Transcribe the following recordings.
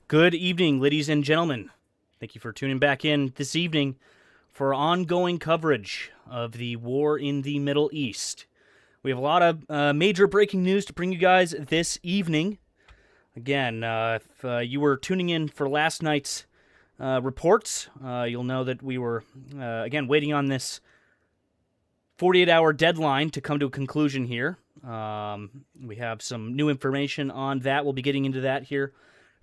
Good evening, ladies and gentlemen. Thank you for tuning back in this evening for ongoing coverage of the war in the Middle East. We have a lot of major breaking news to bring you guys this evening. Again, if you were tuning in for last night's reports, you'll know that we were, again, waiting on this 48-hour deadline to come to a conclusion here. We have some new information on that. We'll be getting into that here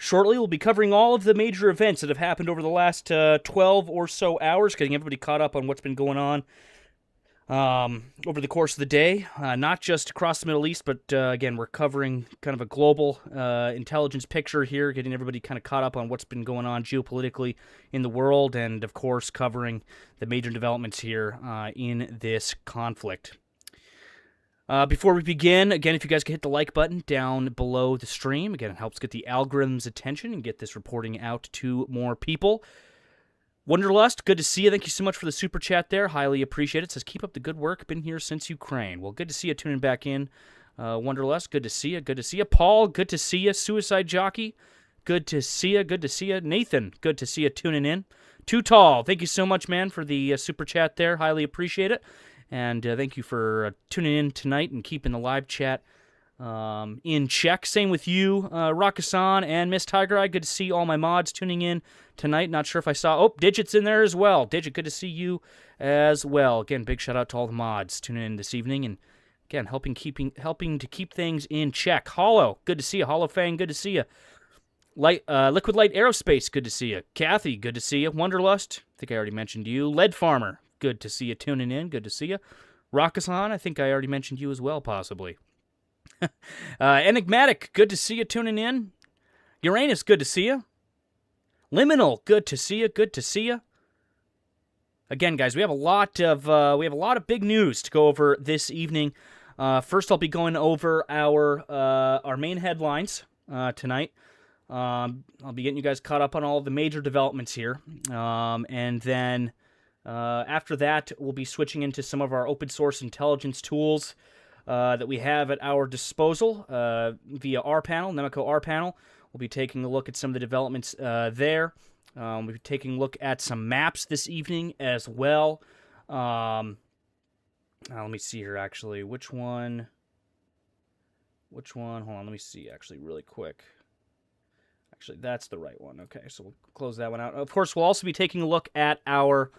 shortly. We'll be covering all of the major events that have happened over the last 12 or so hours, getting everybody caught up on what's been going on over the course of the day, not just across the Middle East, but again, we're covering kind of a global intelligence picture here, getting everybody kind of caught up on what's been going on geopolitically in the world, and of course, covering the major developments here in this conflict. Before we begin, again, if you guys could hit the like button down below the stream, again, it helps get the algorithm's attention and get this reporting out to more people. Wonderlust, good to see you. Thank you so much for the super chat there. Highly appreciate it. It says, keep up the good work. Been here since Ukraine. Well, good to see you tuning back in. Wonderlust, good to see you. Good to see you. Paul, good to see you. Suicide Jockey, good to see you. Good to see you. Nathan, good to see you tuning in. Too Tall, thank you so much, man, for the super chat there. Highly appreciate it. And thank you for tuning in tonight and keeping the live chat in check. Same with you, Rakasan and Miss Tiger Eye. Good to see all my mods tuning in tonight. Not sure if I saw... Oh, Digit's in there as well. Digit, good to see you as well. Again, big shout out to all the mods tuning in this evening. And again, helping to keep things in check. Hollow, good to see you. Hollow Fang, good to see you. Liquid Light Aerospace, good to see you. Kathy, good to see you. Wonderlust, I think I already mentioned you. Lead Farmer, good to see you tuning in. Good to see you. Rakasan, I think I already mentioned you as well, possibly. Enigmatic, good to see you tuning in. Uranus, good to see you. Liminal, good to see you. Good to see you. Again, guys, we have a lot of big news to go over this evening. First, I'll be going over our main headlines tonight. I'll be getting you guys caught up on all of the major developments here, and then after that, we'll be switching into some of our open source intelligence tools that we have at our disposal via rPanel, Nemico rPanel. We'll be taking a look at some of the developments there. We'll be taking a look at some maps this evening as well. Let me see here, actually. Which one? Hold on, let me see, actually, really quick. Actually, that's the right one. Okay, so we'll close that one out. Of course, we'll also be taking a look at our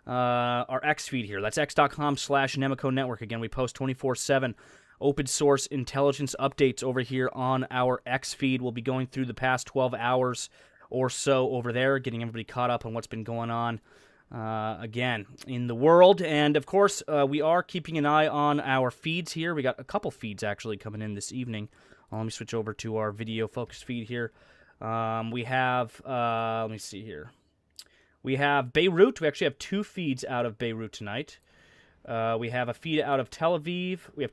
X feed here. That's x.com/Nemico Network. Again, we post 24/7 open source intelligence updates over here on our X feed. We'll be going through the past 12 hours or so over there, getting everybody caught up on what's been going on again in the world. And of course, we are keeping an eye on our feeds here. We got a couple feeds actually coming in this evening. Let me switch over to our video focused feed here. We have, let me see here. We have Beirut. We actually have two feeds out of Beirut tonight. We have a feed out of Tel Aviv. We have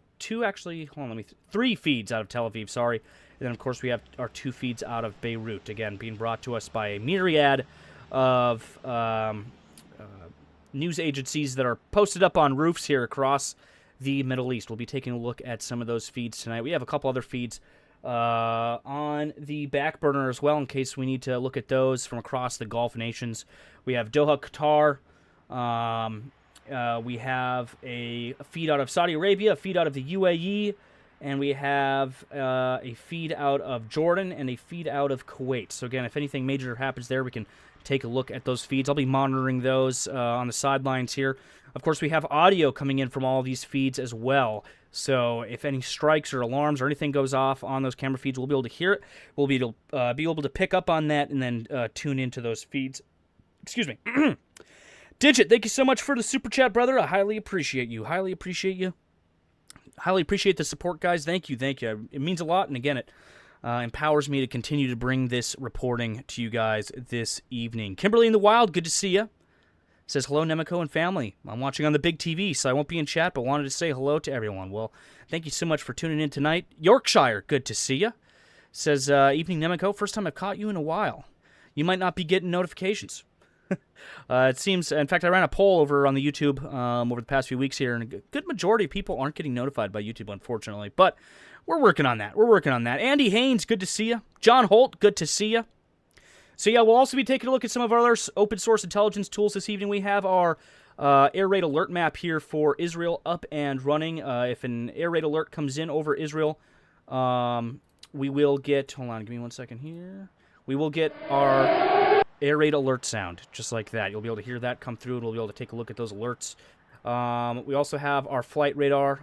three feeds out of Tel Aviv, sorry. And then, of course, we have our two feeds out of Beirut, again, being brought to us by a myriad of news agencies that are posted up on roofs here across the Middle East. We'll be taking a look at some of those feeds tonight. We have a couple other feeds on the back burner as well, in case we need to look at those from across the Gulf nations. We have Doha, Qatar. We have a feed out of Saudi Arabia, a feed out of the UAE, and we have a feed out of Jordan and a feed out of Kuwait. So again, if anything major happens there, we can take a look at those feeds. I'll be monitoring those on the sidelines here. Of course, we have audio coming in from all of these feeds as well. So if any strikes or alarms or anything goes off on those camera feeds, we'll be able to hear it. We'll be able to pick up on that and then tune into those feeds. Excuse me. Digit, thank you so much for the super chat, brother. I highly appreciate you. Highly appreciate the support, guys. Thank you. It means a lot, and again, it empowers me to continue to bring this reporting to you guys this evening. Kimberly in the Wild, good to see you. Says, hello, Nemico and family. I'm watching on the big TV, so I won't be in chat, but wanted to say hello to everyone. Well, thank you so much for tuning in tonight. Yorkshire, good to see you. Says, evening, Nemico. First time I've caught you in a while. You might not be getting notifications. It seems, in fact, I ran a poll over on the YouTube over the past few weeks here, and a good majority of people aren't getting notified by YouTube, unfortunately. But we're working on that. Andy Haynes, good to see you. John Holt, good to see you. So yeah, we'll also be taking a look at some of our other open source intelligence tools this evening. We have our air raid alert map here for Israel up and running. If an air raid alert comes in over Israel, we will get, hold on, give me 1 second here. We will get our air raid alert sound, just like that. You'll be able to hear that come through, and we'll be able to take a look at those alerts. We also have our flight radar.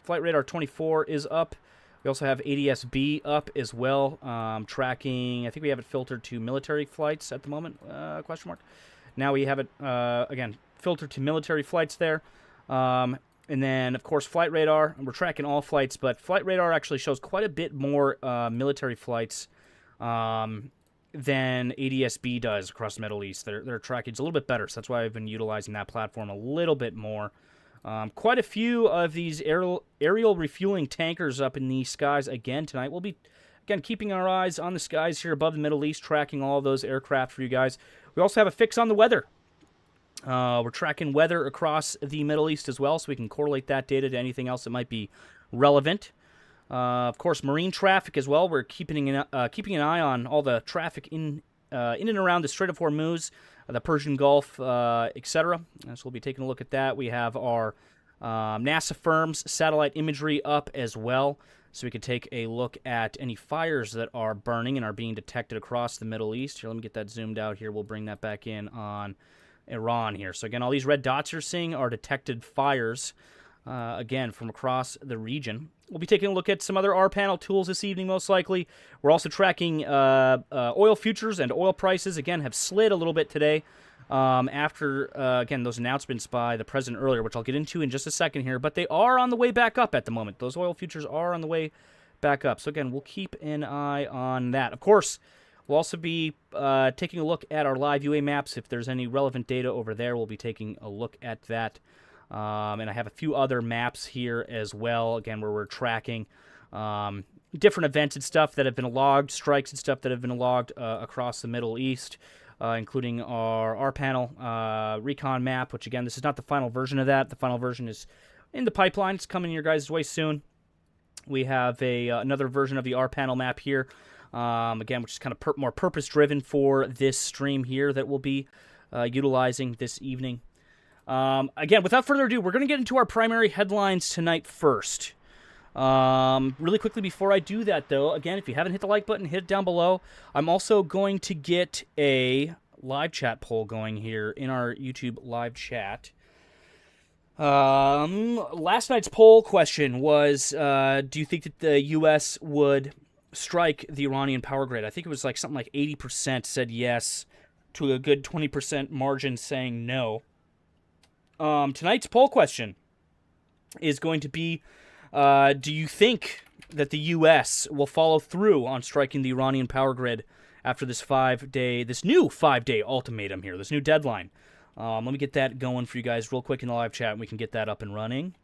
Flight radar 24 is up. We also have ADS-B up as well, tracking, I think we have it filtered to military flights at the moment, question mark. Now we have it, again, filtered to military flights there. And then, of course, flight radar. We're tracking all flights, but flight radar actually shows quite a bit more military flights than ADS-B does across the Middle East. Their tracking's a little bit better, so that's why I've been utilizing that platform a little bit more. Quite a few of these aerial refueling tankers up in the skies again tonight. We'll be, again, keeping our eyes on the skies here above the Middle East, tracking all of those aircraft for you guys. We also have a fix on the weather. We're tracking weather across the Middle East as well, so we can correlate that data to anything else that might be relevant. Of course, marine traffic as well. We're keeping an eye on all the traffic in and around the Strait of Hormuz, the Persian Gulf, etc. So we'll be taking a look at that. We have our NASA firms satellite imagery up as well, so we can take a look at any fires that are burning and are being detected across the Middle East. Here, let me get that zoomed out here. We'll bring that back in on Iran here. So again, all these red dots you're seeing are detected fires, again, from across the region. We'll be taking a look at some other rPanel tools this evening, most likely. We're also tracking oil futures and oil prices. Again, have slid a little bit today after, again, those announcements by the president earlier, which I'll get into in just a second here. But they are on the way back up at the moment. Those oil futures are on the way back up. So again, we'll keep an eye on that. Of course, we'll also be taking a look at our live UA maps. If there's any relevant data over there, we'll be taking a look at that. And I have a few other maps here as well, again, where we're tracking different events and stuff that have been logged, strikes and stuff that have been logged across the Middle East, including our rPanel recon map, which, again, this is not the final version of that. The final version is in the pipeline. It's coming your guys' way soon. We have another version of the rPanel map here, again, which is kind of more purpose-driven for this stream here that we'll be utilizing this evening. Again, without further ado, we're going to get into our primary headlines tonight first. Really quickly before I do that, though, again, if you haven't hit the like button, hit it down below. I'm also going to get a live chat poll going here in our YouTube live chat. Last night's poll question was, do you think that the U.S. would strike the Iranian power grid? I think it was like something like 80% said yes, to a good 20% margin saying no. Tonight's poll question is going to be, do you think that the U.S. will follow through on striking the Iranian power grid after this new 5-day ultimatum here, this new deadline? Let me get that going for you guys real quick in the live chat, and we can get that up and running.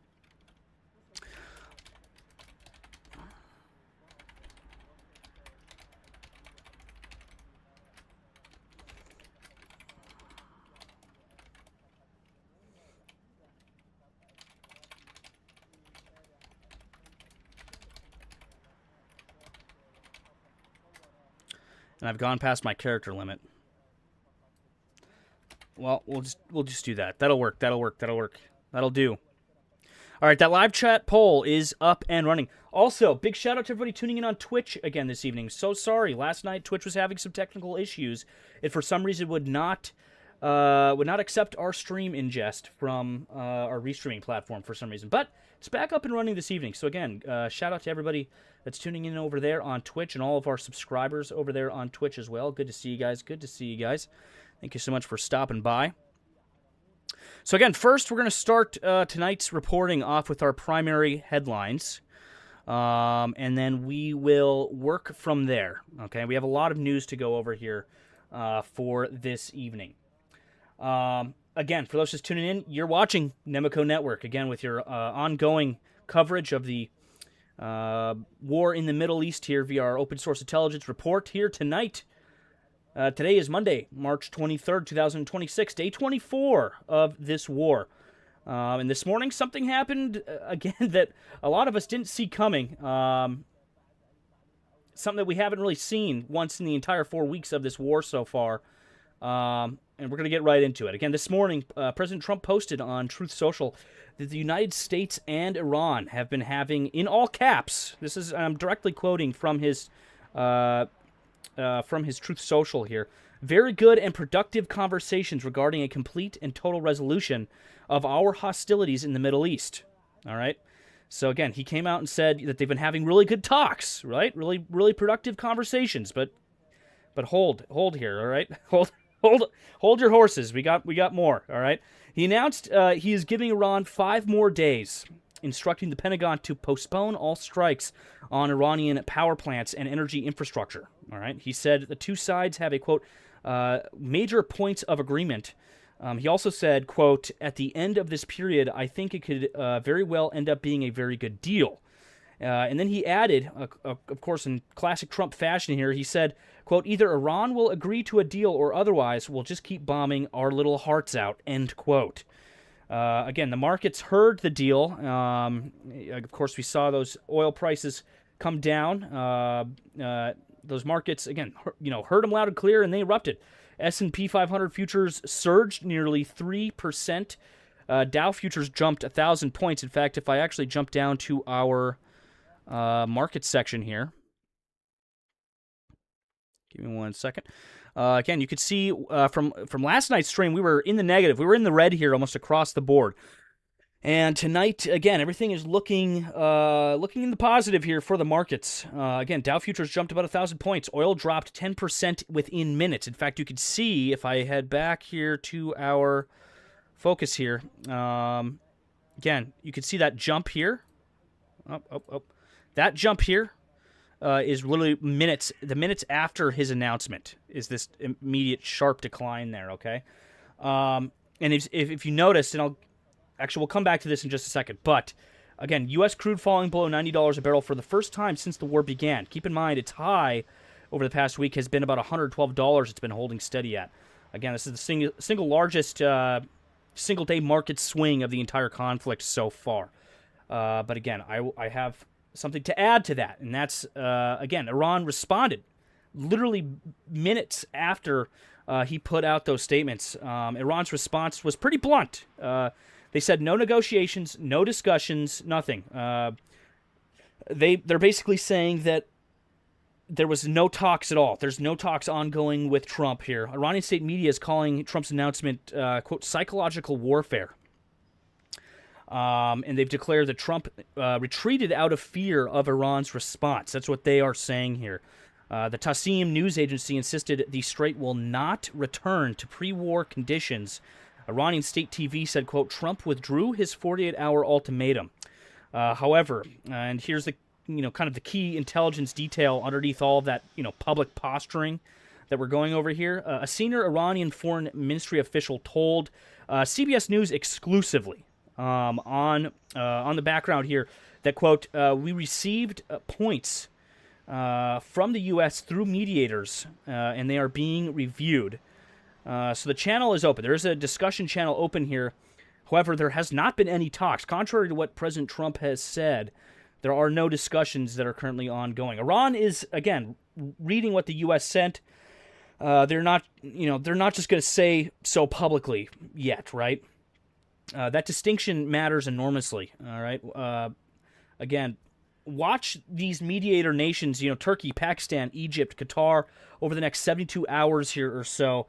And I've gone past my character limit. Well, we'll just do that. That'll work. That'll do. All right, that live chat poll is up and running. Also, big shout out to everybody tuning in on Twitch again this evening. So sorry, last night Twitch was having some technical issues. It for some reason would not accept our stream ingest from our restreaming platform for some reason. But it's back up and running this evening. So again, shout out to everybody that's tuning in over there on Twitch and all of our subscribers over there on Twitch as well. Good to see you guys. Thank you so much for stopping by. So again, first we're going to start tonight's reporting off with our primary headlines. And then we will work from there. Okay, we have a lot of news to go over here for this evening. Again, for those just tuning in, you're watching Nemico Network, again, with your ongoing coverage of the war in the Middle East here via our open source intelligence report here tonight. Today is Monday, March 23rd, 2026, day 24 of this war. And this morning, something happened, again, that a lot of us didn't see coming. something that we haven't really seen once in the entire 4 weeks of this war so far. And we're going to get right into it. Again, this morning, President Trump posted on Truth Social that the United States and Iran have been having, in all caps, this is, I'm directly quoting from his Truth Social here, very good and productive conversations regarding a complete and total resolution of our hostilities in the Middle East. All right? So again, he came out and said that they've been having really good talks, right? Really productive conversations, but hold here, all right? Hold your horses. We got more, all right? He announced he is giving Iran 5 more days, instructing the Pentagon to postpone all strikes on Iranian power plants and energy infrastructure, all right? He said the two sides have a, quote, major points of agreement. He also said, quote, at the end of this period, I think it could very well end up being a very good deal. And then he added, of course, in classic Trump fashion here, he said, quote, either Iran will agree to a deal or otherwise we'll just keep bombing our little hearts out, end quote. Again, the markets heard the deal. Of course, we saw those oil prices come down. Those markets, again, heard them loud and clear, and they erupted. S&P 500 futures surged nearly 3%. Dow futures jumped 1,000 points. In fact, if I actually jump down to our market section here, give me 1 second. Again, you could see from last night's stream, we were in the negative. We were in the red here almost across the board. And tonight, again, everything is looking in the positive here for the markets. Again, Dow futures jumped about 1,000 points. Oil dropped 10% within minutes. In fact, you could see, if I head back here to our focus here, again, you can see that jump here. That jump here is literally minutes. The minutes after his announcement is this immediate sharp decline there, okay? And if you notice, and we'll come back to this in just a second, but again, U.S. crude falling below $90 a barrel for the first time since the war began. Keep in mind, its high over the past week has been about $112 it's been holding steady at. Again, this is the single largest single-day market swing of the entire conflict so far. But again, I have something to add to that, and that's, again, Iran responded literally minutes after he put out those statements. Iran's response was pretty blunt. They said no negotiations, no discussions, nothing. They're basically saying that there was no talks at all. There's no talks ongoing with Trump here. Iranian state media is calling Trump's announcement, quote, psychological warfare. And they've declared that Trump retreated out of fear of Iran's response. That's what they are saying here. The Tasnim news agency insisted the strait will not return to pre-war conditions. Iranian state TV said, quote, Trump withdrew his 48-hour ultimatum. However, and here's the, kind of the key intelligence detail underneath all of that, public posturing that we're going over here. A senior Iranian foreign ministry official told CBS News exclusively on the background here that, quote, we received points from the U.S. through mediators, and they are being reviewed. So the channel is open. There is a discussion channel open here. However, there has not been any talks. Contrary to what President Trump has said, there are no discussions that are currently ongoing. Iran is, again, reading what the U.S. sent. They're not just going to say so publicly yet, right? That distinction matters enormously, all right? Again, watch these mediator nations, Turkey, Pakistan, Egypt, Qatar, over the next 72 hours here or so,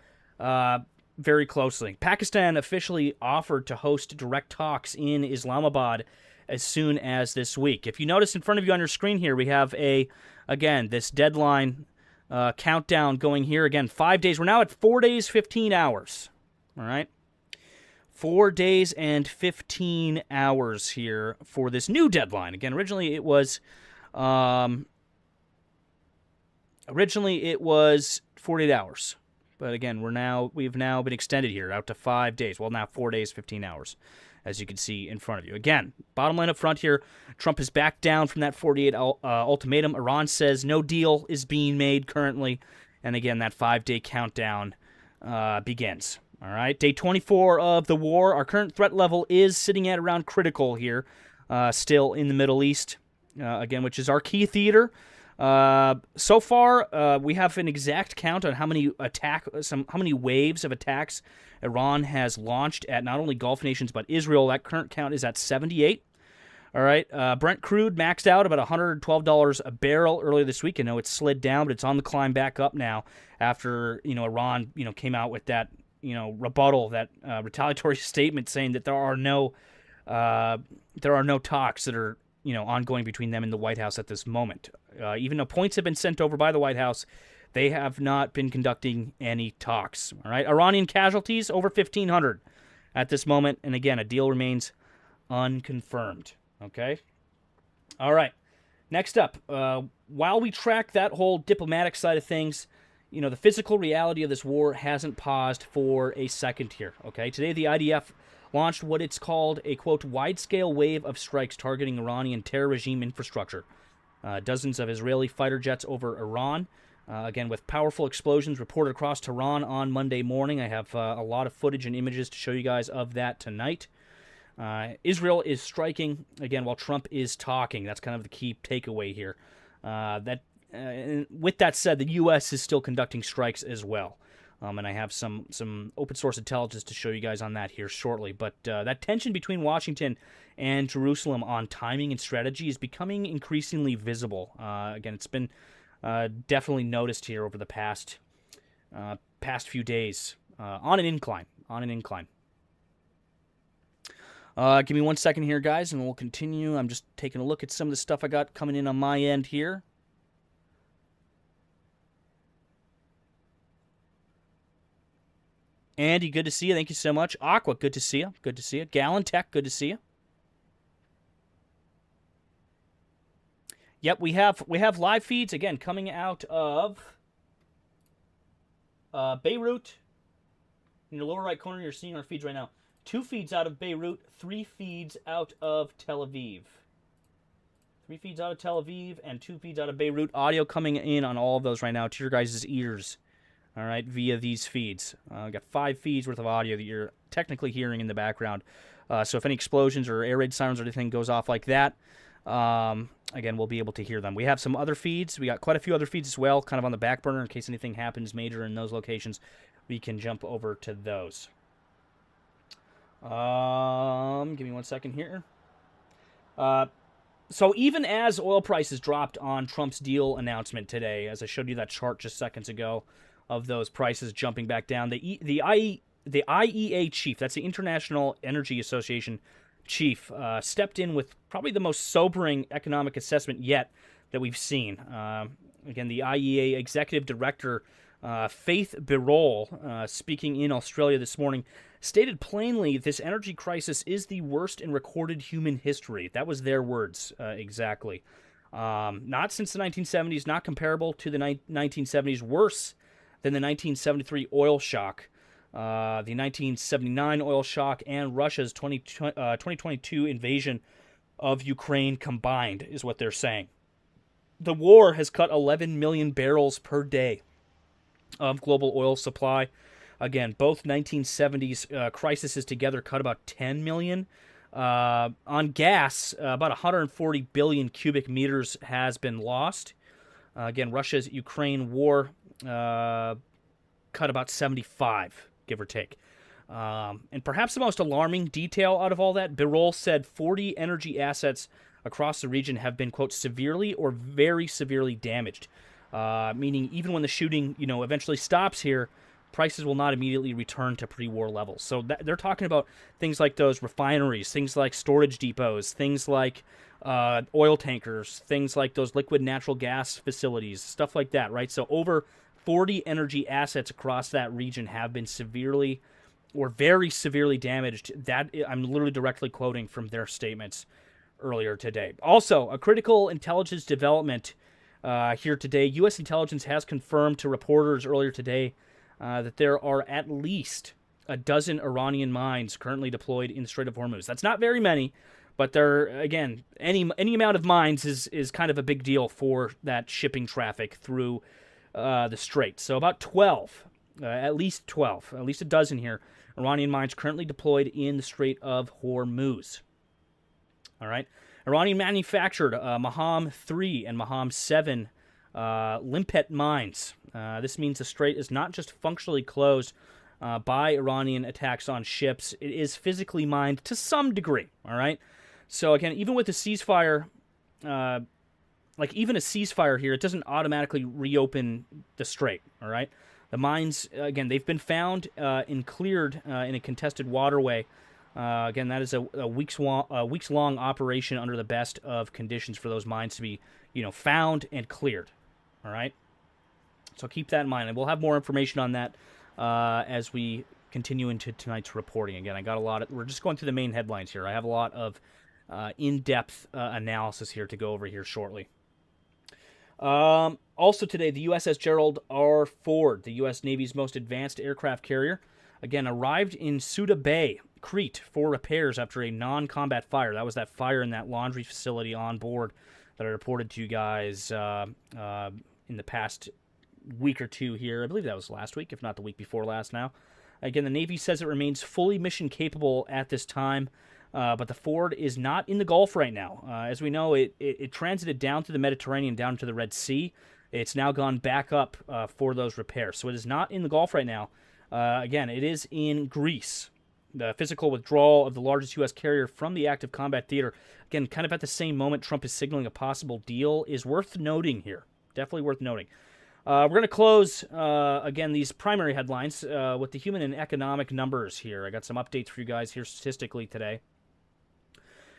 very closely. Pakistan officially offered to host direct talks in Islamabad as soon as this week. If you notice in front of you on your screen here, we have this deadline countdown going here. Again, 5 days. We're now at 4 days, 15 hours. All right? 4 days and 15 hours here for this new deadline. Again, originally it was 48 hours. But again, we've now been extended here out to 5 days. Well, now 4 days, 15 hours, as you can see in front of you. Again, bottom line up front here, Trump has backed down from that 48 ultimatum. Iran says no deal is being made currently. And again, that 5-day countdown begins. All right, day 24 of the war. Our current threat level is sitting at around critical here, still in the Middle East, again, which is our key theater. So far, we have an exact count on how many waves of attacks Iran has launched at not only Gulf nations but Israel. That current count is at 78. All right, Brent crude maxed out about $112 a barrel earlier this week. I know it's slid down, but it's on the climb back up now after Iran came out with that rebuttal, that retaliatory statement saying that there are no talks that are ongoing between them and the White House at this moment. Even though points have been sent over by the White House, they have not been conducting any talks. All right, Iranian casualties over 1,500 at this moment, and again, a deal remains unconfirmed. Okay. All right. Next up, while we track that whole diplomatic side of things, the physical reality of this war hasn't paused for a second here. Okay. Today, the IDF launched what it's called a, quote, wide-scale wave of strikes targeting Iranian terror regime infrastructure. Dozens of Israeli fighter jets over Iran, again, with powerful explosions reported across Tehran on Monday morning. I have a lot of footage and images to show you guys of that tonight. Israel is striking, again, while Trump is talking. That's kind of the key takeaway here. With that said, the U.S. is still conducting strikes as well. And I have some open source intelligence to show you guys on that here shortly. But that tension between Washington and Jerusalem on timing and strategy is becoming increasingly visible. Again, it's been definitely noticed here over the past few days on an incline. Give me 1 second here, guys, and we'll continue. I'm just taking a look at some of the stuff I got coming in on my end here. Andy, good to see you. Thank you so much. Aqua, good to see you. Good to see you. Gallon Tech, good to see you. Yep, we have live feeds again coming out of Beirut. In the lower right corner, you're seeing our feeds right now. 2 feeds out of Beirut, 3 feeds out of Tel Aviv. 3 feeds out of Tel Aviv and 2 feeds out of Beirut. Audio coming in on all of those right now to your guys' ears. All right, via these feeds. I've got 5 feeds worth of audio that you're technically hearing in the background. So if any explosions or air raid sirens or anything goes off like that, again, we'll be able to hear them. We have some other feeds. We got quite a few other feeds as well, kind of on the back burner in case anything happens major in those locations. We can jump over to those. Give me 1 second here. So even as oil prices dropped on Trump's deal announcement today, as I showed you that chart just seconds ago of those prices jumping back down, the IEA chief, that's the International Energy Association chief, stepped in with probably the most sobering economic assessment yet that we've seen. Again, the IEA executive director, Faith Birol, speaking in Australia this morning, stated plainly this energy crisis is the worst in recorded human history. That was their words, exactly. Not since the 1970s, not comparable to the 1970s, worse than the 1973 oil shock, the 1979 oil shock, and Russia's 2022 invasion of Ukraine combined, is what they're saying. The war has cut 11 million barrels per day of global oil supply. Again, both 1970s crises together cut about 10 million. On gas, about 140 billion cubic meters has been lost. Again, Russia's Ukraine war cut about 75, give or take. And perhaps the most alarming detail out of all that, Birol said 40 energy assets across the region have been, quote, severely or very severely damaged. Meaning even when the shooting, eventually stops here, prices will not immediately return to pre-war levels. So they're talking about things like those refineries, things like storage depots, things like oil tankers, things like those liquid natural gas facilities, stuff like that, right? So over 40 energy assets across that region have been severely or very severely damaged. That I'm literally directly quoting from their statements earlier today. Also, a critical intelligence development here today. U.S. intelligence has confirmed to reporters earlier today that there are at least a dozen Iranian mines currently deployed in the Strait of Hormuz. That's not very many, but there, again, any amount of mines is kind of a big deal for that shipping traffic through the Strait. So about 12, at least a dozen here, Iranian mines currently deployed in the Strait of Hormuz. All right. Iranian manufactured Maham 3 and Maham 7 Limpet mines. This means the strait is not just functionally closed by Iranian attacks on ships. It is physically mined to some degree, all right? So, again, even with the ceasefire, even a ceasefire here, it doesn't automatically reopen the strait, all right? The mines, again, they've been found and cleared in a contested waterway. Again, that is a weeks-long operation under the best of conditions for those mines to be, found and cleared, all right? So keep that in mind, and we'll have more information on that as we continue into tonight's reporting. Again, I got a lot of... We're just going through the main headlines here. I have a lot of in-depth analysis here to go over here shortly. Also today, the USS Gerald R. Ford, the U.S. Navy's most advanced aircraft carrier, again, arrived in Suda Bay, Crete, for repairs after a non-combat fire. That was that fire in that laundry facility on board that I reported to you guys in the past week or two here. I believe that was last week, if not the week before last now. Again, the Navy says it remains fully mission capable at this time, but the Ford is not in the Gulf right now. As we know, it transited down through the Mediterranean, down to the Red Sea. It's now gone back up for those repairs. So it is not in the Gulf right now. Again, it is in Greece. The physical withdrawal of the largest U.S. carrier from the active combat theater, again, kind of at the same moment Trump is signaling a possible deal, is worth noting here. Definitely worth noting. We're going to close, again, these primary headlines with the human and economic numbers here. I got some updates for you guys here statistically today.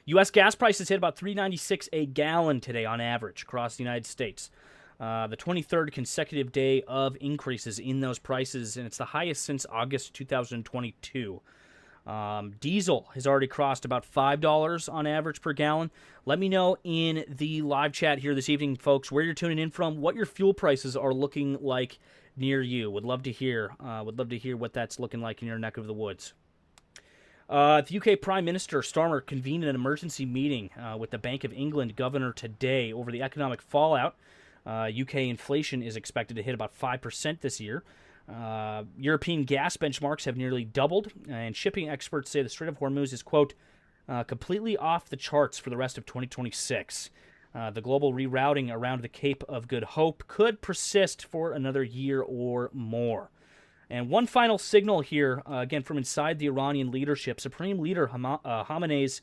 U.S. gas prices hit about $3.96 a gallon today on average across the United States. The 23rd consecutive day of increases in those prices, and it's the highest since August 2022. Diesel has already crossed about $5 on average per gallon. Let me know in the live chat here this evening, folks, where you're tuning in from, what your fuel prices are looking like near you. Would love to hear. What that's looking like in your neck of the woods. The UK Prime Minister Starmer convened an emergency meeting with the Bank of England governor today over the economic fallout. UK inflation is expected to hit about 5% this year. European gas benchmarks have nearly doubled, and shipping experts say the Strait of Hormuz is, quote, completely off the charts for the rest of 2026. The global rerouting around the Cape of Good Hope could persist for another year or more. And one final signal here, again, from inside the Iranian leadership. Supreme Leader Khamenei's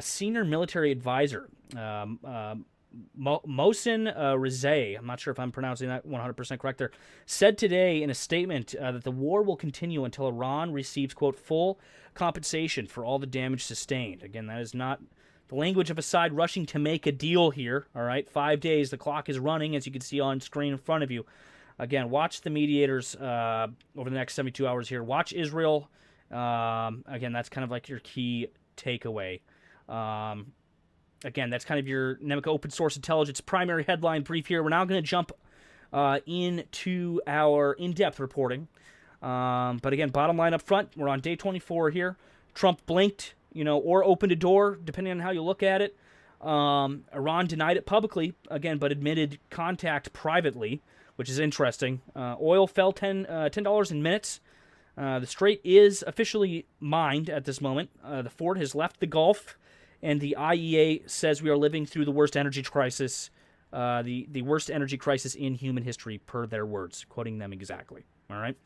senior military advisor, Mohsen Rezai, I'm not sure if I'm pronouncing that 100% correct there, said today in a statement that the war will continue until Iran receives, quote, full compensation for all the damage sustained. Again, that is not the language of a side rushing to make a deal here, all right? 5 days, the clock is running, as you can see on screen in front of you. Again, watch the mediators over the next 72 hours here. Watch Israel. Again, that's kind of like your key takeaway. Again, that's kind of your Nemico open source intelligence primary headline brief here. We're now going to jump into our in-depth reporting. But again, bottom line up front, we're on day 24 here. Trump blinked, or opened a door, depending on how you look at it. Iran denied it publicly, again, but admitted contact privately, which is interesting. Oil fell $10 in minutes. The strait is officially mined at this moment. The Ford has left the Gulf, and the IEA says we are living through the worst energy crisis, the worst energy crisis in human history, per their words, quoting them exactly. All right.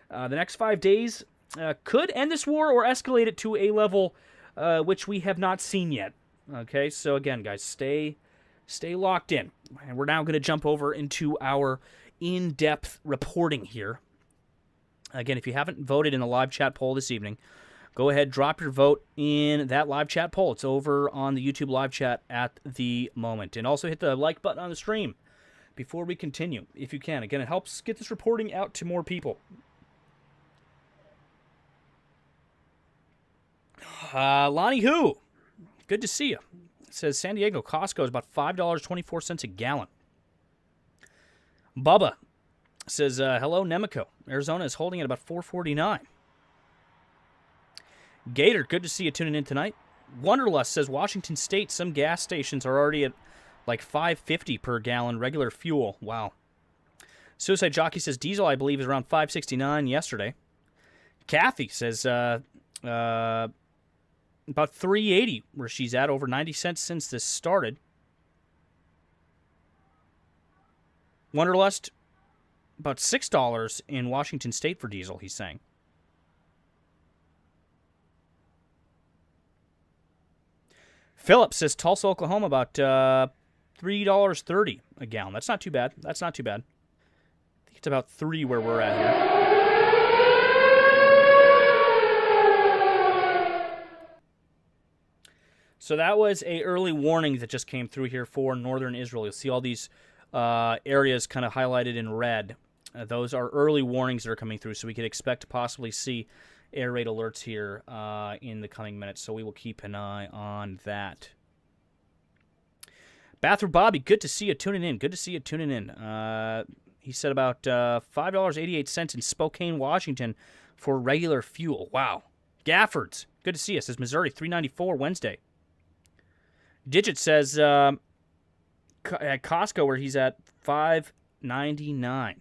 The next 5 days could end this war or escalate it to a level which we have not seen yet. Okay, so again, guys, stay locked in. And we're now going to jump over into our in-depth reporting here. Again, if you haven't voted in the live chat poll this evening, go ahead, drop your vote in that live chat poll. It's over on the YouTube live chat at the moment. And also hit the like button on the stream before we continue, if you can. Again, it helps get this reporting out to more people. Lonnie Who, good to see you. It says San Diego Costco is about $5.24 a gallon. Bubba says, hello, Nemico. Arizona is holding at about $4.49. Gator, good to see you tuning in tonight. Wonderlust says Washington State, some gas stations are already at like $5.50 per gallon regular fuel. Wow. Suicide Jockey says diesel, I believe, is around $5.69 yesterday. Kathy says about $3.80 where she's at, over 90 cents since this started. Wonderlust, about $6 in Washington State for diesel, he's saying. Philip says Tulsa, Oklahoma, about $3.30 a gallon. That's not too bad. That's not too bad. I think it's about 3 where we're at here. So that was a early warning that just came through here for northern Israel. You'll see all these areas kind of highlighted in red. Those are early warnings that are coming through, so we could expect to possibly see air raid alerts here in the coming minutes. So we will keep an eye on that. Bathroom Bobby, good to see you tuning in. Good to see you tuning in. He said about $5.88 in Spokane, Washington for regular fuel. Wow. Gaffords, good to see you. Says Missouri, $3.94 Wednesday. Digit says at Costco where he's at $5.99.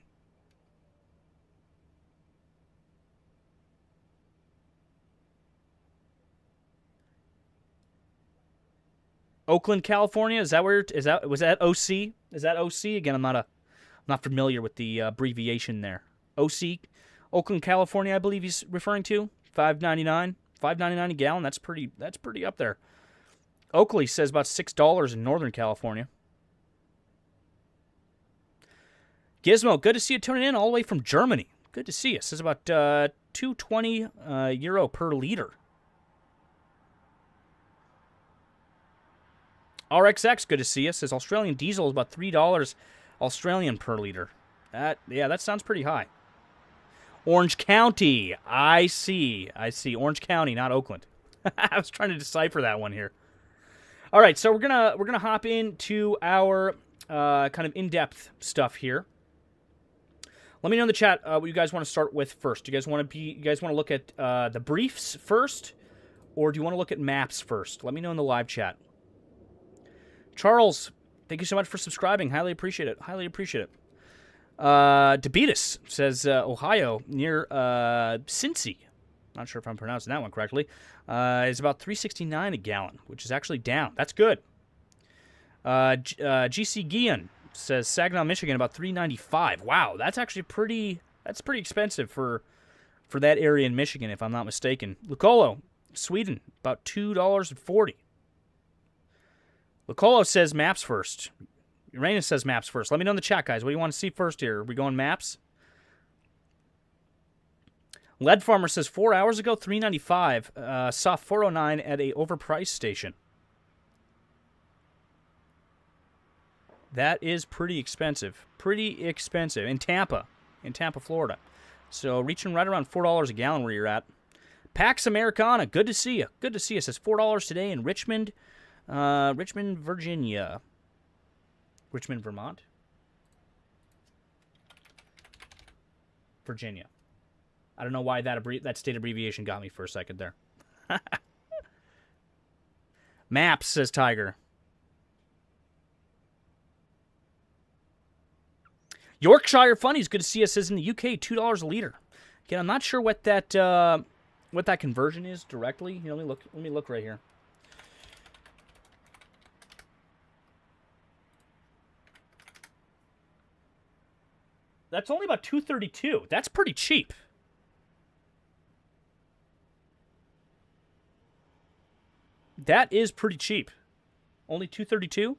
Oakland, California. Was that OC? Is that OC? Again, I'm not familiar with the abbreviation there. OC, Oakland, California. I believe he's referring to $5.99. $5.99 a gallon. That's pretty up there. Oakley says about $6 in Northern California. Gizmo, good to see you tuning in all the way from Germany. Good to see you. Says about €2.20 euro per liter. RXX, good to see you. Says Australian diesel is about $3 Australian per liter. That sounds pretty high. Orange County. I see. Orange County, not Oakland. I was trying to decipher that one here. All right, so we're gonna hop into our kind of in-depth stuff here. Let me know in the chat what you guys want to start with first. Do you guys want to look at the briefs first, or do you want to look at maps first? Let me know in the live chat. Charles, thank you so much for subscribing. Highly appreciate it. Debetus says Ohio near Cincy. Not sure if I'm pronouncing that one correctly. Is about $3.69 a gallon, which is actually down. That's good. GC Guion says Saginaw, Michigan, about $3.95. Wow, that's actually pretty expensive for that area in Michigan, if I'm not mistaken. Lucolo, Sweden, about $2.40. Lucolo says maps first. Uranus says maps first. Let me know in the chat, guys. What do you want to see first here? Are we going maps? Lead Farmer says 4 hours ago, $3.95. Saw 409 at a overpriced station. That is pretty expensive. In Tampa, Florida. So reaching right around $4 a gallon where you're at. Pax Americana, good to see you. Says $4 today in Richmond, Virginia. Richmond, Vermont? Virginia. I don't know why that state abbreviation got me for a second there. Maps, says Tiger. Yorkshire Funnies, good to see us. Says in the UK, $2 a liter. Again, I'm not sure what that conversion is directly. Let me look right here. That's only about $2.32. That's pretty cheap. That is pretty cheap. Only $2.32?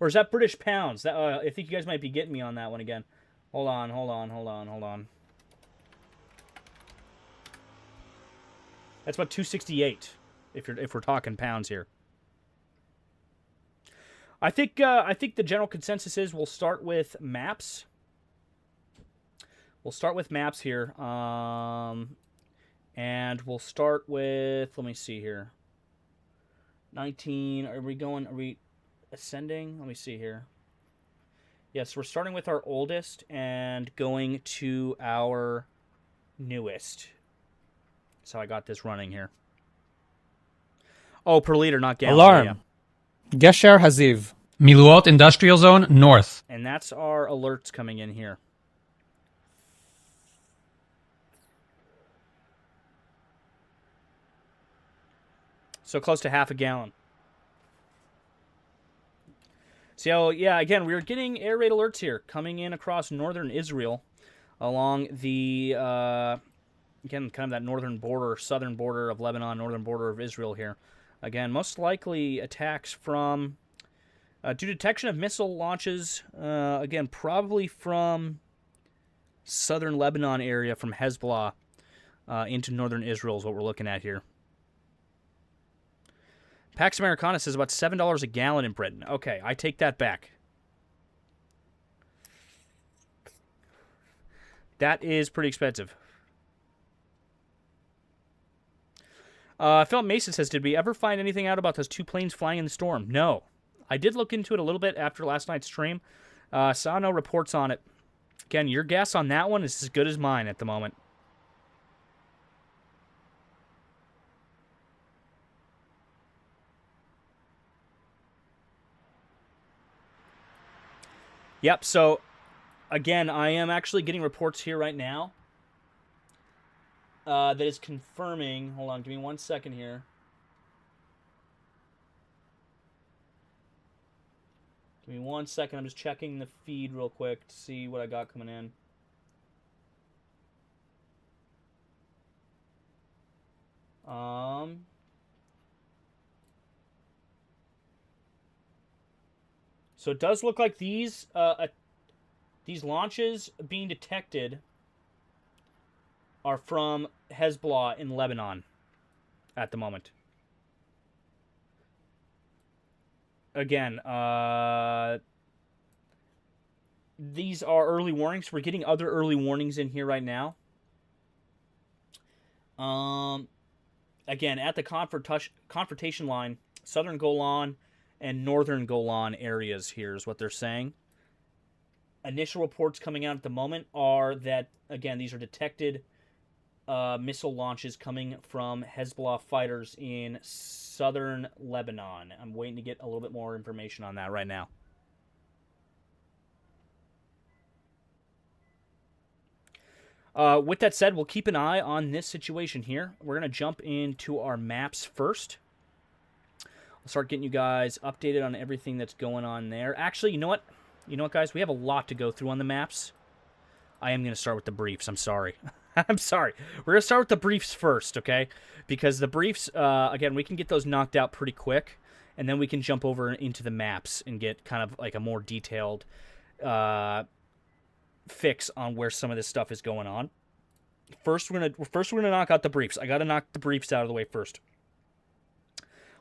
Or is that British pounds? That I think you guys might be getting me on that one again. Hold on. That's about $2.68 if we're talking pounds here. I think the general consensus is we'll start with maps. We'll start with maps here. And we'll start with, let me see here. 19, are we ascending? Let me see here. Yes, we're starting with our oldest and going to our newest. So I got this running here. Oh, per liter, not gallon. Alarm. Yeah. Gesher Haziv. Miluot Industrial Zone, north. And that's our alerts coming in here. So close to half a gallon. So, yeah, again, we were getting air raid alerts here coming in across northern Israel along the, again, kind of that northern border, southern border of Lebanon, northern border of Israel here. Again, most likely attacks from, due to detection of missile launches, again, probably from southern Lebanon area, from Hezbollah into northern Israel is what we're looking at here. Pax Americana says about $7 a gallon in Britain. Okay, I take that back. That is pretty expensive. Philip Mason says, did we ever find anything out about those 2 planes flying in the storm? No. I did look into it a little bit after last night's stream. Saw no reports on it. Again, your guess on that one is as good as mine at the moment. Yep, so, again, I am actually getting reports here right now that is confirming... Hold on, give me 1 second here. Give me 1 second, I'm just checking the feed real quick to see what I got coming in. So it does look like these launches being detected are from Hezbollah in Lebanon at the moment. Again, these are early warnings. We're getting other early warnings in here right now. Again, at the confrontation line, southern Golan and northern Golan areas here is what they're saying. Initial reports coming out at the moment are that, again, these are detected missile launches coming from Hezbollah fighters in southern Lebanon. I'm waiting to get a little bit more information on that right now. With that said, we'll keep an eye on this situation here. We're going to jump into our maps first. I'll start getting you guys updated on everything that's going on there. Actually, you know what? You know what, guys? We have a lot to go through on the maps. I am going to start with the briefs. I'm sorry. I'm sorry. We're going to start with the briefs first, okay? Because the briefs, again, we can get those knocked out pretty quick, and then we can jump over into the maps and get kind of like a more detailed fix on where some of this stuff is going on. First, we're gonna knock out the briefs. I got to knock the briefs out of the way first,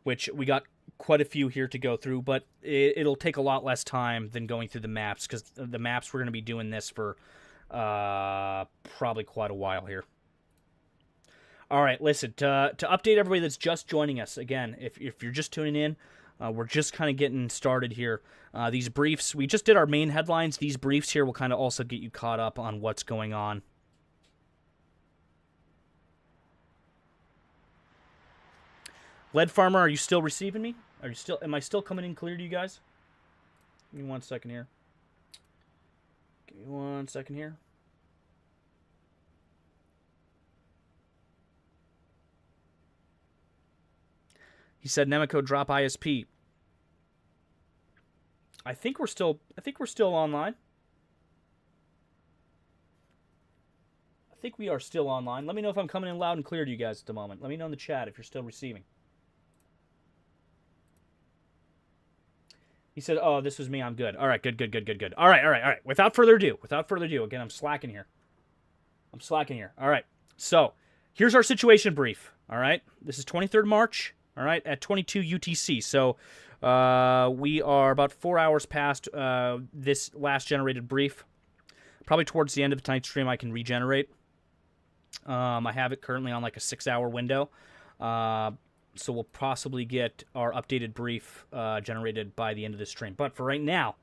which we got quite a few here to go through, but it'll take a lot less time than going through the maps, because the maps, we're going to be doing this for probably quite a while here. All right, listen, to update everybody that's just joining us, again, if you're just tuning in, we're just kind of getting started here. These briefs, we just did our main headlines. These briefs here will kind of also get you caught up on what's going on. Lead Farmer, are you still receiving me? Am I still coming in clear to you guys? Give me 1 second here. Give me 1 second here. He said Nemico drop ISP. I think we're still online. I think we are still online. Let me know if I'm coming in loud and clear to you guys at the moment. Let me know in the chat if you're still receiving. He said, "Oh, this was me. I'm good." All right, good. All right. Without further ado. Again, I'm slacking here. All right. So, here's our situation brief. All right. This is 23rd March. All right, at 22 UTC. So, we are about 4 hours past this last generated brief. Probably towards the end of tonight's stream, I can regenerate. I have it currently on like a 6-hour window. So we'll possibly get our updated brief generated by the end of this stream. But for right now,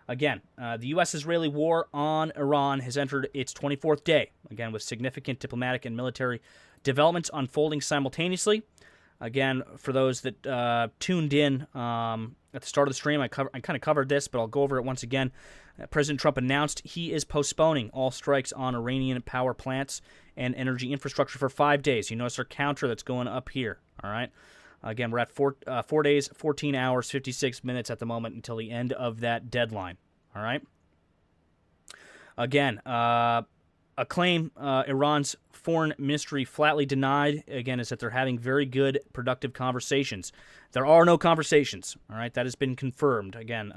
again, the U.S.-Israeli war on Iran has entered its 24th day, again, with significant diplomatic and military developments unfolding simultaneously. Again, for those that tuned in at the start of the stream, I kind of covered this, but I'll go over it once again. President Trump announced he is postponing all strikes on Iranian power plants and energy infrastructure for 5 days. You notice our counter that's going up here, all right? Again, we're at 4 days, 14 hours, 56 minutes at the moment until the end of that deadline. All right? Again, a claim Iran's foreign ministry flatly denied, again, is that they're having very good, productive conversations. There are no conversations, all right? That has been confirmed. Again,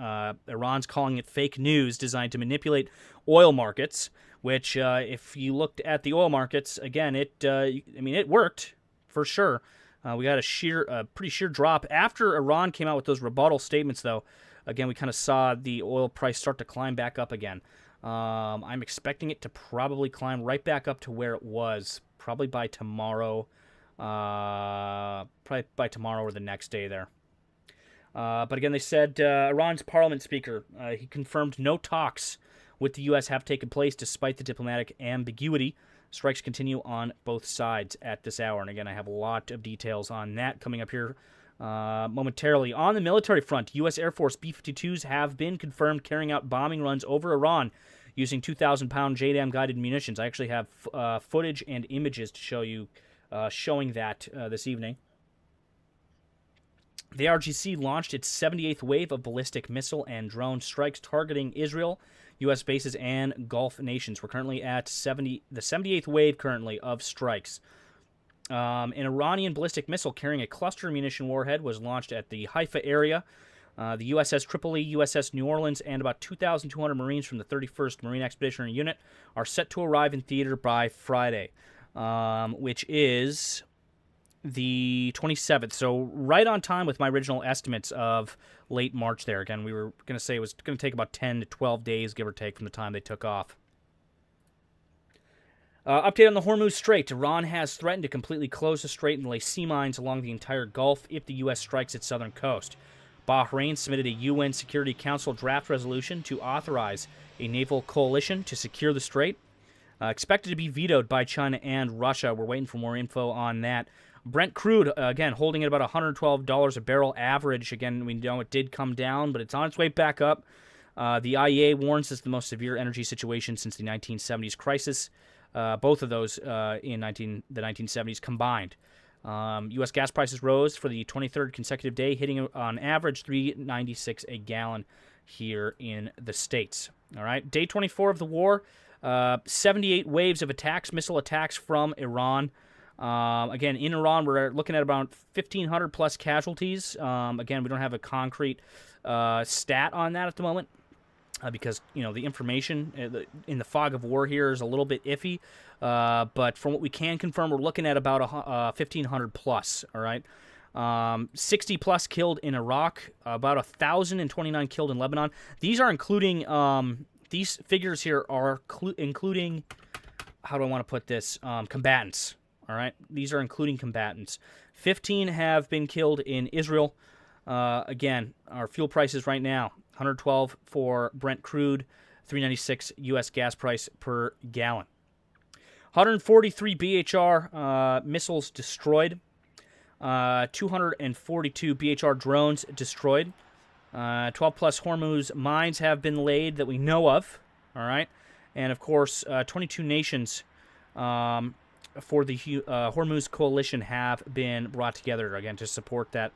Iran's calling it fake news designed to manipulate oil markets, which, if you looked at the oil markets, again, it worked for sure. We got a pretty sheer drop. After Iran came out with those rebuttal statements, though, again, we kind of saw the oil price start to climb back up again. I'm expecting it to probably climb right back up to where it was, probably by tomorrow. Probably by tomorrow or the next day there. But again, they said Iran's parliament speaker, he confirmed no talks with the U.S. have taken place despite the diplomatic ambiguity. Strikes continue on both sides at this hour. And again, I have a lot of details on that coming up here momentarily. On the military front, U.S. Air Force B-52s have been confirmed carrying out bombing runs over Iran using 2,000-pound JDAM-guided munitions. I actually have footage and images to show you showing that this evening. The RGC launched its 78th wave of ballistic missile and drone strikes targeting Israel, U.S. bases, and Gulf nations. We're currently at the 78th wave currently of strikes. An Iranian ballistic missile carrying a cluster munition warhead was launched at the Haifa area. The USS Tripoli, USS New Orleans, and about 2,200 Marines from the 31st Marine Expeditionary Unit are set to arrive in theater by Friday, which is the 27th. So right on time with my original estimates of late March there. Again, we were going to say it was going to take about 10 to 12 days, give or take, from the time they took off. Update on the Hormuz Strait. Iran has threatened to completely close the strait and lay sea mines along the entire Gulf if the U.S. strikes its southern coast. Bahrain submitted a UN Security Council draft resolution to authorize a naval coalition to secure the strait. Expected to be vetoed by China and Russia. We're waiting for more info on that. Brent crude, again, holding at about $112 a barrel average. Again, we know it did come down, but it's on its way back up. The IEA warns it's the most severe energy situation since the 1970s crisis. Both of those in the 1970s combined. U.S. gas prices rose for the 23rd consecutive day, hitting on average $3.96 a gallon here in the States. All right, day 24 of the war, 78 waves of attacks, missile attacks from Iran. Again, in Iran, we're looking at about 1,500 plus casualties. Again, we don't have a concrete stat on that at the moment. Because, the information in the fog of war here is a little bit iffy. But from what we can confirm, we're looking at about 1,500 plus, all right? 60 plus killed in Iraq, about 1,029 killed in Lebanon. These are including, these figures here are including, how do I want to put this, combatants, all right? These are including combatants. 15 have been killed in Israel. Again, our fuel prices right now, $112 for Brent crude, $3.96 U.S. gas price per gallon. 143 BHR missiles destroyed. 242 BHR drones destroyed. 12 plus Hormuz mines have been laid that we know of. All right, and of course, 22 nations for the Hormuz coalition have been brought together again to support that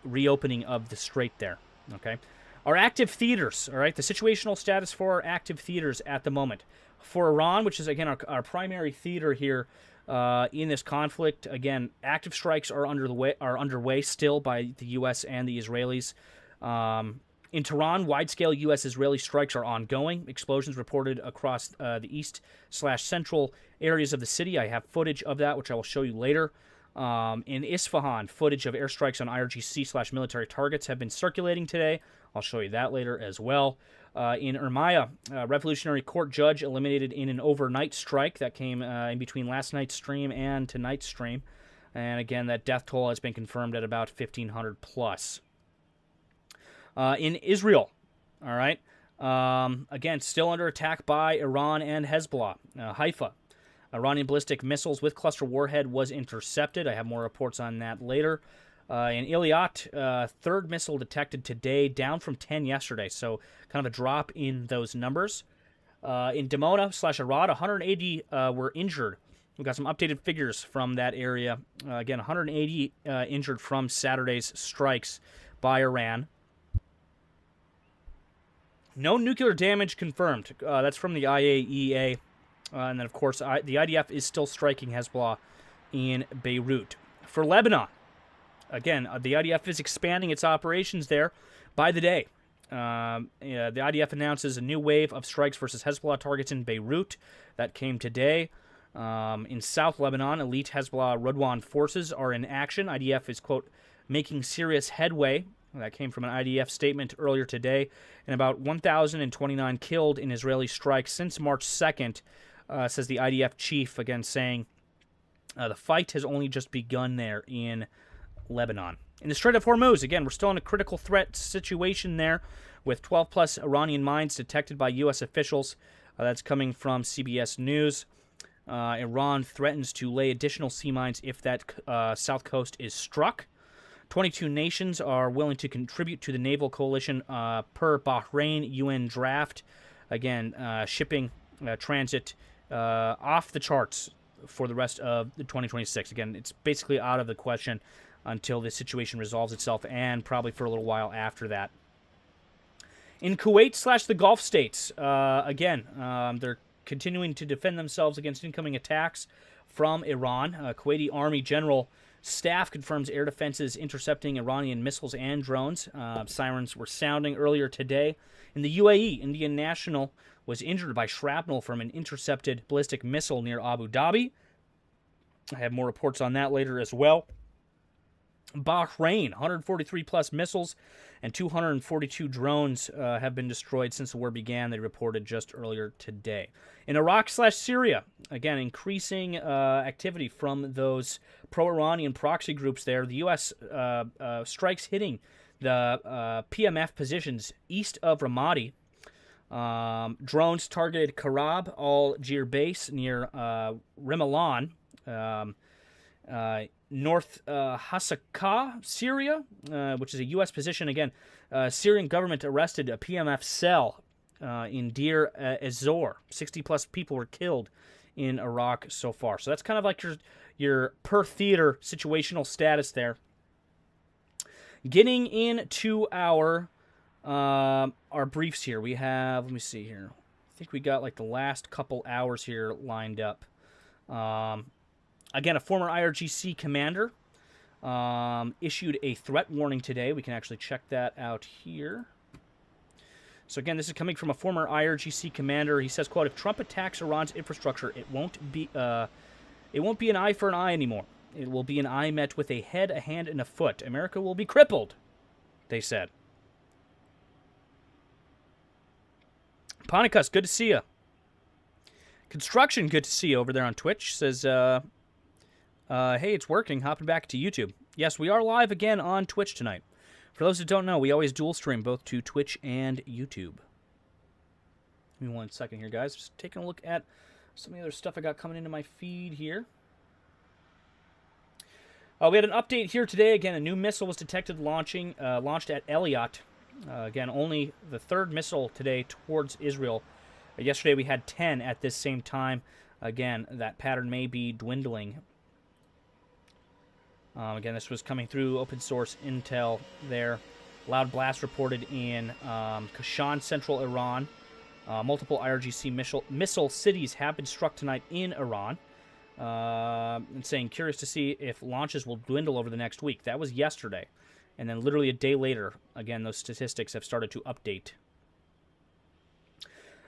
reopening of the strait there. Okay, our active theaters, all right, the situational status for our active theaters at the moment. For Iran, which is, again, our primary theater here in this conflict, again, active strikes are underway still by the U.S. and the Israelis. In Tehran, wide-scale U.S.-Israeli strikes are ongoing. Explosions reported across the east/central areas of the city. I have footage of that, which I will show you later. In Isfahan, footage of airstrikes on IRGC/military targets have been circulating today. I'll show you that later as well. In Urmia, a Revolutionary Court judge eliminated in an overnight strike that came in between last night's stream and tonight's stream. And again, that death toll has been confirmed at about 1,500 plus. In Israel, all right, again, still under attack by Iran and Hezbollah. Haifa. Iranian ballistic missiles with cluster warhead was intercepted. I have more reports on that later. In Eilat, third missile detected today, down from 10 yesterday, so kind of a drop in those numbers. In Dimona/Arad, 180 were injured We've got some updated figures from that area. Again, 180 injured from Saturday's strikes by Iran. No nuclear damage confirmed. That's from the IAEA. And then, of course, the IDF is still striking Hezbollah in Beirut. For Lebanon, again, the IDF is expanding its operations there by the day. The IDF announces a new wave of strikes versus Hezbollah targets in Beirut. That came today. In South Lebanon, elite Hezbollah Radwan forces are in action. IDF is, quote, making serious headway. That came from an IDF statement earlier today. And about 1,029 killed in Israeli strikes since March 2nd, says the IDF chief, again saying the fight has only just begun there in Lebanon. In the Strait of Hormuz, again, we're still in a critical threat situation there with 12-plus Iranian mines detected by U.S. officials. That's coming from CBS News. Iran threatens to lay additional sea mines if that south coast is struck. 22 nations are willing to contribute to the naval coalition per Bahrain UN draft. Again, shipping transit off the charts for the rest of 2026. Again, it's basically out of the question until this situation resolves itself, and probably for a little while after that. In Kuwait / the Gulf states, again, they're continuing to defend themselves against incoming attacks from Iran. Kuwaiti Army General Staff confirms air defenses intercepting Iranian missiles and drones. Sirens were sounding earlier today. In the UAE, Indian national was injured by shrapnel from an intercepted ballistic missile near Abu Dhabi. I have more reports on that later as well. Bahrain, 143-plus missiles and 242 drones have been destroyed since the war began, they reported just earlier today. In Iraq / Syria, again, increasing activity from those pro-Iranian proxy groups there. The U.S. Strikes hitting the PMF positions east of Ramadi. Drones targeted Karab al-Jir base near Rimalan. North Hasakah, Syria, which is a U.S. position. Again, Syrian government arrested a PMF cell in Deir ez-Zor. 60-plus people were killed in Iraq so far. So that's kind of like your per theater situational status there. Getting into our briefs here, we have, let me see here. I think we got like the last couple hours here lined up. Again, a former IRGC commander issued a threat warning today. We can actually check that out here. So again, this is coming from a former IRGC commander. He says, quote, if Trump attacks Iran's infrastructure, it won't be an eye for an eye anymore. It will be an eye met with a head, a hand, and a foot. America will be crippled, they said. Ponikus, good to see you. Construction, good to see you over there on Twitch. Says, hey, it's working. Hopping back to YouTube. Yes, we are live again on Twitch tonight. For those that don't know, we always dual stream both to Twitch and YouTube. Give me 1 second here, guys. Just taking a look at some of the other stuff I got coming into my feed here. We had an update here today. Again, a new missile was detected launched at Eliot. Again, only the third missile today towards Israel. Yesterday we had 10 at this same time. Again, that pattern may be dwindling. Again, this was coming through open source intel there. Loud blast reported in Kashan, central Iran. Multiple IRGC missile cities have been struck tonight in Iran. And saying, curious to see if launches will dwindle over the next week. That was yesterday. And then literally a day later, again, those statistics have started to update.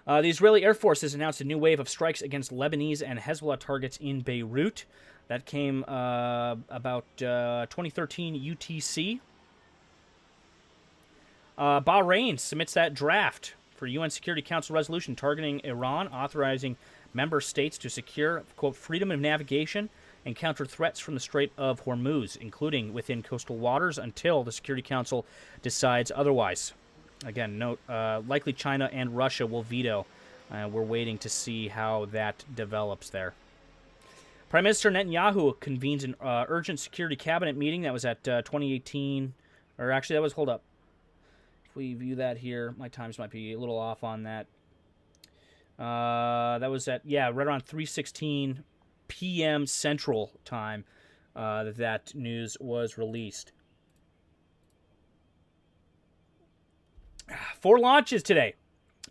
The Israeli Air Force has announced a new wave of strikes against Lebanese and Hezbollah targets in Beirut. That came about 2013 UTC. Bahrain submits that draft for UN Security Council resolution targeting Iran, authorizing member states to secure, quote, freedom of navigation and counter threats from the Strait of Hormuz, including within coastal waters, until the Security Council decides otherwise. Again, note, likely China and Russia will veto. We're waiting to see how that develops there. Prime Minister Netanyahu convenes an urgent security cabinet meeting. That was at 2018, or actually that was, hold up. If we view that here, my times might be a little off on that. That was at, yeah, right around 3:16 p.m. Central Time that news was released. 4 launches today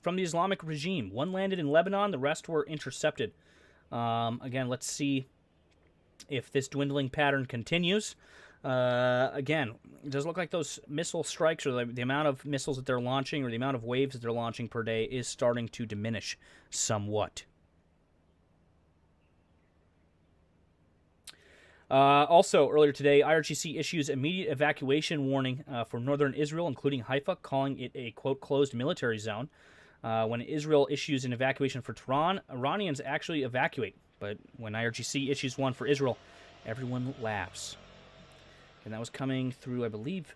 from the Islamic regime. 1 landed in Lebanon. The rest were intercepted. Again, let's see if this dwindling pattern continues. Again, it does look like those missile strikes, or the amount of missiles that they're launching, or the amount of waves that they're launching per day, is starting to diminish somewhat. Also, earlier today, IRGC issues immediate evacuation warning for northern Israel, including Haifa, calling it a, quote, closed military zone. When Israel issues an evacuation for Tehran, Iranians actually evacuate. But when IRGC issues one for Israel, everyone laughs. And that was coming through, I believe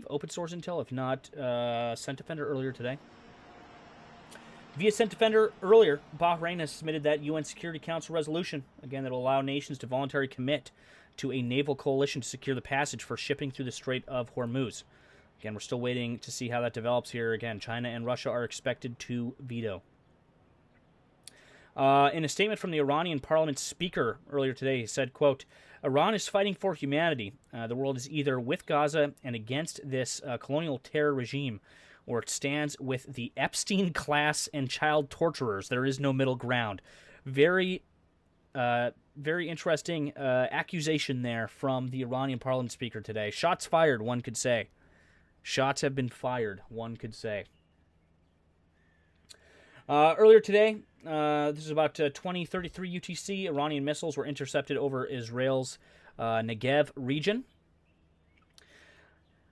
open source intel, if not Scent Defender earlier today. Via Scent Defender earlier, Bahrain has submitted that UN Security Council resolution, again, that will allow nations to voluntarily commit to a naval coalition to secure the passage for shipping through the Strait of Hormuz. Again, we're still waiting to see how that develops here. Again, China and Russia are expected to veto. In a statement from the Iranian parliament speaker earlier today, he said, quote, Iran is fighting for humanity. The world is either with Gaza and against this colonial terror regime, or it stands with the Epstein class and child torturers. There is no middle ground. Very interesting accusation there from the Iranian parliament speaker today. Shots fired, one could say. Shots have been fired, one could say. Earlier today, this is about 2033 UTC, Iranian missiles were intercepted over Israel's Negev region.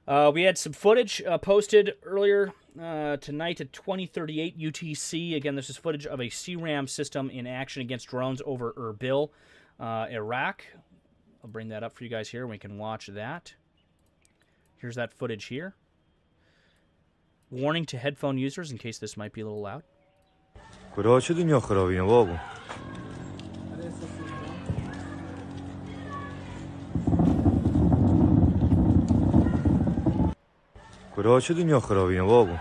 We had some footage posted earlier tonight at 2038 UTC. Again, this is footage of a CRAM system in action against drones over Erbil, Iraq. I'll bring that up for you guys here. We can watch that. Here's that footage here. Warning to headphone users in case this might be a little loud. کجا چه دنیا خرابیه بابا کجا چه دنیا خرابیه بابا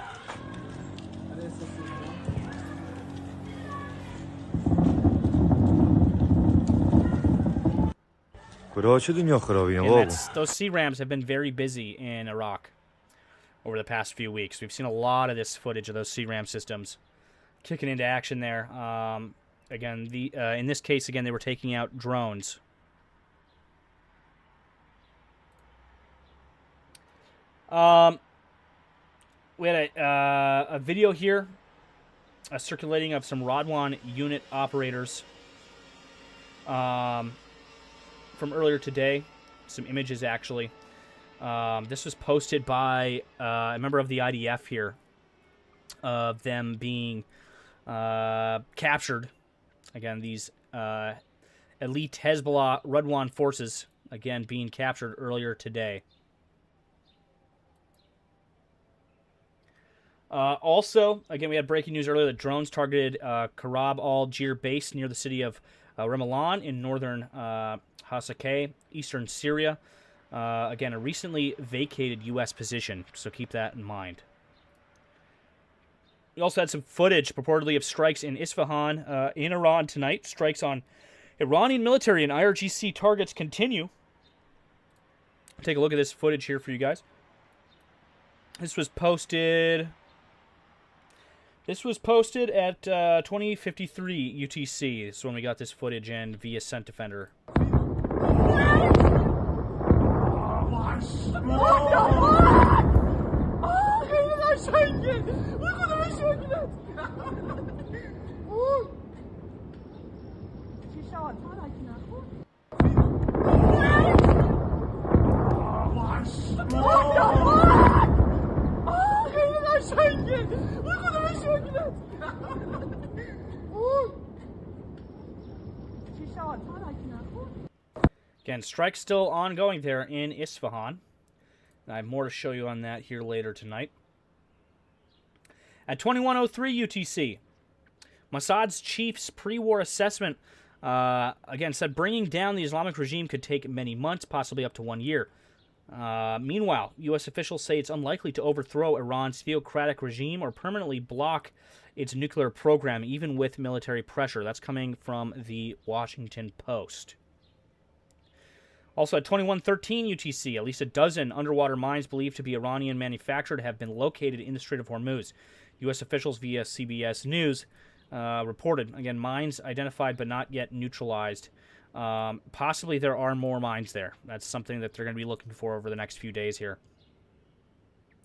کجا چه دنیا خرابیه بابا Those CRAMs have been very busy in Iraq over the past few weeks. We've seen a lot of this footage of those CRAM systems kicking into action there. Again, in this case, again, they were taking out drones. We had a video here circulating of some Radwan unit operators from earlier today. Some images, actually. This was posted by a member of the IDF here, of them being captured. Again, these elite Hezbollah Radwan forces, again, being captured earlier today. Also, again, we had breaking news earlier that drones targeted Karab al-Jir base near the city of Ramalan in northern Hasakeh, eastern Syria. Again, a recently vacated U.S. position, so keep that in mind. We also had some footage, purportedly, of strikes in Isfahan in Iran tonight. Strikes on Iranian military and IRGC targets continue. Take a look at this footage here for you guys. This was posted at 2053 UTC. This is when we got this footage in via Scent Defender. Again, strike's still ongoing there in Isfahan. I have more to show you on that here later tonight. At 2103 UTC, Mossad's chief's pre-war assessment, again, said bringing down the Islamic regime could take many months, possibly up to 1 year. Meanwhile, U.S. officials say it's unlikely to overthrow Iran's theocratic regime or permanently block its nuclear program, even with military pressure. That's coming from the Washington Post. Also at 21:13 UTC, at least a dozen underwater mines believed to be Iranian manufactured have been located in the Strait of Hormuz. U.S. officials via CBS News reported, again, mines identified but not yet neutralized. Possibly there are more mines there. That's something that they're going to be looking for over the next few days here.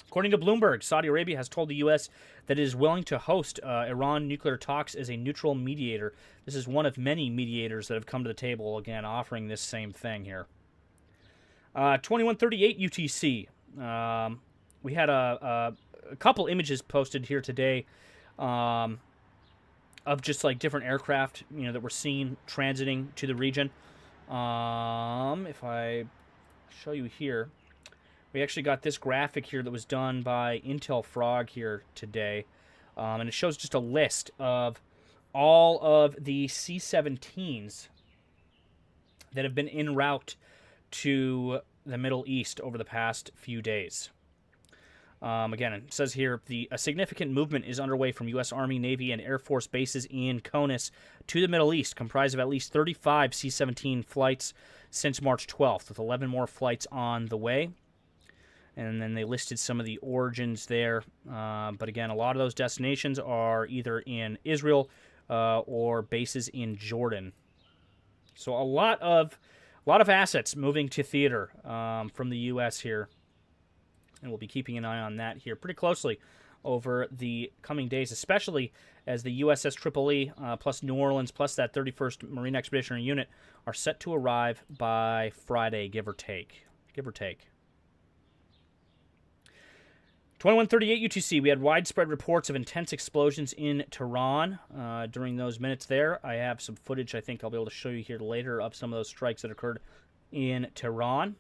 According to Bloomberg, Saudi Arabia has told the U.S. that it is willing to host Iran nuclear talks as a neutral mediator. This is one of many mediators that have come to the table, again, offering this same thing here. 21:38 UTC. We had a couple images posted here today of just like different aircraft, that we're seeing transiting to the region. If I show you here, we actually got this graphic here that was done by Intel Frog here today, and it shows just a list of all of the C-17s that have been en route to the Middle East over the past few days. Again, it says here, a significant movement is underway from U.S. Army, Navy, and Air Force bases in CONUS to the Middle East, comprised of at least 35 C-17 flights since March 12th, with 11 more flights on the way. And then they listed some of the origins there. But again, a lot of those destinations are either in Israel or bases in Jordan. So a lot of assets moving to theater from the U.S. here. And we'll be keeping an eye on that here pretty closely over the coming days, especially as the USS Tripoli plus New Orleans plus that 31st Marine Expeditionary Unit are set to arrive by Friday, give or take. 21:38 UTC, we had widespread reports of intense explosions in Tehran during those minutes there. I have some footage I think I'll be able to show you here later of some of those strikes that occurred in Tehran.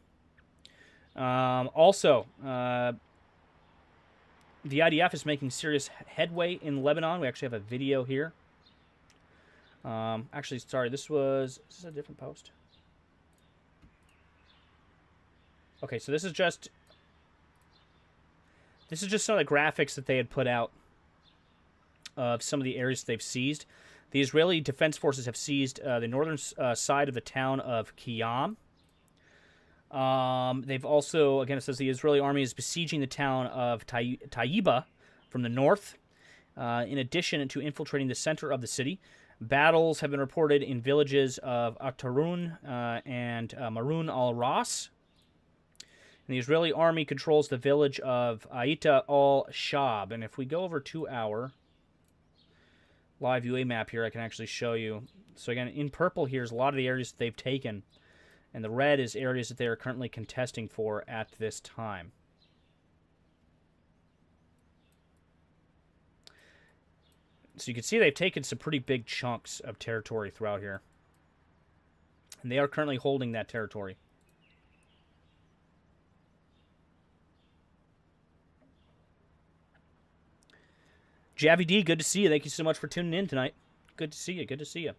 Also, the IDF is making serious headway in Lebanon. We actually have a video here. Actually, sorry, is this a different post? Okay, so this is just some of the graphics that they had put out of some of the areas they've seized. The Israeli Defense Forces have seized the northern side of the town of Qiyam. They've also, again, it says the Israeli army is besieging the town of Taiba from the north, in addition to infiltrating the center of the city. Battles have been reported in villages of Atarun and Marun al-Ras. And the Israeli army controls the village of Aita al-Shab. And if we go over to our live UA map here, I can actually show you. So again, in purple here is a lot of the areas that they've taken. And the red is areas that they are currently contesting for at this time. So you can see they've taken some pretty big chunks of territory throughout here. And they are currently holding that territory. Javi D, good to see you. Thank you so much for tuning in tonight. Good to see you.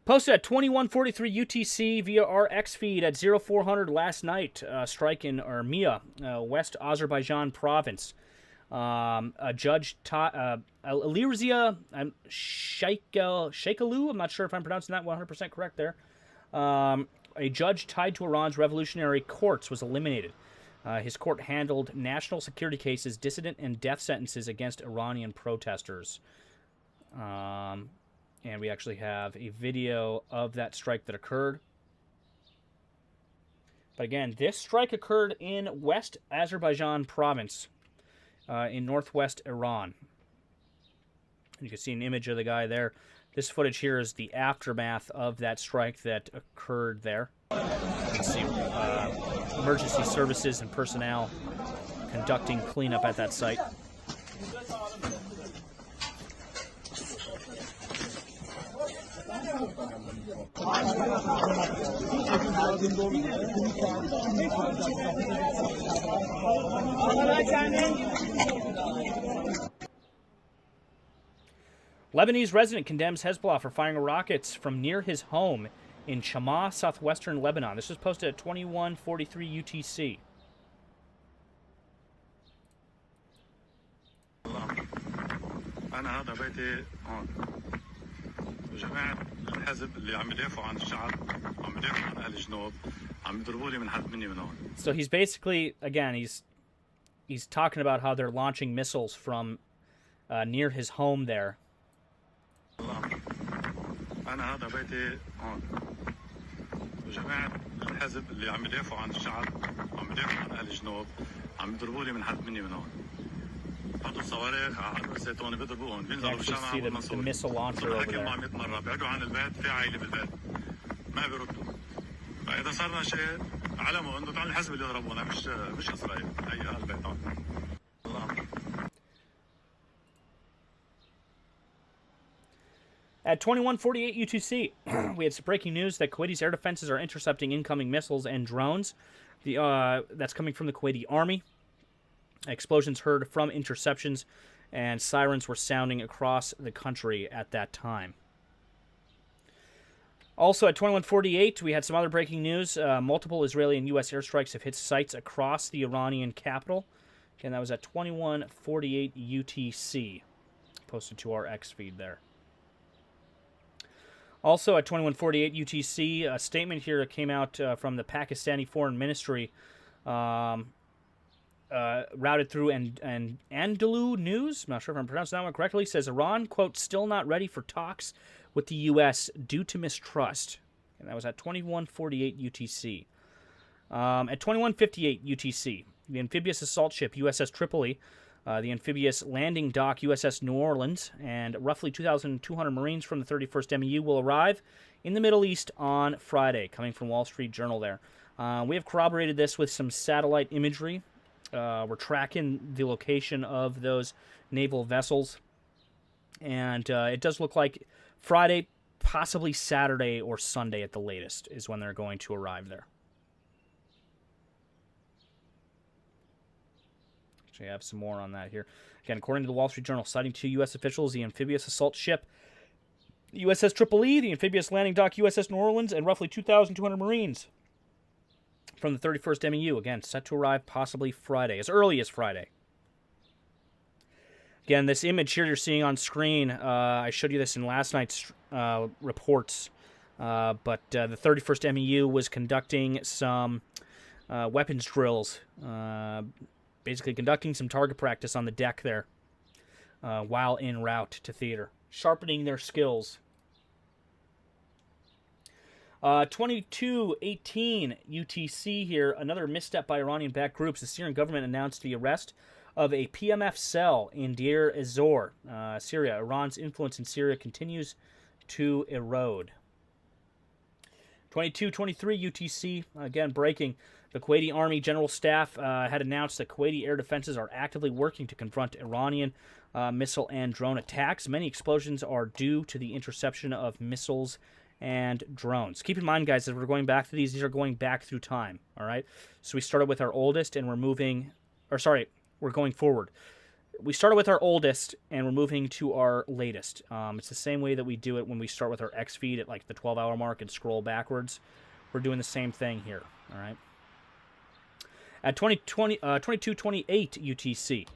Posted at 21:43 UTC via our X feed at 0400 last night. Strike in Urmia, West Azerbaijan province. A judge, Alirzia Sheikhalu, I'm not sure if I'm pronouncing that 100% correct there. A judge tied to Iran's revolutionary courts was eliminated. His court handled national security cases, dissident, and death sentences against Iranian protesters. And we actually have a video of that strike that occurred. But again, this strike occurred in West Azerbaijan province in northwest Iran. You can see an image of the guy there. This footage here is the aftermath of that strike that occurred there. You can see emergency services and personnel conducting cleanup at that site. Lebanese resident condemns Hezbollah for firing rockets from near his home in Chama, southwestern Lebanon. This was posted at 21:43 UTC. أنا هذا بيتي هون وجماعة الحزب اللي عم يدافعوا عن الشعب عم يدافعوا عن أهل الجنوب عم يضربوا لي من حد مني من هون. So he's basically, again, he's talking about how they're launching missiles from near his home there. أنا هذا بيتي هون وجماعة الحزب اللي عم يدافعوا عن الشعب عم يدافعوا عن أهل الجنوب عم يضربوا لي من حد مني من هون. حطوا الصواريخ على الزيتون بيضربوهم بينزلوا بالشمعة والمنصورة. حكي 400 مرة بعدوا عن البيت في عائلة بالبيت ما بيردوا. فإذا صارنا شيء علموا إنه تعالوا الحزب اللي يضربونا مش إسرائيل هي البيت هون. At 21:48 UTC, we had some breaking news that Kuwaiti's air defenses are intercepting incoming missiles and drones. That's coming from the Kuwaiti army. Explosions heard from interceptions, and sirens were sounding across the country at that time. Also, at 21:48, we had some other breaking news. Multiple Israeli and U.S. airstrikes have hit sites across the Iranian capital. Again, that was at 21:48 UTC. Posted to our X feed there. Also, at 21:48 UTC, a statement here came out from the Pakistani Foreign Ministry, routed through and Andalu News. I'm not sure if I'm pronouncing that one correctly. Says Iran, quote, still not ready for talks with the U.S. due to mistrust. And that was at 21:48 UTC. At 21:58 UTC, the amphibious assault ship USS Tripoli, the amphibious landing dock USS New Orleans, and roughly 2,200 Marines from the 31st MEU will arrive in the Middle East on Friday, coming from Wall Street Journal there. We have corroborated this with some satellite imagery. We're tracking the location of those naval vessels, and it does look like Friday, possibly Saturday or Sunday at the latest, is when they're going to arrive there. Actually, I have some more on that here. Again, according to the Wall Street Journal, citing two U.S. officials, the amphibious assault ship USS Tripoli, the amphibious landing dock USS New Orleans, and roughly 2,200 Marines from the 31st MEU, again, set to arrive possibly Friday, as early as Friday. Again, this image here you're seeing on screen, I showed you this in last night's reports, but the 31st MEU was conducting some weapons drills, basically conducting some target practice on the deck there while en route to theater, sharpening their skills. 22:18 UTC here, another misstep by Iranian-backed groups. The Syrian government announced the arrest of a PMF cell in Deir ez-Zor, Syria. Iran's influence in Syria continues to erode. 22:23 UTC, again breaking. The Kuwaiti Army General Staff had announced that Kuwaiti air defenses are actively working to confront Iranian missile and drone attacks. Many explosions are due to the interception of missiles and drones. Keep in mind, guys, as we're going back to these are going back through time, all right? So we started with our oldest, and we're going forward. We started with our oldest, and we're moving to our latest. It's the same way that we do it when we start with our X feed at like the 12-hour mark and scroll backwards. We're doing the same thing here, all right? At 22:28 UTC,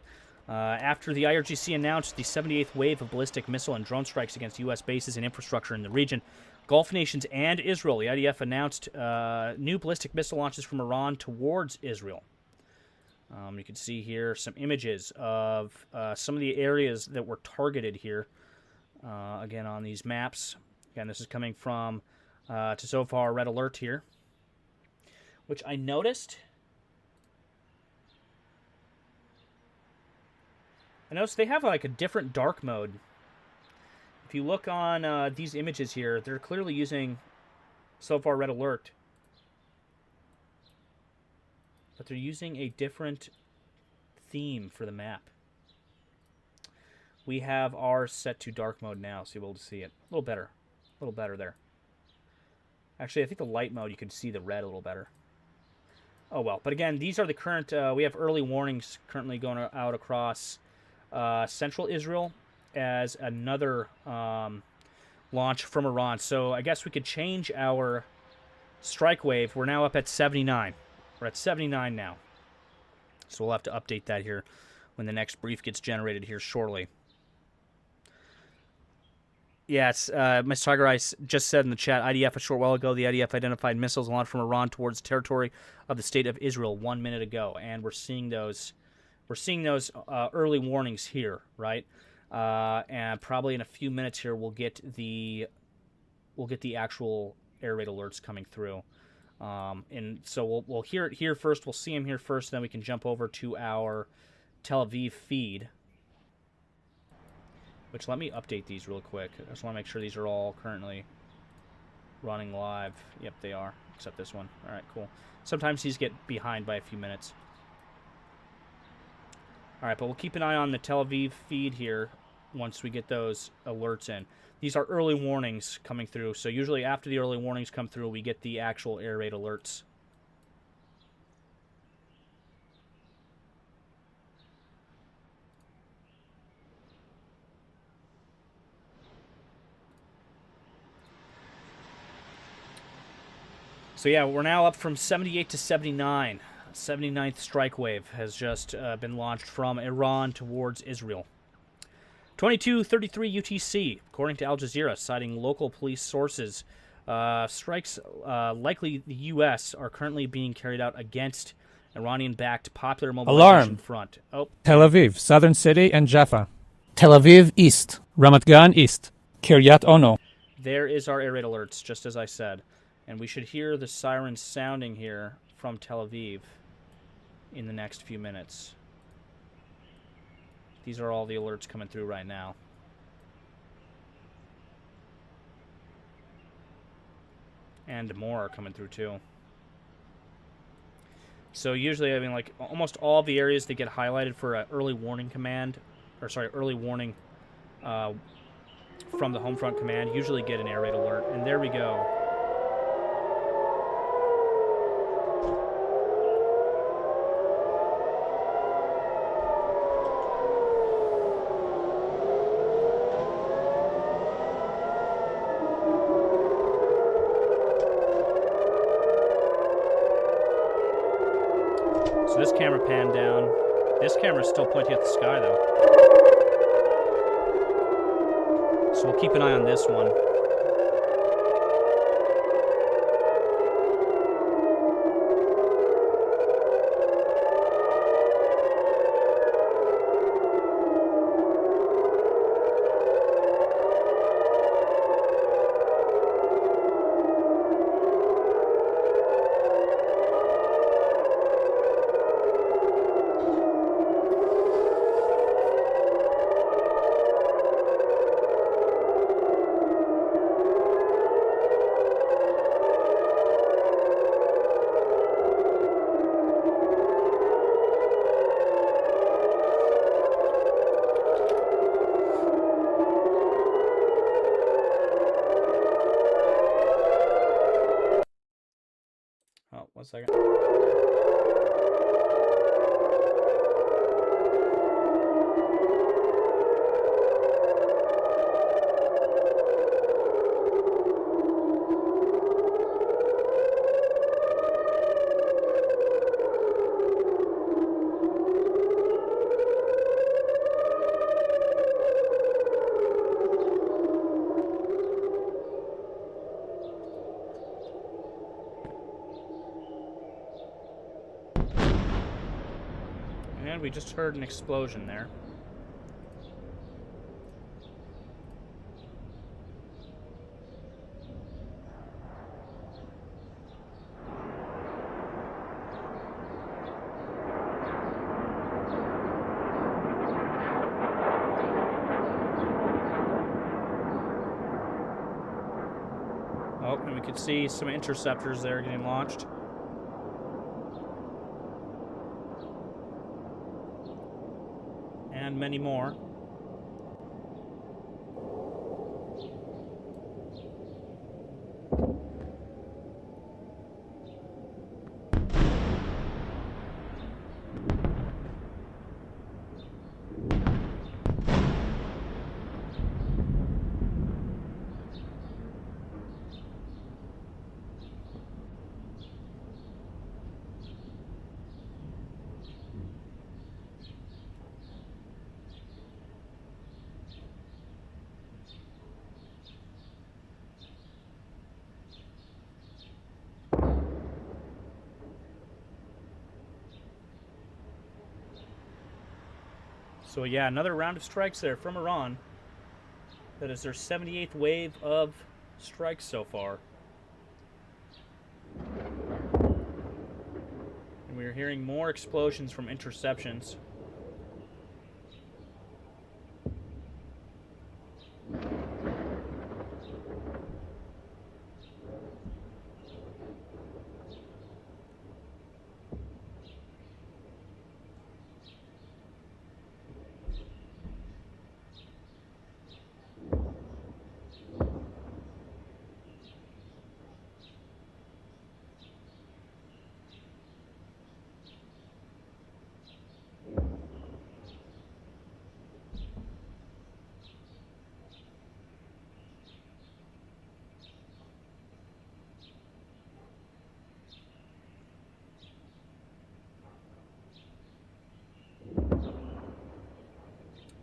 after the IRGC announced the 78th wave of ballistic missile and drone strikes against U.S. bases and infrastructure in the region, Gulf nations and Israel, the IDF announced new ballistic missile launches from Iran towards Israel. You can see here some images of some of the areas that were targeted here, again, on these maps. Again, this is coming from to so far Red Alert here, which I noticed. I noticed they have like a different dark mode. If you look on these images here, they're clearly using so far Red Alert, but they're using a different theme for the map. We have ours set to dark mode now, so you'll be able to see it a little better there. Actually, I think the light mode you can see the red a little better. Oh well, but again, these are the current. We have early warnings currently going out across central Israel, as another launch from Iran. So I guess we could change our strike wave. We're now up at 79. We're at 79 now. So we'll have to update that here when the next brief gets generated here shortly. Yes, Ms. Tiger Ice just said in the chat, IDF a short while ago, the IDF identified missiles launched from Iran towards territory of the state of Israel 1 minute ago, and we're seeing those early warnings here, right? And probably in a few minutes here, we'll get the actual air raid alerts coming through, and so we'll hear it here first. We'll see them here first, then we can jump over to our Tel Aviv feed. Which, let me update these real quick. I just want to make sure these are all currently running live. Yep, they are, except this one. All right, cool. Sometimes these get behind by a few minutes. All right, but we'll keep an eye on the Tel Aviv feed here once we get those alerts in. These are early warnings coming through, so usually after the early warnings come through, we get the actual air raid alerts. So yeah, we're now up from 78 to 79. 79th strike wave has just been launched from Iran towards Israel. 22:33 UTC, according to Al Jazeera, citing local police sources. Strikes, likely the U.S., are currently being carried out against Iranian-backed Popular Mobilization Front. Oh, Tel Aviv, Southern City, and Jaffa. Tel Aviv East. Ramat Gan East. Kiryat Ono. there is our air raid alerts, just as I said. And we should hear the sirens sounding here from Tel Aviv in the next few minutes. These are all the alerts coming through right now. And more are coming through too. So usually, I mean, like almost all the areas that get highlighted for an early warning command, or sorry, early warning from the home front command, usually get an air raid alert. And there we go. So this camera panned down. This camera is still pointing at the sky, though. So we'll keep an eye on this one. Oh, 1 second. And we just heard an explosion there. Oh, and we could see some interceptors there getting launched. And many more. So yeah, another round of strikes there from Iran. That is their 78th wave of strikes so far. And we are hearing more explosions from interceptions.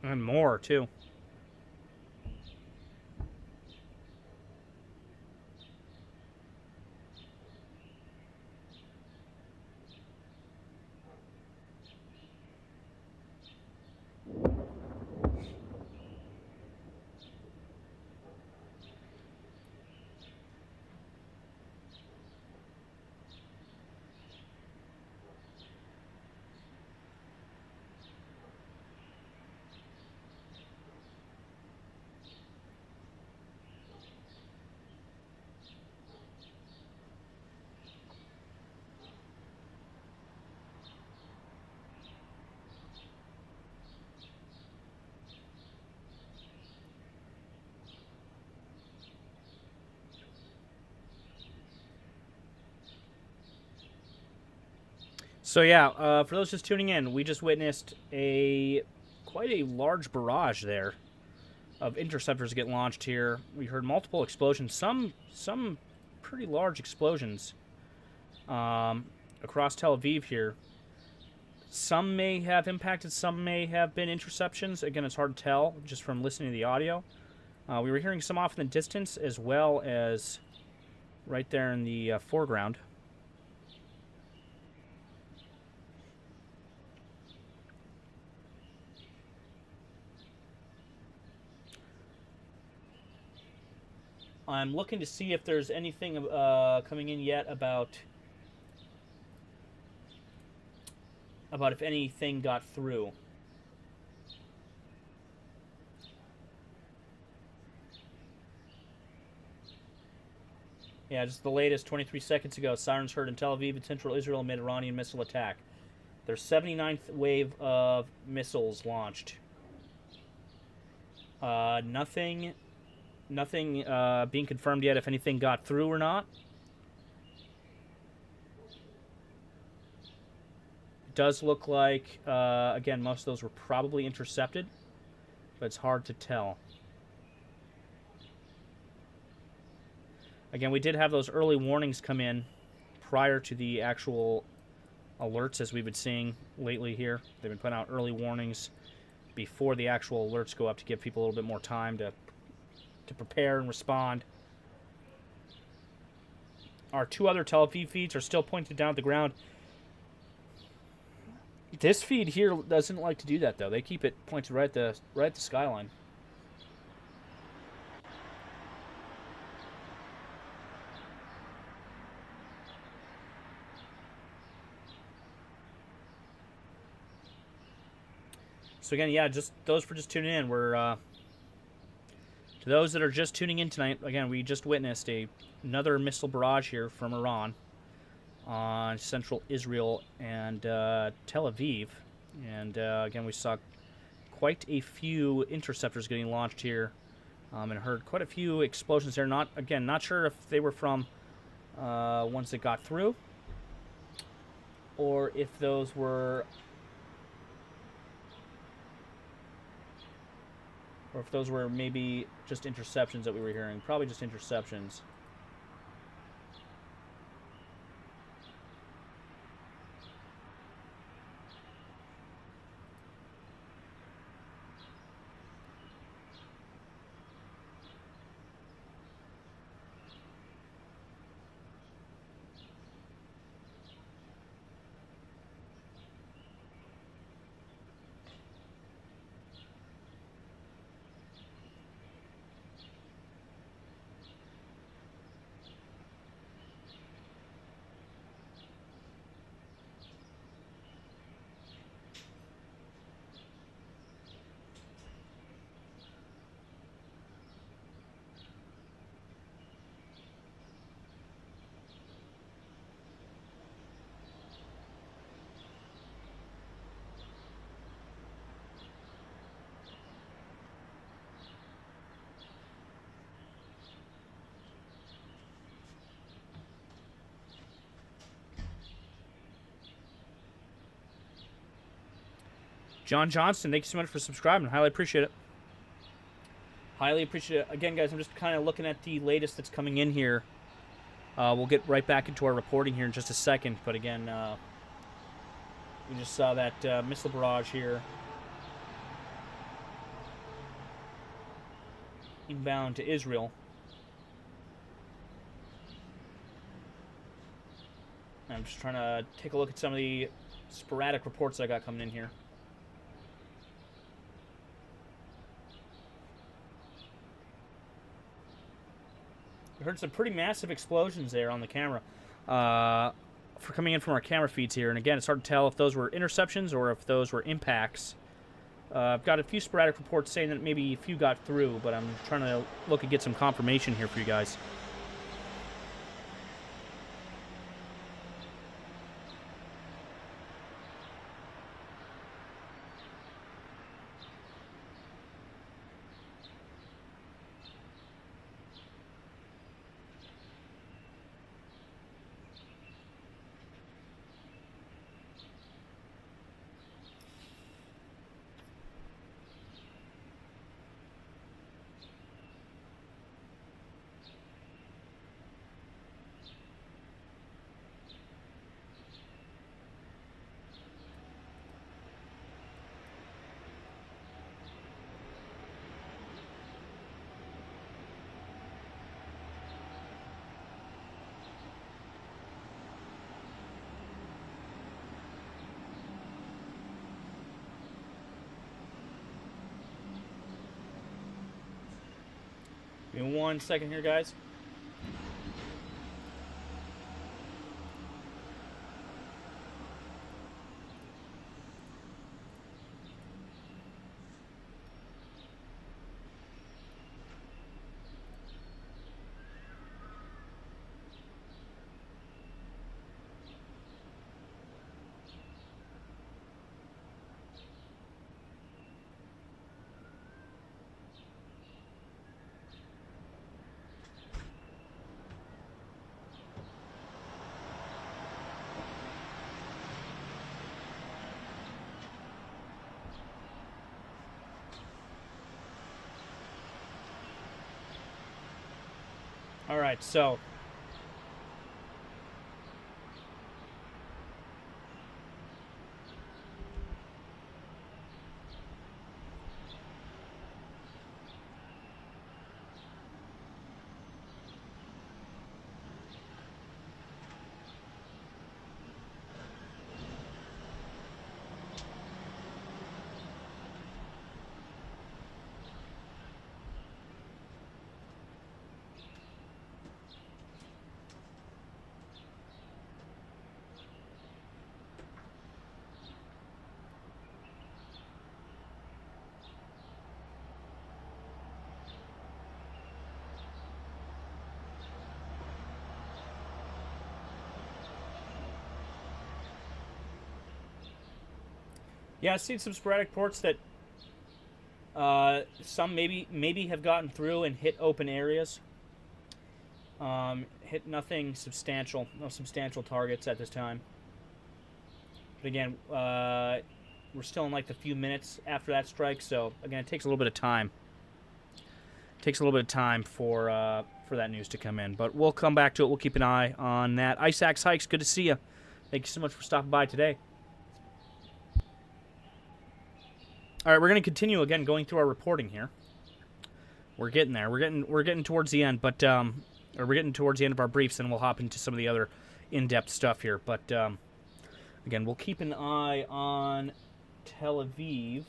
And more, too. So yeah, for those just tuning in, we just witnessed quite a large barrage there of interceptors get launched here. We heard multiple explosions, some pretty large explosions across Tel Aviv here. Some may have impacted, some may have been interceptions. Again, it's hard to tell just from listening to the audio. We were hearing some off in the distance as well as right there in the foreground. I'm looking to see if there's anything coming in yet about if anything got through. Yeah, just the latest 23 seconds ago. Sirens heard in Tel Aviv in central Israel amid Iranian missile attack. Their 79th wave of missiles launched. Nothing being confirmed yet if anything got through or not. It does look like, again, most of those were probably intercepted, but it's hard to tell. Again, we did have those early warnings come in prior to the actual alerts, as we've been seeing lately here. They've been putting out early warnings before the actual alerts go up to give people a little bit more time to prepare and respond. Our two other Tel Aviv feeds are still pointed down at the ground. This feed here doesn't like to do that, though. They keep it pointed right at the skyline. So again, yeah, just those for just tuning in. We're to those that are just tuning in tonight. Again, we just witnessed another missile barrage here from Iran on central Israel and Tel Aviv, and again, we saw quite a few interceptors getting launched here, and heard quite a few explosions there. Not sure if they were from ones that got through, or if those were. Or if those were maybe just interceptions that we were hearing. Probably just interceptions. John Johnston, thank you so much for subscribing. Highly appreciate it. Highly appreciate it. Again, guys, I'm just kind of looking at the latest that's coming in here. We'll get right back into our reporting here in just a second. But again, we just saw that missile barrage here. Inbound to Israel. I'm just trying to take a look at some of the sporadic reports that I got coming in here. We heard some pretty massive explosions there on the camera for coming in from our camera feeds here. And again, it's hard to tell if those were interceptions or if those were impacts. I've got a few sporadic reports saying that maybe a few got through, but I'm trying to look and get some confirmation here for you guys. Give me 1 second here, guys. All right, so yeah, I've seen some sporadic reports that some maybe have gotten through and hit open areas. Hit nothing substantial, no substantial targets at this time. But again, we're still in like the few minutes after that strike, so again, it takes a little bit of time. It takes a little bit of time for that news to come in, but we'll come back to it. We'll keep an eye on that. Isaac's Hikes, good to see you. Thank you so much for stopping by today. All right, we're going to continue again going through our reporting here. We're getting there. We're getting towards the end, but or we're getting towards the end of our briefs, and we'll hop into some of the other in-depth stuff here. But again, we'll keep an eye on Tel Aviv.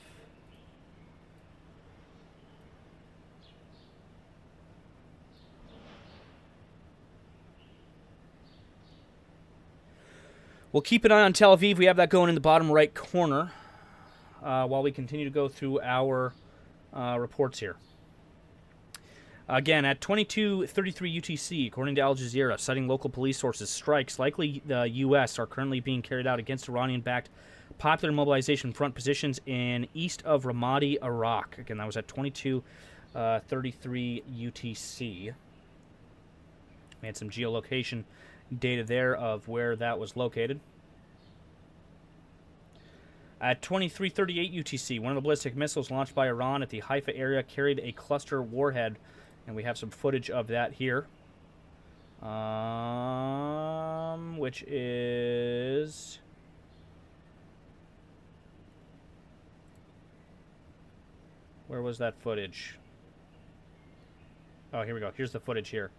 We'll keep an eye on Tel Aviv. We have that going in the bottom right corner. While we continue to go through our reports here. Again, at 22:33 UTC, according to Al Jazeera, citing local police sources, strikes, likely the U.S., are currently being carried out against Iranian-backed popular mobilization front positions in east of Ramadi, Iraq. Again, that was at 22:33 UTC. We had some geolocation data there of where that was located. At 23:38 UTC, one of the ballistic missiles launched by Iran at the Haifa area carried a cluster warhead, and we have some footage of that here. Which is... Where was that footage? Oh, here we go. Here's the footage here.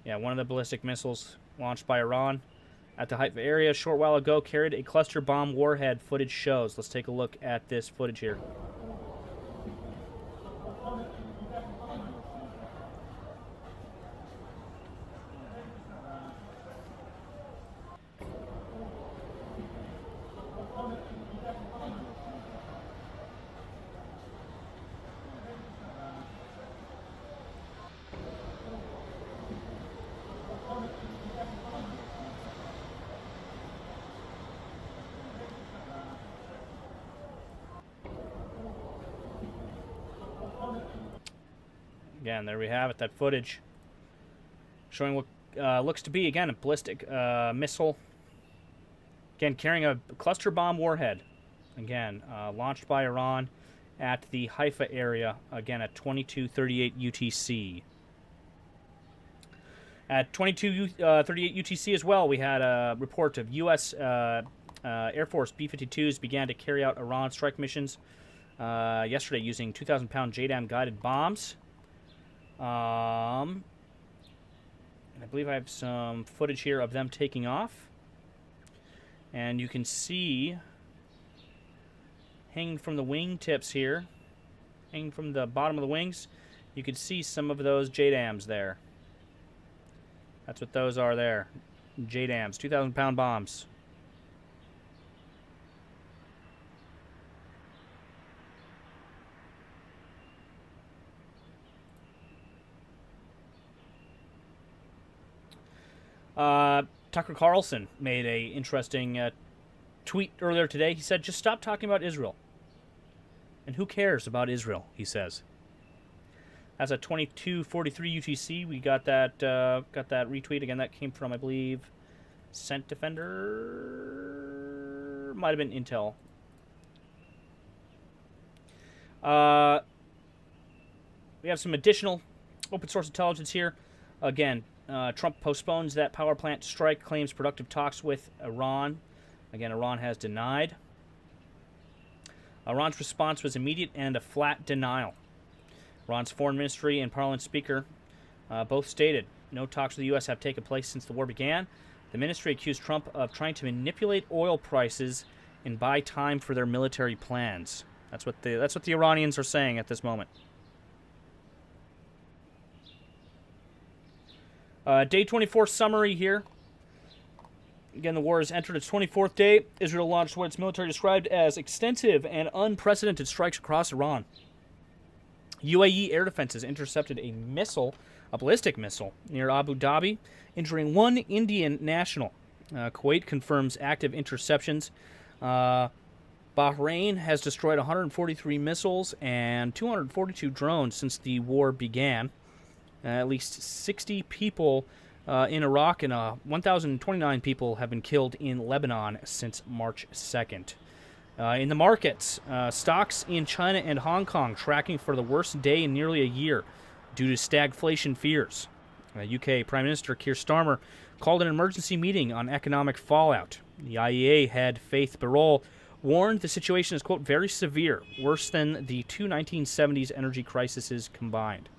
Yeah, one of the ballistic missiles launched by Iran at the Haifa area a short while ago carried a cluster bomb warhead, footage shows. Let's take a look at this footage here. Again, there we have it, that footage showing what looks to be, again, a ballistic missile. Again, carrying a cluster bomb warhead. Again, launched by Iran at the Haifa area, again, at 22:38 UTC. At 22:38 UTC as well, we had a report of U.S. Air Force B-52s began to carry out Iran strike missions yesterday using 2,000-pound JDAM guided bombs. And I believe I have some footage here of them taking off. And you can see, hanging from the wing tips here, hanging from the bottom of the wings, you can see some of those JDAMs there. That's what those are there. JDAMs, 2,000-pound bombs. Tucker Carlson made a interesting tweet earlier today. He said, "Just stop talking about Israel. And who cares about Israel?" he says. As at 22:43 UTC, we got that retweet again. That came from, I believe, Scent Defender. Might have been Intel. We have some additional open source intelligence here. Again, Trump postpones that power plant strike, claims productive talks with Iran. Again, Iran has denied. Iran's response was immediate and a flat denial. Iran's foreign ministry and parliament speaker both stated no talks with the U.S. have taken place since the war began. The ministry accused Trump of trying to manipulate oil prices and buy time for their military plans. That's what the Iranians are saying at this moment. Day 24 summary here. Again, the war has entered its 24th day. Israel launched what its military described as extensive and unprecedented strikes across Iran. UAE air defenses intercepted a ballistic missile, near Abu Dhabi, injuring one Indian national. Kuwait confirms active interceptions. Bahrain has destroyed 143 missiles and 242 drones since the war began. At least 60 people in Iraq and 1,029 people have been killed in Lebanon since March 2nd. In the markets, stocks in China and Hong Kong tracking for the worst day in nearly a year due to stagflation fears. UK Prime Minister Keir Starmer called an emergency meeting on economic fallout. The IEA head Faith Birol warned the situation is, quote, very severe, worse than the two 1970s energy crises combined.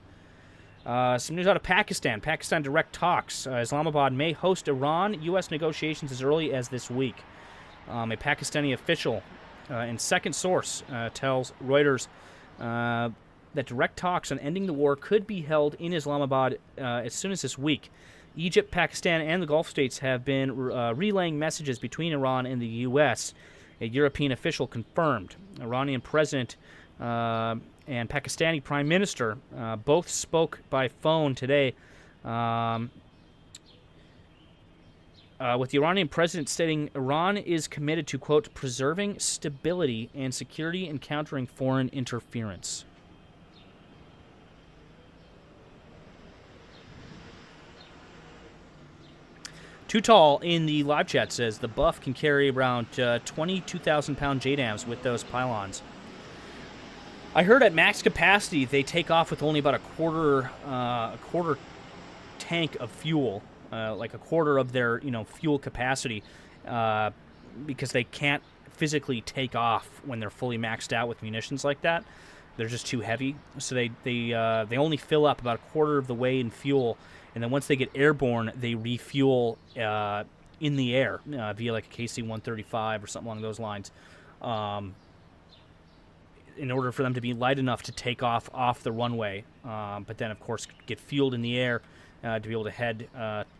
Some news out of Pakistan. Pakistan direct talks. Islamabad may host Iran-U.S. negotiations as early as this week. A Pakistani official and second source tells Reuters that direct talks on ending the war could be held in Islamabad as soon as this week. Egypt, Pakistan, and the Gulf states have been relaying messages between Iran and the U.S., a European official confirmed. Iranian president and Pakistani Prime Minister both spoke by phone today, with the Iranian president stating Iran is committed to, quote, preserving stability and security and countering foreign interference. Too Tall in the live chat says the Buff can carry around 22,000-pound JDAMs with those pylons. I heard at max capacity they take off with only about a quarter tank of fuel, like a quarter of their fuel capacity, because they can't physically take off when they're fully maxed out with munitions like that. They're just too heavy, so they only fill up about a quarter of the way in fuel, and then once they get airborne, they refuel in the air via like a KC-135 or something along those lines, in order for them to be light enough to take off the runway, but then of course get fueled in the air to be able to head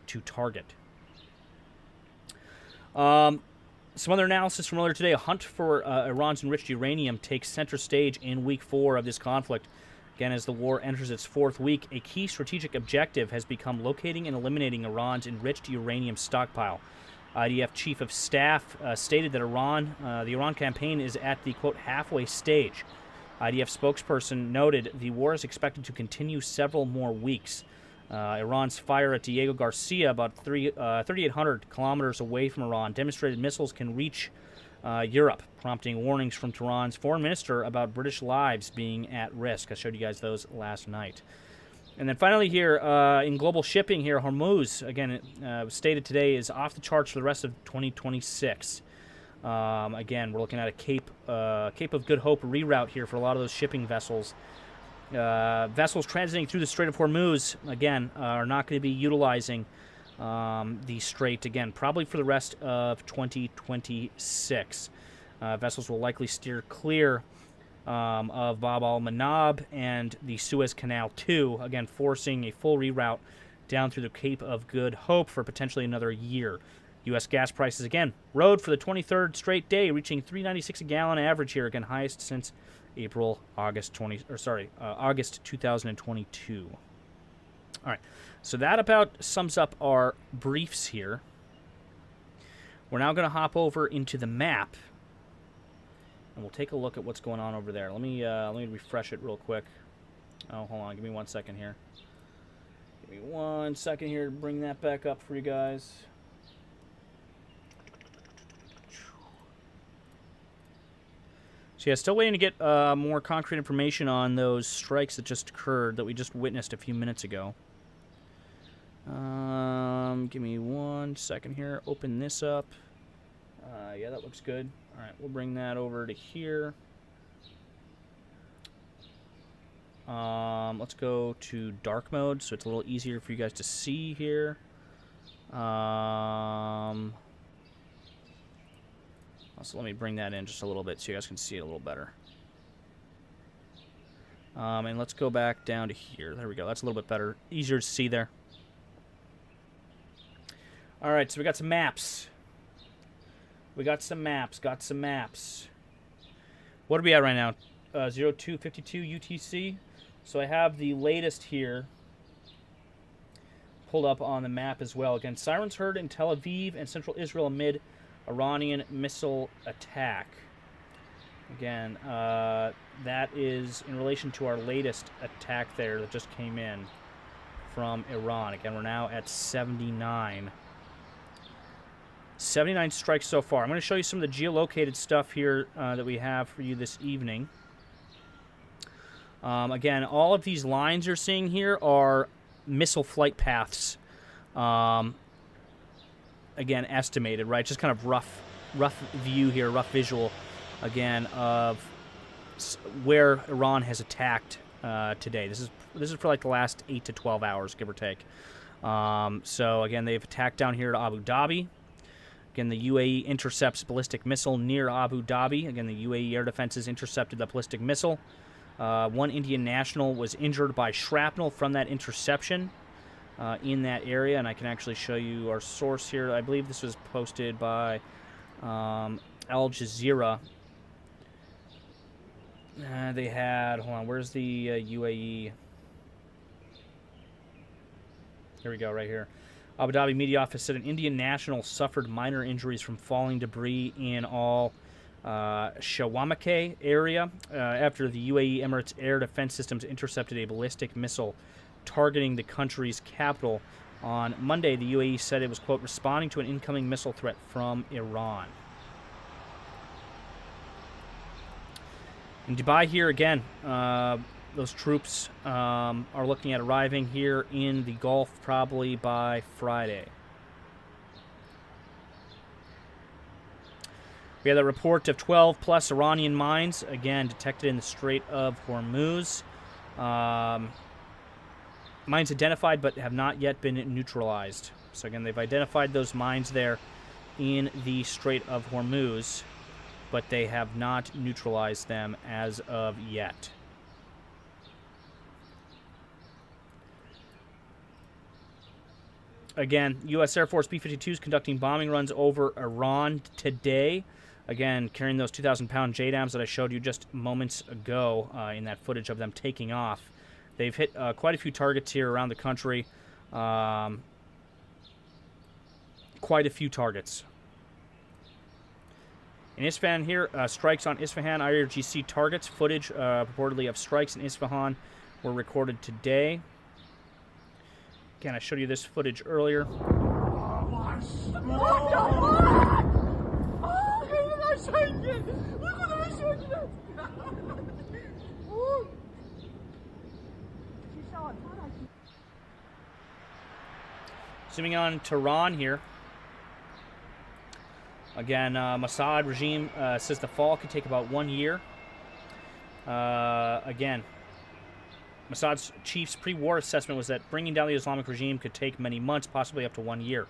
to target. Some other analysis from earlier today. A hunt for Iran's enriched uranium takes center stage in week 4 of this conflict. Again, as the war enters its 4th week, a key strategic objective has become locating and eliminating Iran's enriched uranium stockpile. IDF Chief of Staff stated that the Iran campaign is at the, quote, halfway stage. IDF spokesperson noted the war is expected to continue several more weeks. Iran's fire at Diego Garcia, about 3,800 kilometers away from Iran, demonstrated missiles can reach Europe, prompting warnings from Tehran's foreign minister about British lives being at risk. I showed you guys those last night. And then finally here, in global shipping here, Hormuz, again, stated today, is off the charts for the rest of 2026. Again, we're looking at a Cape of Good Hope reroute here for a lot of those shipping vessels. Vessels transiting through the Strait of Hormuz, again, are not going to be utilizing the strait, again, probably for the rest of 2026. Vessels will likely steer clear of Bab al-Manab and the Suez Canal too, again, forcing a full reroute down through the Cape of Good Hope for potentially another year. U.S. gas prices, again, rode for the 23rd straight day, reaching $3.96 a gallon average here, again, highest since August 2022. All right, so that about sums up our briefs here. We're now going to hop over into the map, and we'll take a look at what's going on over there. Let me refresh it real quick. Oh, hold on, give me 1 second here. Give me 1 second here to bring that back up for you guys. So yeah, still waiting to get more concrete information on those strikes that just occurred, that we just witnessed a few minutes ago. Give me 1 second here. Open this up. Yeah, that looks good. All right, we'll bring that over to here. Let's go to dark mode so it's a little easier for you guys to see here. So let me bring that in just a little bit so you guys can see it a little better. And let's go back down to here. There we go. That's a little bit better. Easier to see there. All right, so we got some maps. Got some maps. What are we at right now? 0252 UTC. So I have the latest here pulled up on the map as well. Again, sirens heard in Tel Aviv and central Israel amid Iranian missile attack. Again, that is in relation to our latest attack there that just came in from Iran. Again, we're now at 79. 79 strikes so far. I'm going to show you some of the geolocated stuff here that we have for you this evening. Again, all of these lines you're seeing here are missile flight paths. Again, estimated, right? Just kind of rough view here, rough visual, again, of where Iran has attacked today. This is for like the last 8 to 12 hours, give or take. So again, they've attacked down here to Abu Dhabi. Again, the UAE intercepts ballistic missile near Abu Dhabi. Again, the UAE air defenses intercepted the ballistic missile. One Indian national was injured by shrapnel from that interception in that area, and I can actually show you our source here. I believe this was posted by Al Jazeera. They had, hold on, where's the UAE? Here we go, right here. Abu Dhabi media office said an Indian national suffered minor injuries from falling debris in Shawamake area after the UAE Emirates air defense systems intercepted a ballistic missile targeting the country's capital On Monday, the UAE said it was, quote, responding to an incoming missile threat from Iran. In Dubai here again, those troops are looking at arriving here in the Gulf probably by Friday. We had a report of 12 plus Iranian mines, again, detected in the Strait of Hormuz. Mines identified but have not yet been neutralized. So again, they've identified those mines there in the Strait of Hormuz, but they have not neutralized them as of yet. Again, U.S. Air Force B-52s conducting bombing runs over Iran today. Again, carrying those 2,000-pound JDAMs that I showed you just moments ago in that footage of them taking off. They've hit quite a few targets here around the country. Quite a few targets. In Isfahan here, strikes on Isfahan IRGC targets. Footage purportedly of strikes in Isfahan were recorded today. Again, I showed you this footage earlier. Zooming on Tehran here. Again, Mossad regime says the fall could take about 1 year. Again, Mossad's chief's pre-war assessment was that bringing down the Islamic regime could take many months, possibly up to 1 year.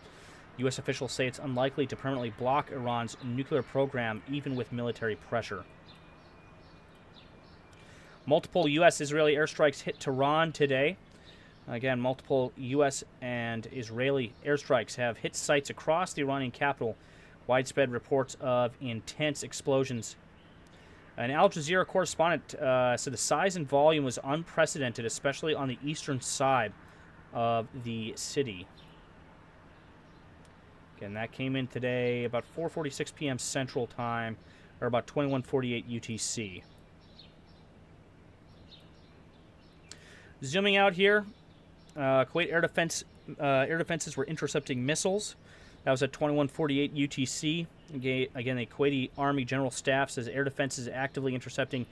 U.S. officials say it's unlikely to permanently block Iran's nuclear program, even with military pressure. Multiple U.S.-Israeli airstrikes hit Tehran today. Again, multiple U.S. and Israeli airstrikes have hit sites across the Iranian capital. Widespread reports of intense explosions. An Al Jazeera correspondent said the size and volume was unprecedented, especially on the eastern side of the city. Again, that came in today about 4:46 p.m. Central Time, or about 21:48 UTC. Zooming out here, Kuwait air defenses were intercepting missiles. That was at 21:48 UTC. Again, the Kuwaiti Army General Staff says air defense is actively intercepting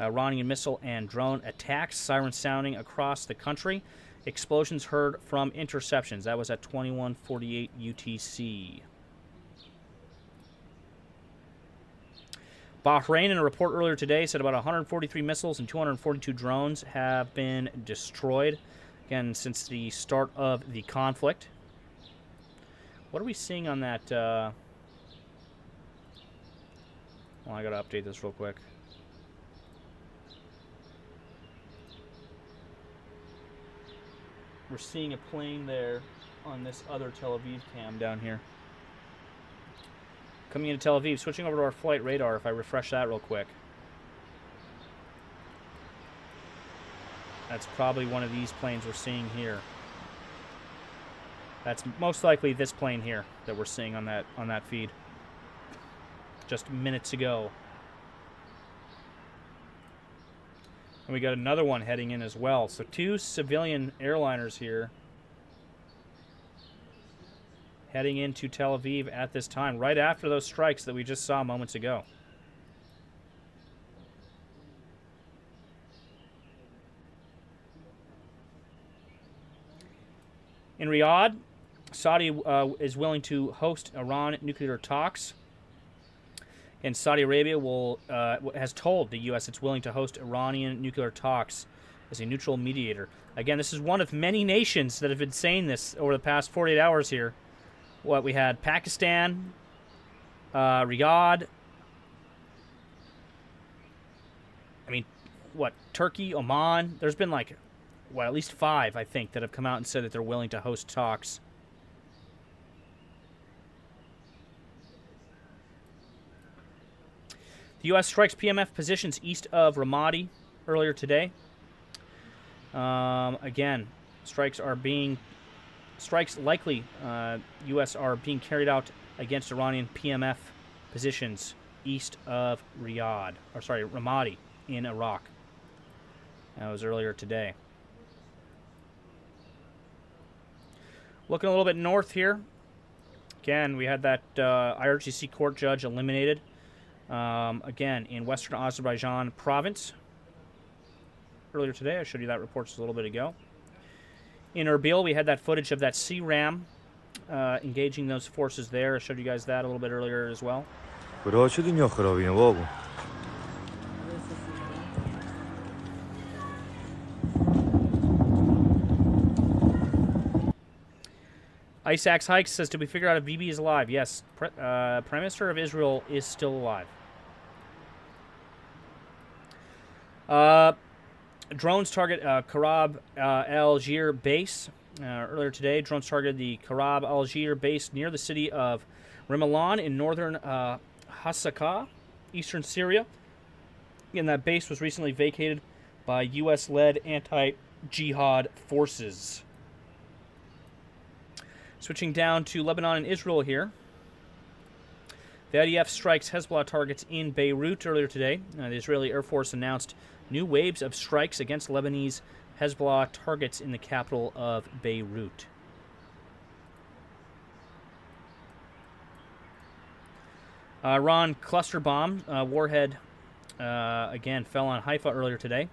Iranian missile and drone attacks. Sirens sounding across the country. Explosions heard from interceptions. That was at 21:48 UTC. Bahrain, in a report earlier today, said about 143 missiles and 242 drones have been destroyed. Again, since the start of the conflict. What are we seeing on that? Well, I gotta update this real quick. We're seeing a plane there on this other Tel Aviv cam down here. Coming into Tel Aviv, switching over to our flight radar if I refresh that real quick. That's probably one of these planes we're seeing here. That's most likely this plane here that we're seeing on that feed. Just minutes ago. And we got another one heading in as well. So 2 civilian airliners here heading into Tel Aviv at this time, right after those strikes that we just saw moments ago. In Riyadh, Saudi is willing to host Iran nuclear talks. And Saudi Arabia has told the U.S. it's willing to host Iranian nuclear talks as a neutral mediator. Again, this is one of many nations that have been saying this over the past 48 hours here. What we had: Pakistan, Riyadh, Turkey, Oman. There's been at least 5, I think, that have come out and said that they're willing to host talks. The U.S. strikes PMF positions east of Ramadi earlier today. Again, strikes likely U.S. are being carried out against Iranian PMF positions east of Ramadi in Iraq. That was earlier today. Looking a little bit north here. Again, we had that IRGC court judge eliminated. Again, in western Azerbaijan province. Earlier today, I showed you that report just a little bit ago. In Erbil, we had that footage of that sea ram engaging those forces there. I showed you guys that a little bit earlier as well. کجا شدیم یا خرابیم بابا Ice Axe Hikes says, did we figure out if Bibi is alive? Yes. Prime Minister of Israel is still alive. Drones target Karab Algier base. Earlier today, drones targeted the Karab Algier base near the city of Rimalan in northern Hasaka, eastern Syria. And that base was recently vacated by U.S.-led anti-jihad forces. Switching down to Lebanon and Israel here. The IDF strikes Hezbollah targets in Beirut earlier today. The Israeli Air Force announced new waves of strikes against Lebanese Hezbollah targets in the capital of Beirut. Iran cluster bomb warhead again fell on Haifa earlier today.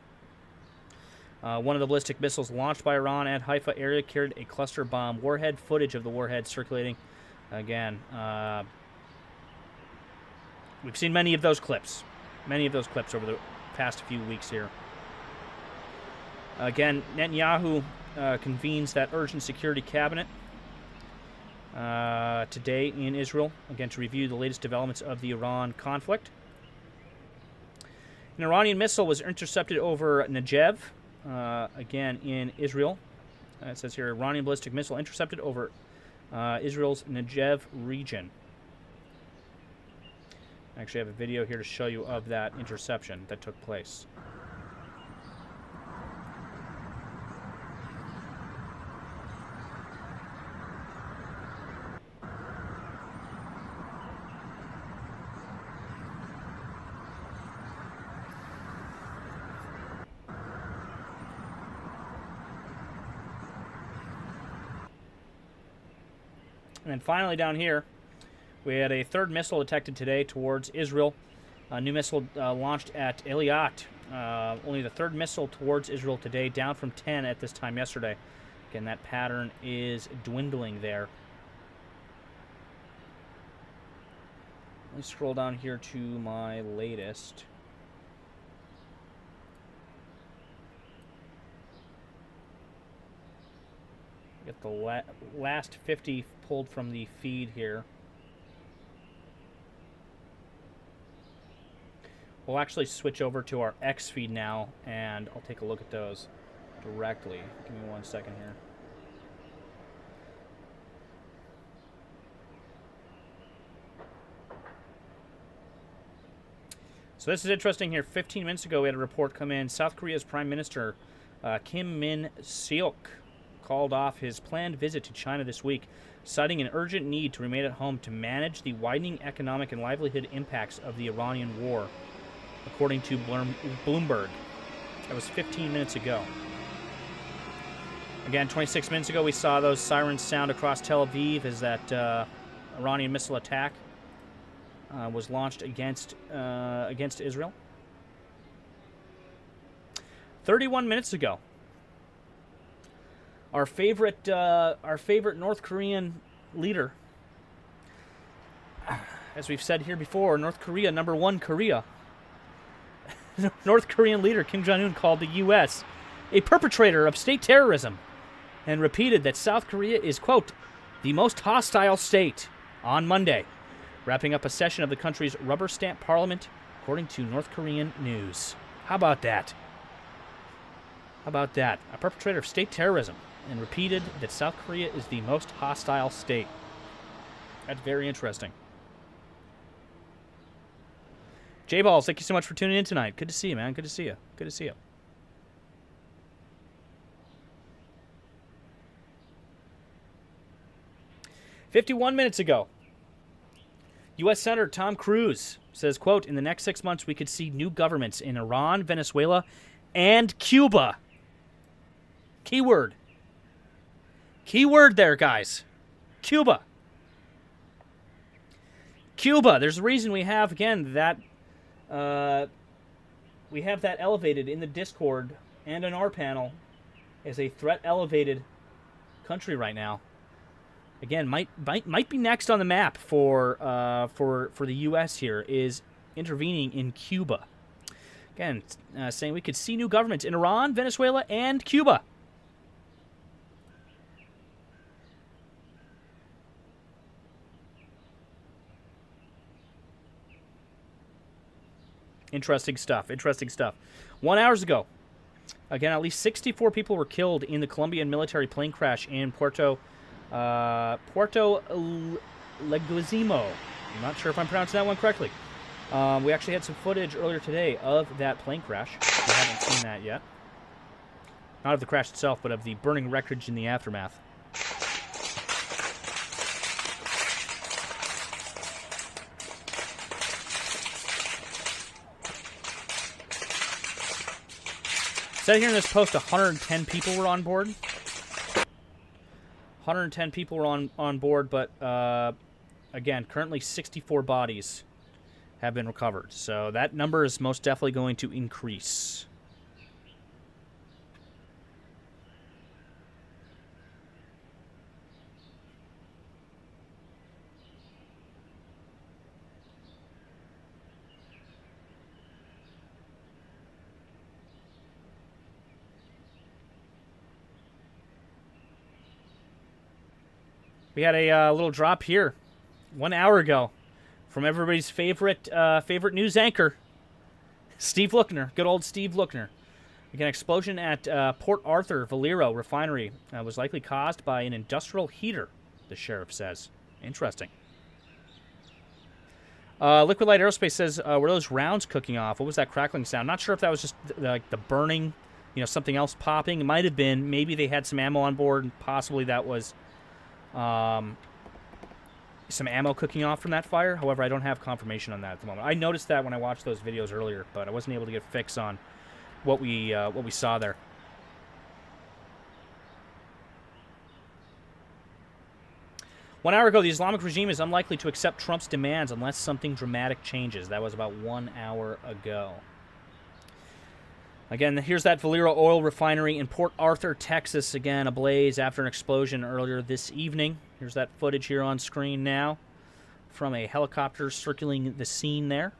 One of the ballistic missiles launched by Iran at Haifa area carried a cluster bomb warhead. Footage of the warhead circulating. Again, we've seen many of those clips. Many of those clips over the past few weeks here. Again, Netanyahu convenes that urgent security cabinet today in Israel, again to review the latest developments of the Iran conflict. An Iranian missile was intercepted over Negev. Again, in Israel. It says here, Iranian ballistic missile intercepted over Israel's Negev region. I actually have a video here to show you of that interception that took place. And then finally down here, we had a third missile detected today towards Israel. A new missile launched at Eilat. Only the third missile towards Israel today, down from 10 at this time yesterday. Again, that pattern is dwindling there. Let me scroll down here to my latest. Get the last 50 pulled from the feed here. We'll actually switch over to our X feed now, and I'll take a look at those directly. Give me 1 second here. So this is interesting here. 15 minutes ago, we had a report come in. South Korea's Prime Minister, Kim Min-seok, called off his planned visit to China this week, citing an urgent need to remain at home to manage the widening economic and livelihood impacts of the Iranian war, according to Bloomberg. That was 15 minutes ago. Again, 26 minutes ago, we saw those sirens sound across Tel Aviv as that Iranian missile attack was launched against Israel. 31 minutes ago, our favorite North Korean leader, as we've said here before, North Korea, number one Korea. North Korean leader Kim Jong-un called the U.S. a perpetrator of state terrorism and repeated that South Korea is, quote, the most hostile state on Monday, wrapping up a session of the country's rubber stamp parliament, according to North Korean news. How about that? How about that? A perpetrator of state terrorism and repeated that South Korea is the most hostile state. That's very interesting. J-Balls, thank you so much for tuning in tonight. Good to see you, man. Good to see you. Good to see you. "51 minutes ago, U.S. Senator Tom Cruise says, quote, in the next 6 months we could see new governments in Iran, Venezuela, and Cuba. Keyword. Key word there, guys. Cuba. Cuba. There's a reason we have, again, that we have that elevated in the Discord and in our panel as a threat elevated country right now. Again, might be next on the map for the U.S. here is intervening in Cuba. Again, saying we could see new governments in Iran, Venezuela, and Cuba. Interesting stuff. Interesting stuff. 1 hour ago, again, at least 64 people were killed in the Colombian military plane crash in Puerto Leguizamo. I'm not sure if I'm pronouncing that one correctly. We actually had some footage earlier today of that plane crash. We haven't seen that yet. Not of the crash itself, but of the burning wreckage in the aftermath. Said here in this post, 110 people were on board. 110 people were on board, but again, currently 64 bodies have been recovered. So that number is most definitely going to increase. We had a little drop here 1 hour ago from everybody's favorite news anchor, Steve Lookner. Good old Steve Lookner. Again, explosion at Port Arthur Valero Refinery was likely caused by an industrial heater, the sheriff says. Interesting. Liquid Light Aerospace says, were those rounds cooking off? What was that crackling sound? Not sure if that was just like the burning, something else popping. It might have been. Maybe they had some ammo on board, and possibly that was some ammo cooking off from that fire. However, I don't have confirmation on that at the moment. I noticed that when I watched those videos earlier, but I wasn't able to get a fix on what we saw there. One hour ago, the Islamic regime is unlikely to accept Trump's demands unless something dramatic changes. That was about 1 hour ago. Again, here's that Valero oil refinery in Port Arthur, Texas, again ablaze after an explosion earlier this evening. Here's that footage here on screen now from a helicopter circling the scene there.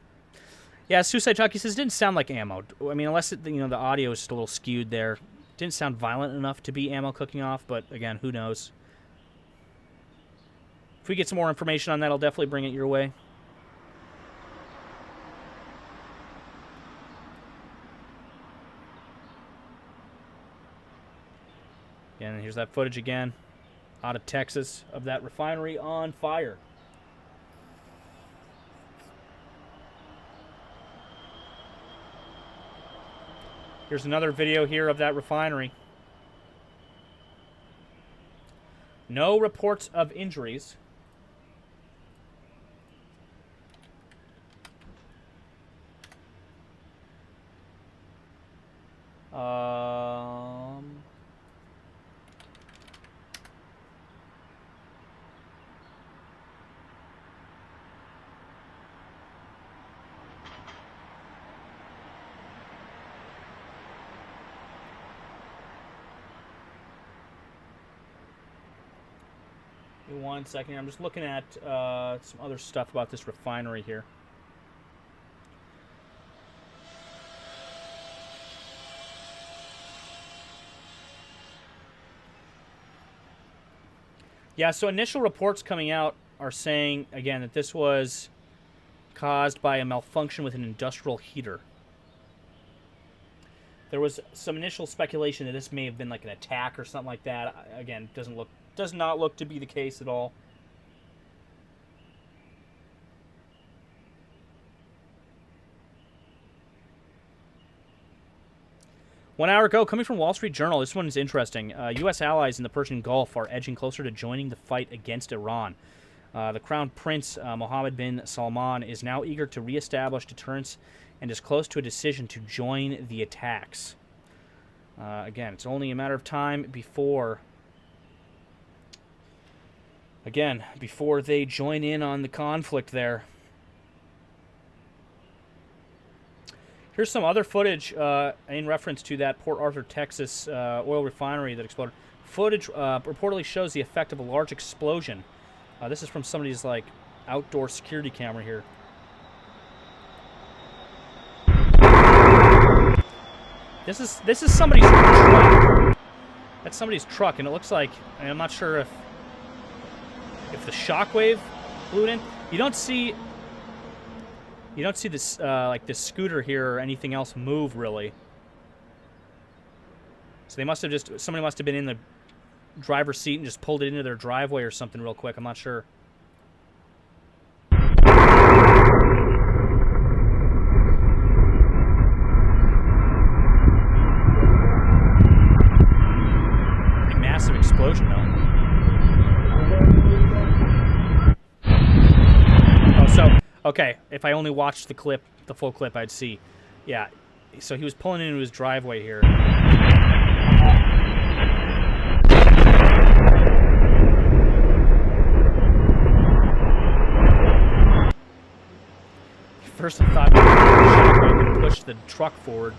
Yeah, Suicide Chucky says it didn't sound like ammo. I mean, unless the audio is just a little skewed there. Didn't sound violent enough to be ammo cooking off, but again, who knows? If we get some more information on that, I'll definitely bring it your way. And here's that footage again out of Texas of that refinery on fire. Here's another video here of that refinery. No reports of injuries. Give me 1 second here. I'm just looking at some other stuff about this refinery here. Yeah, so initial reports coming out are saying, again, that this was caused by a malfunction with an industrial heater. There was some initial speculation that this may have been like an attack or something like that. Again, does not look to be the case at all. One hour ago, coming from Wall Street Journal, this one is interesting. U.S. allies in the Persian Gulf are edging closer to joining the fight against Iran. The Crown Prince, Mohammed bin Salman, is now eager to reestablish deterrence and is close to a decision to join the attacks. Again, it's only a matter of time before Again, before they join in on the conflict there. Here's some other footage in reference to that Port Arthur, Texas oil refinery that exploded. Footage reportedly shows the effect of a large explosion. This is from somebody's like outdoor security camera here. This is somebody's truck. That's somebody's truck, and it looks like, and I'm not sure if the shockwave blew it in. You don't see this like this scooter here or anything else move really. So they must have somebody must have been in the driver's seat and just pulled it into their driveway or something real quick. I'm not sure. Pretty massive explosion though. Oh, so okay, if I only watched the full clip, I'd see. Yeah, so he was pulling into his driveway here. First I thought maybe the shockwave could push the truck forward.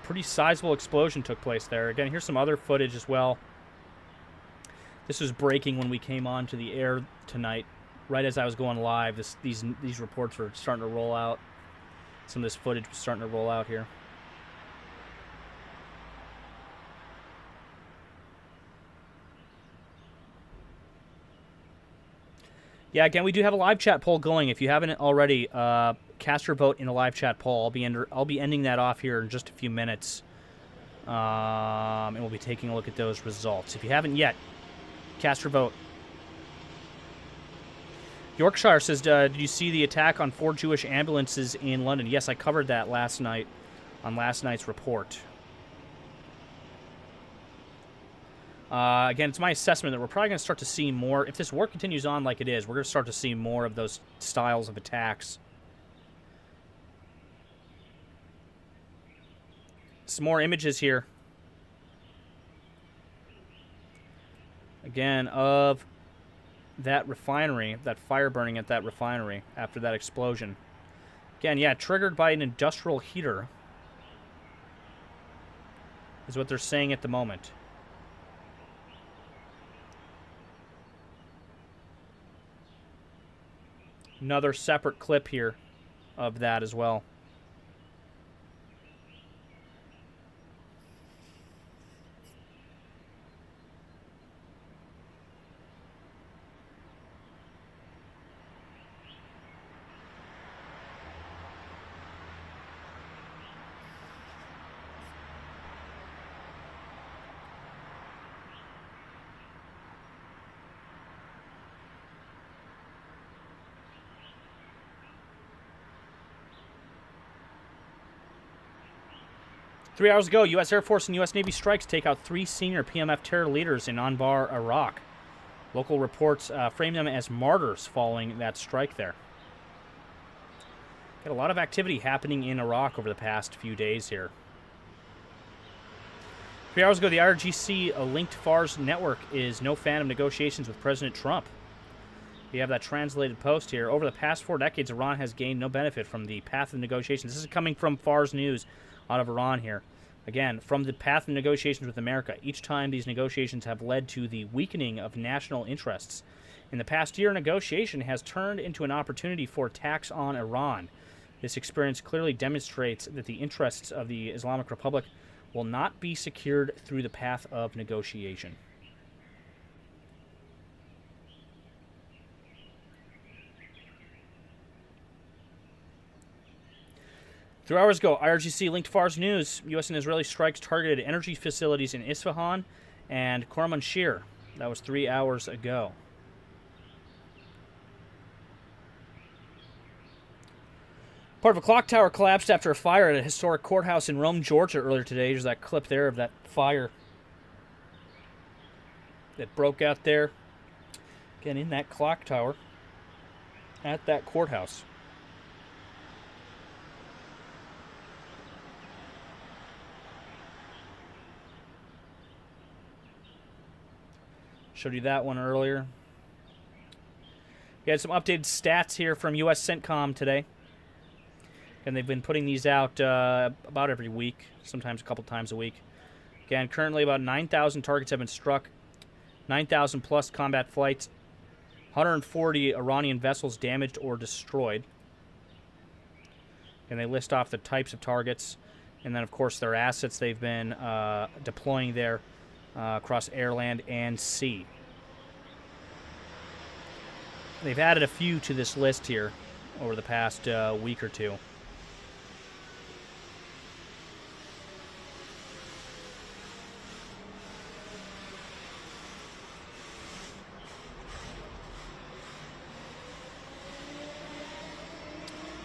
Pretty sizable explosion took place there. Again, here's some other footage as well. This was breaking when we came on to the air tonight, right as I was going live. These reports were starting to roll out. Some of this footage was starting to roll out here. Yeah, again, we do have a live chat poll going. If you haven't already, cast your vote in the live chat poll. I'll be ending that off here in just a few minutes, and we'll be taking a look at those results. If you haven't yet, cast your vote. Yorkshire says, did you see the attack on 4 Jewish ambulances in London? Yes, I covered that last night on last night's report. Again, it's my assessment that we're probably going to start to see more. If this war continues on like it is, we're going to start to see more of those styles of attacks. Some more images here. Again, of that refinery, that fire burning at that refinery after that explosion. Again, yeah, triggered by an industrial heater is what they're saying at the moment. Another separate clip here of that as well. Three hours ago, U.S. Air Force and U.S. Navy strikes take out 3 senior PMF terror leaders in Anbar, Iraq. Local reports frame them as martyrs following that strike there. Got a lot of activity happening in Iraq over the past few days here. 3 hours ago, the IRGC linked FARS network is no fan of negotiations with President Trump. We have that translated post here. Over the past 4 decades, Iran has gained no benefit from the path of negotiations. This is coming from FARS News out of Iran here. Again, from the path of negotiations with America. Each time these negotiations have led to the weakening of national interests. In the past year, negotiation has turned into an opportunity for attacks on Iran. This experience clearly demonstrates that the interests of the Islamic Republic will not be secured through the path of negotiation. Two hours ago, IRGC linked FARS News. U.S. and Israeli strikes targeted energy facilities in Isfahan and Kermanshah. That was 3 hours ago. Part of a clock tower collapsed after a fire at a historic courthouse in Rome, Georgia earlier today. There's that clip there of that fire that broke out there. Again, in that clock tower at that courthouse. Showed you that one earlier. We had some updated stats here from U.S. CENTCOM today. And they've been putting these out about every week, sometimes a couple times a week. Again, currently about 9,000 targets have been struck, 9,000 plus combat flights, 140 Iranian vessels damaged or destroyed. And they list off the types of targets, and then, of course, their assets they've been deploying there across air, land, and sea. They've added a few to this list here over the past week or two.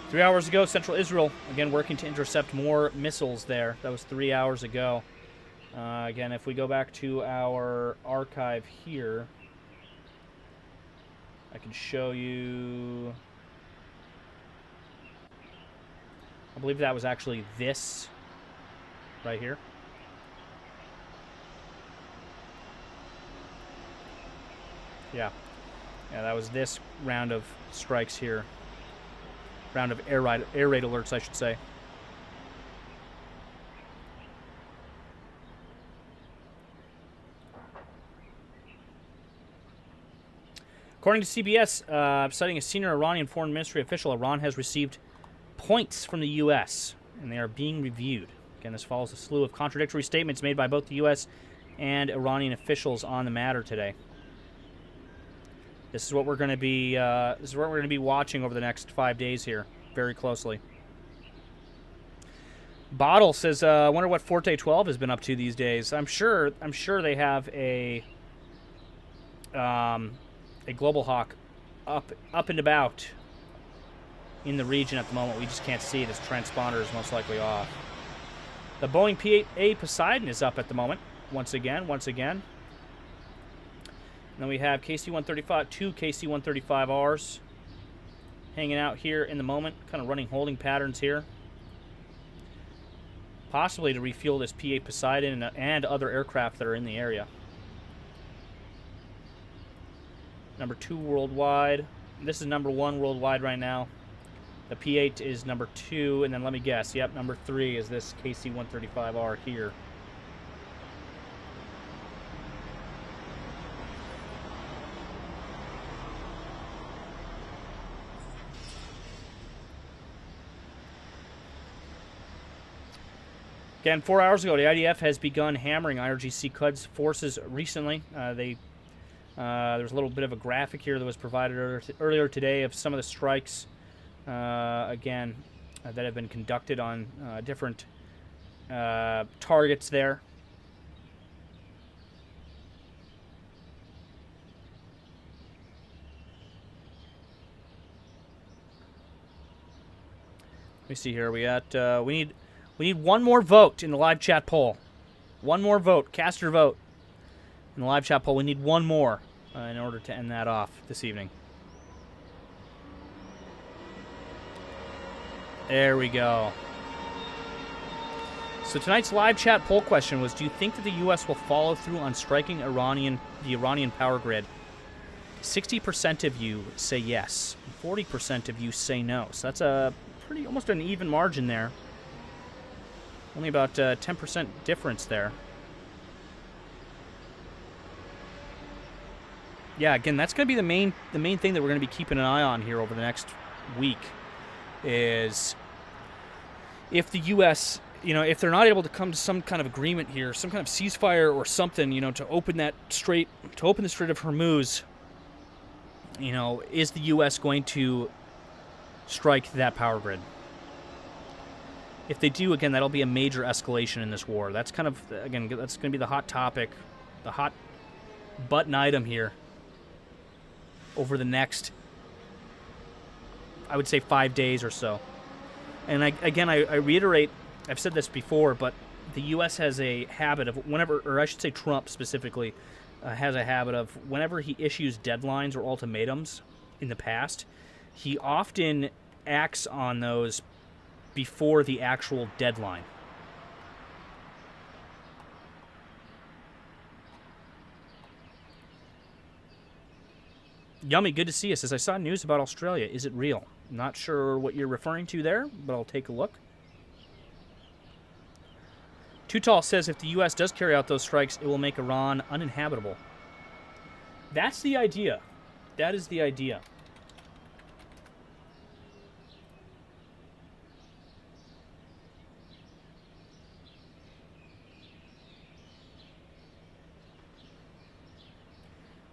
Three hours ago, Central Israel, again, working to intercept more missiles there. That was 3 hours ago. Again, if we go back to our archive here, I can show you... I believe that was actually this right here. Yeah. Yeah, that was this round of strikes here. Round of air raid alerts, I should say. According to CBS, citing a senior Iranian foreign ministry official, Iran has received points from the U.S., and they are being reviewed. Again, this follows a slew of contradictory statements made by both the U.S. and Iranian officials on the matter today. This is what we're going to be. This is what we're going to be watching over the next 5 days here, very closely. Bottle says, "I wonder what Forte 12 has been up to these days." I'm sure they have a Global Hawk up and about in the region at the moment. We just can't see it. Its transponder is most likely off. The Boeing P-8A Poseidon is up at the moment. Once again. And then we have KC-135, two KC-135Rs hanging out here in the moment, kind of running holding patterns here. Possibly to refuel this P-8 Poseidon and other aircraft that are in the area. Number 2 worldwide. This is number 1 worldwide right now. The P-8 is number 2, and then let me guess. Yep, number 3 is this KC-135R here. Again, 4 hours ago, the IDF has begun hammering IRGC Quds forces recently. There's a little bit of a graphic here that was provided earlier today of some of the strikes, that have been conducted on different targets there. Let me see here. We need one more vote in the live chat poll. One more vote. Cast your vote in the live chat poll. We need one more in order to end that off this evening. There we go. So tonight's live chat poll question was, do you think that the U.S. will follow through on striking the Iranian power grid? 60% of you say yes. 40% of you say no. So that's almost an even margin there. Only about 10% difference there. Yeah, again, that's going to be the main thing that we're going to be keeping an eye on here over the next week, is if the U.S., if they're not able to come to some kind of agreement here, some kind of ceasefire or something, to open the Strait of Hormuz, is the U.S. going to strike that power grid? If they do, again, that'll be a major escalation in this war. That's that's going to be the hot topic, the hot button item here over the next, I would say, 5 days or so. And I reiterate, I've said this before, but the U.S. has a habit of or I should say Trump specifically, has a habit of whenever he issues deadlines or ultimatums in the past, he often acts on those before the actual deadline. Yummy, good to see you. Says, I saw news about Australia. Is it real? Not sure what you're referring to there, but I'll take a look. Too Tall says, if the U.S. does carry out those strikes, it will make Iran uninhabitable. That's the idea. That is the idea.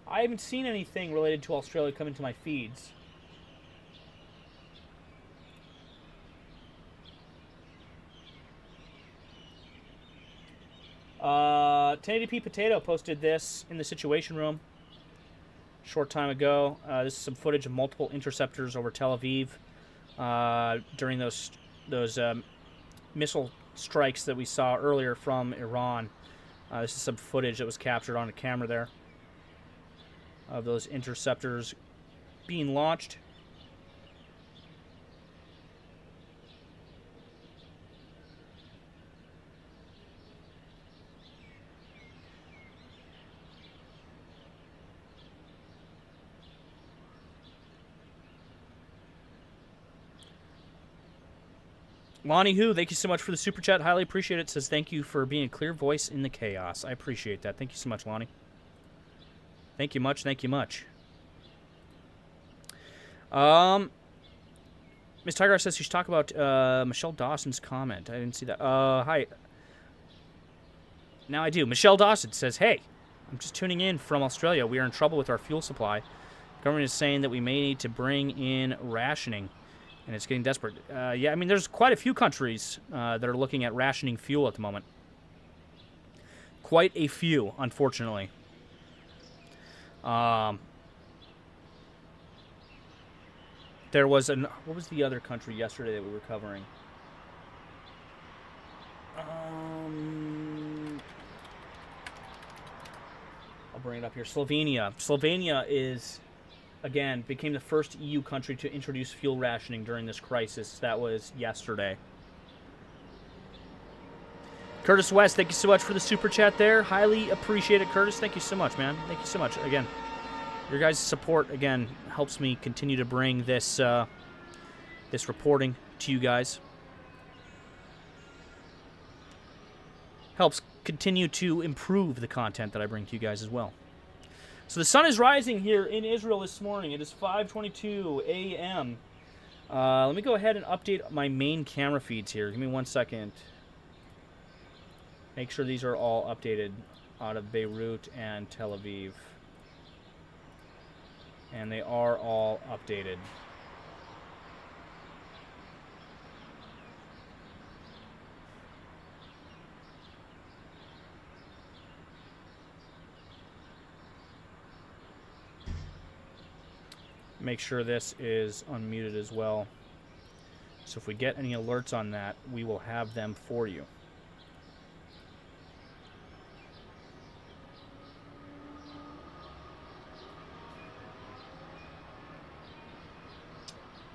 I haven't seen anything related to Australia come into my feeds. 1080p Potato posted this in the Situation Room a short time ago. This is some footage of multiple interceptors over Tel Aviv during those missile strikes that we saw earlier from Iran. This is some footage that was captured on a camera there of those interceptors being launched. Lonnie Who, thank you so much for the super chat. Highly appreciate it. Says thank you for being a clear voice in the chaos. I appreciate that. Thank you so much, Lonnie. Thank you much. Thank you much. Miss Tiger says she's talking about Michelle Dawson's comment. I didn't see that. Hi. Now I do. Michelle Dawson says, hey, I'm just tuning in from Australia. We are in trouble with our fuel supply. The government is saying that we may need to bring in rationing. And it's getting desperate. Yeah, I mean, there's quite a few countries that are looking at rationing fuel at the moment. Quite a few, unfortunately. There was what was the other country yesterday that we were covering? I'll bring it up here. Slovenia. Slovenia is... again, became the first EU country to introduce fuel rationing during this crisis. That was yesterday. Curtis West, thank you so much for the super chat there. Highly appreciate it, Curtis. Thank you so much, man. Thank you so much. Again, your guys' support, again, helps me continue to bring this, this reporting to you guys. Helps continue to improve the content that I bring to you guys as well. So the sun is rising here in Israel this morning. It is 5:22 a.m. Let me go ahead and update my main camera feeds here. Give me 1 second. Make sure these are all updated out of Beirut and Tel Aviv. And they are all updated. Make sure this is unmuted as well. So if we get any alerts on that, we will have them for you.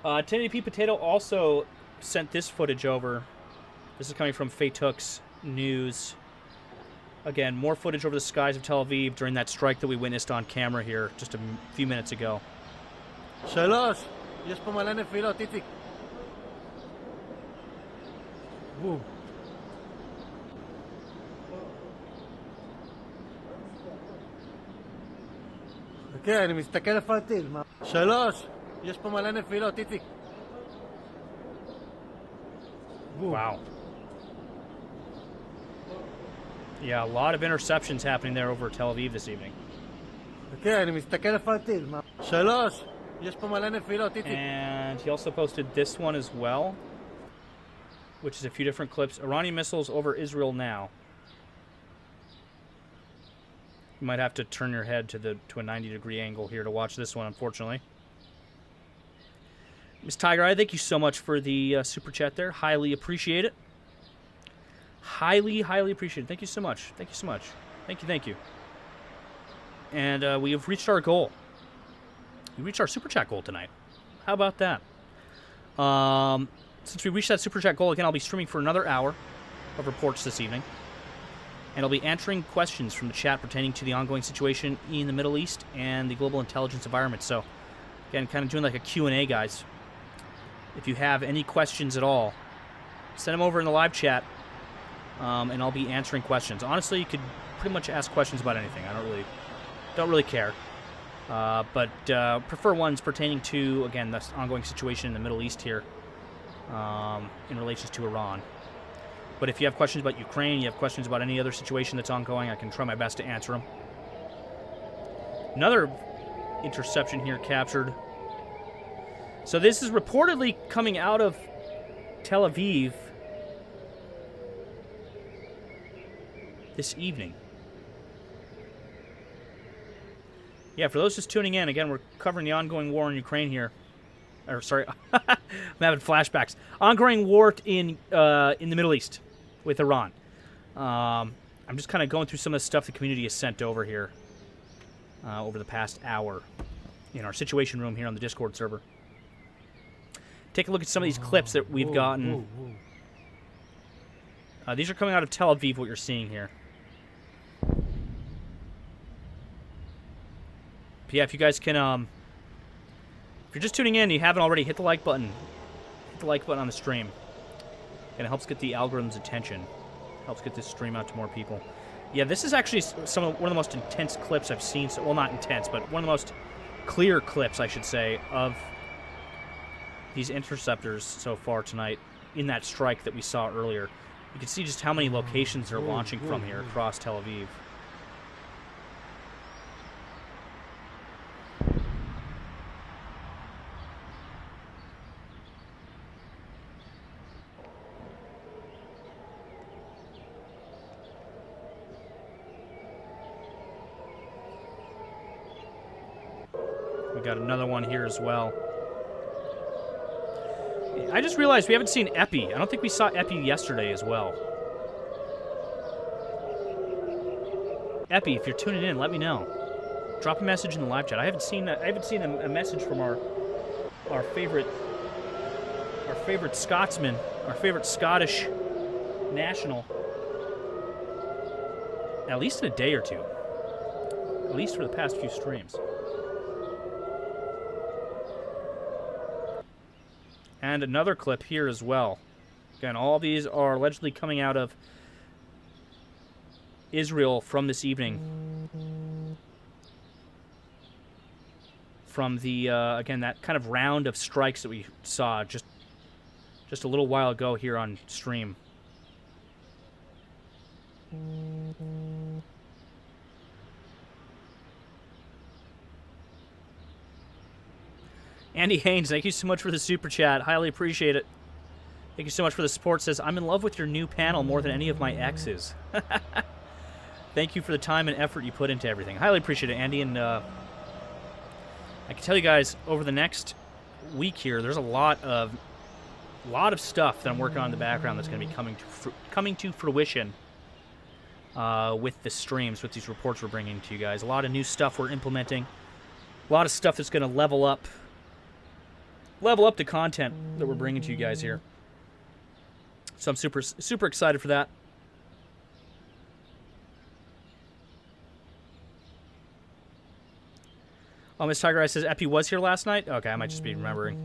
1080p Potato also sent this footage over. This is coming from Fatook's News. Again, more footage over the skies of Tel Aviv during that strike that we witnessed on camera here just a few minutes ago. 3, יש פה מלא נפילות, איציק. בום. כן, אני מסתכל איפה הטיל. 3, יש פה מלא נפילות, איציק. Wow. Yeah, a lot of interceptions happening there over Tel Aviv this evening. כן, אני מסתכל איפה הטיל. 3. And he also posted this one as well, which is a few different clips. Iranian missiles over Israel now. You might have to turn your head to a 90-degree angle here to watch this one, unfortunately. Miss Tiger Eye, thank you so much for the super chat there. Highly appreciate it. Highly, highly appreciate it. Thank you so much. Thank you so much. Thank you, thank you. And we have reached our goal. We reached our super chat goal tonight. How about that? Since we reached that super chat goal, again, I'll be streaming for another hour of reports this evening. and I'll be answering questions from the chat pertaining to the ongoing situation in the Middle East and the global intelligence environment. So, again, kind of doing like a Q&A, guys. If you have any questions at all, send them over in the live chat, and I'll be answering questions. Honestly, you could pretty much ask questions about anything. I don't really care. But prefer ones pertaining to, again, the ongoing situation in the Middle East here in relation to Iran. But if you have questions about Ukraine, you have questions about any other situation that's ongoing, I can try my best to answer them. Another interception here captured. So this is reportedly coming out of Tel Aviv this evening. Yeah, for those just tuning in, again, we're covering the ongoing war in Ukraine here. Or, sorry, I'm having flashbacks. Ongoing war in the Middle East with Iran. I'm just kind of going through some of the stuff the community has sent over here over the past hour in our situation room here on the Discord server. Take a look at some of these clips that we've gotten. These are coming out of Tel Aviv, what you're seeing here. But yeah, if you guys can, if you're just tuning in and you haven't already, hit the like button. Hit the like button on the stream. And it helps get the algorithm's attention. Helps get this stream out to more people. Yeah, this is actually one of the most intense clips I've seen. Well, not intense, but one of the most clear clips, I should say, of these interceptors so far tonight in that strike that we saw earlier. You can see just how many locations they're launching from here across Tel Aviv. We got another one here as well. I just realized we haven't seen Epi. I don't think we saw Epi yesterday as well. Epi, if you're tuning in, let me know. Drop a message in the live chat. I haven't seen a message from our favorite Scotsman, our favorite Scottish national. At least in a day or two. At least for the past few streams. And another clip here as well. Again, all these are allegedly coming out of Israel from this evening. From the, again, that kind of round of strikes that we saw just a little while ago here on stream. Andy Haynes, thank you so much for the super chat. Highly appreciate it. Thank you so much for the support. Says, I'm in love with your new panel more than any of my exes. Thank you for the time and effort you put into everything. Highly appreciate it, Andy. And I can tell you guys, over the next week here, there's a lot of stuff that I'm working on in the background that's going to be coming to fruition with the streams, with these reports we're bringing to you guys. A lot of new stuff we're implementing. A lot of stuff that's going to level up the content that we're bringing to you guys here. So I'm super excited for that. Oh, Miss Tiger Eye says Epi was here last night. Okay, I might just be remembering.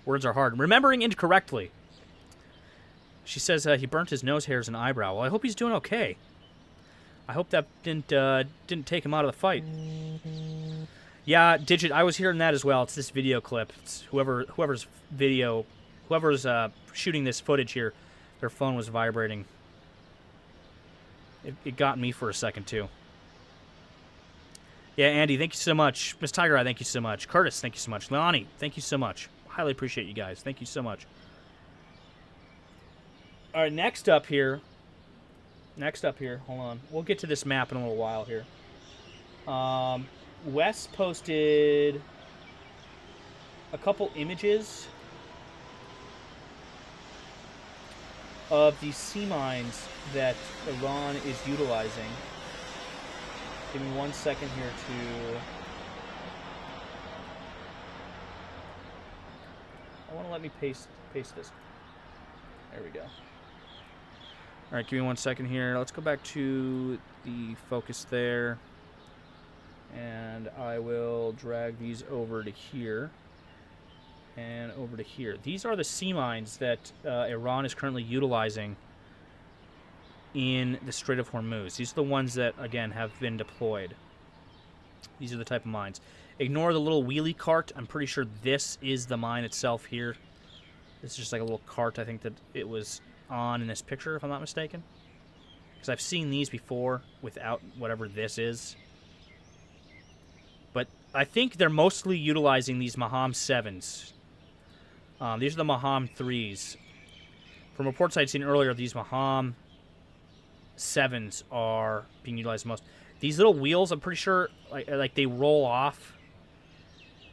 Words are hard. Remembering incorrectly. She says he burnt his nose hairs and eyebrow. Well, I hope he's doing okay. I hope that didn't take him out of the fight. Yeah, Digit, I was hearing that as well. It's this video clip. It's whoever's shooting this footage here, their phone was vibrating. It got me for a second, too. Yeah, Andy, thank you so much. Miss Tiger Eye, thank you so much. Curtis, thank you so much. Leoni, thank you so much. Highly appreciate you guys. Thank you so much. All right, next up here. Hold on. We'll get to this map in a little while here. Wes posted a couple images of the sea mines that Iran is utilizing. Give me 1 second here to... I want to let me paste this. There we go. All right, give me 1 second here. Let's go back to the focus there. And I will drag these over to here. And over to here. These are the sea mines that Iran is currently utilizing in the Strait of Hormuz. These are the ones that, again, have been deployed. These are the type of mines. Ignore the little wheelie cart. I'm pretty sure this is the mine itself here. This is just like a little cart, I think, that it was on in this picture, if I'm not mistaken. Because I've seen these before without whatever this is. But I think they're mostly utilizing these Maham 7s. These are the Maham 3s. From reports I'd seen earlier, these Maham 7s are being utilized most. These little wheels, I'm pretty sure, like they roll off.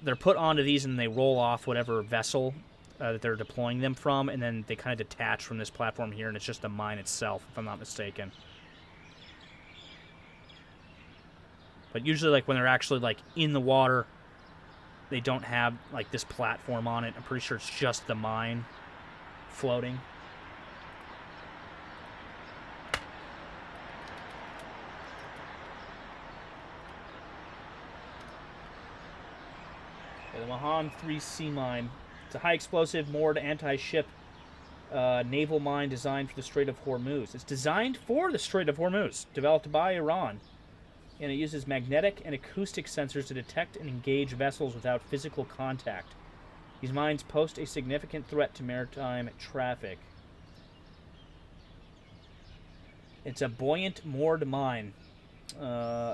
They're put onto these and they roll off whatever vessel that they're deploying them from, and then they kind of detach from this platform here, and it's just the mine itself, if I'm not mistaken. But usually, like, when they're actually, like, in the water, they don't have, like, this platform on it. I'm pretty sure it's just the mine floating. Yeah, the Maham 3 sea mine. It's a high explosive moored anti-ship naval mine designed for the Strait of Hormuz. It's designed for the Strait of Hormuz, developed by Iran. And it uses magnetic and acoustic sensors to detect and engage vessels without physical contact. These mines pose a significant threat to maritime traffic. It's a buoyant moored mine,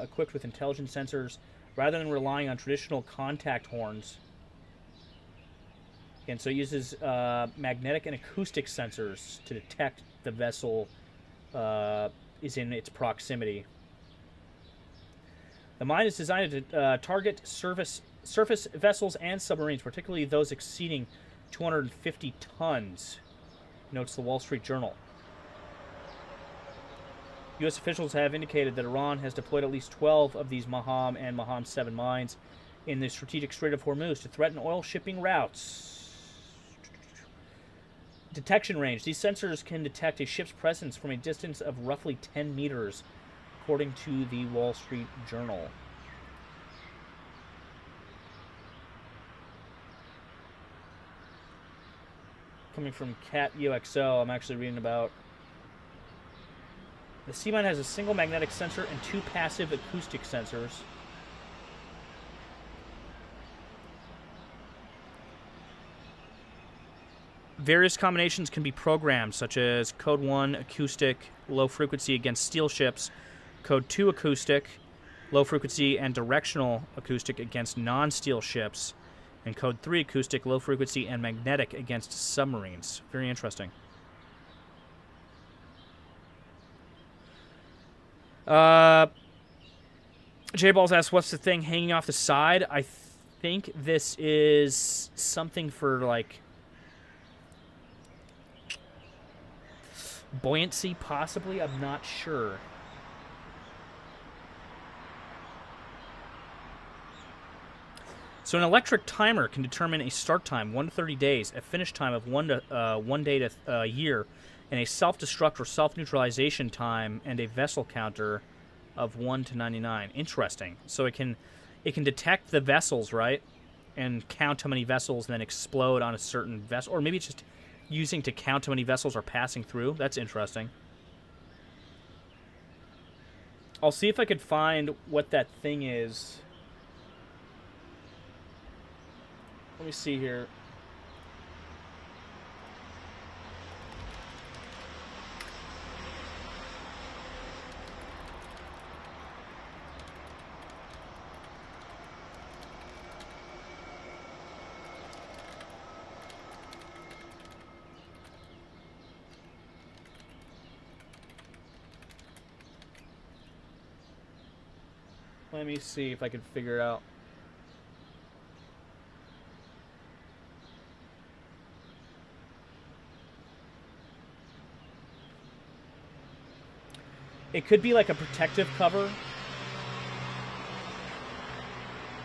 equipped with intelligent sensors, rather than relying on traditional contact horns. And so it uses magnetic and acoustic sensors to detect the vessel is in its proximity. The mine is designed to target surface vessels and submarines, particularly those exceeding 250 tons, notes the Wall Street Journal. U.S. officials have indicated that Iran has deployed at least 12 of these Maham and Maham 7 mines in the strategic Strait of Hormuz to threaten oil shipping routes. Detection range. These sensors can detect a ship's presence from a distance of roughly 10 meters, according to the Wall Street Journal. Coming from Cat UXO, I'm actually reading about the sea mine has a single magnetic sensor and 2 passive acoustic sensors. Various combinations can be programmed, such as Code 1 acoustic, low frequency against steel ships, Code 2 acoustic, low frequency and directional acoustic against non-steel ships, and Code 3 acoustic, low frequency and magnetic against submarines. Very interesting. J-Balls asks, what's the thing hanging off the side? I think this is something for, like, buoyancy, possibly? I'm not sure. So an electric timer can determine a start time, 1 to 30 days, a finish time of 1 day to a year, and a self-destruct or self-neutralization time, and a vessel counter of 1 to 99. Interesting. So it can detect the vessels, right? And count how many vessels, and then explode on a certain vessel. Or maybe it's just using to count how many vessels are passing through. That's interesting. I'll see if I could find what that thing is. Let me see here. Let me see if I can figure it out. It could be like a protective cover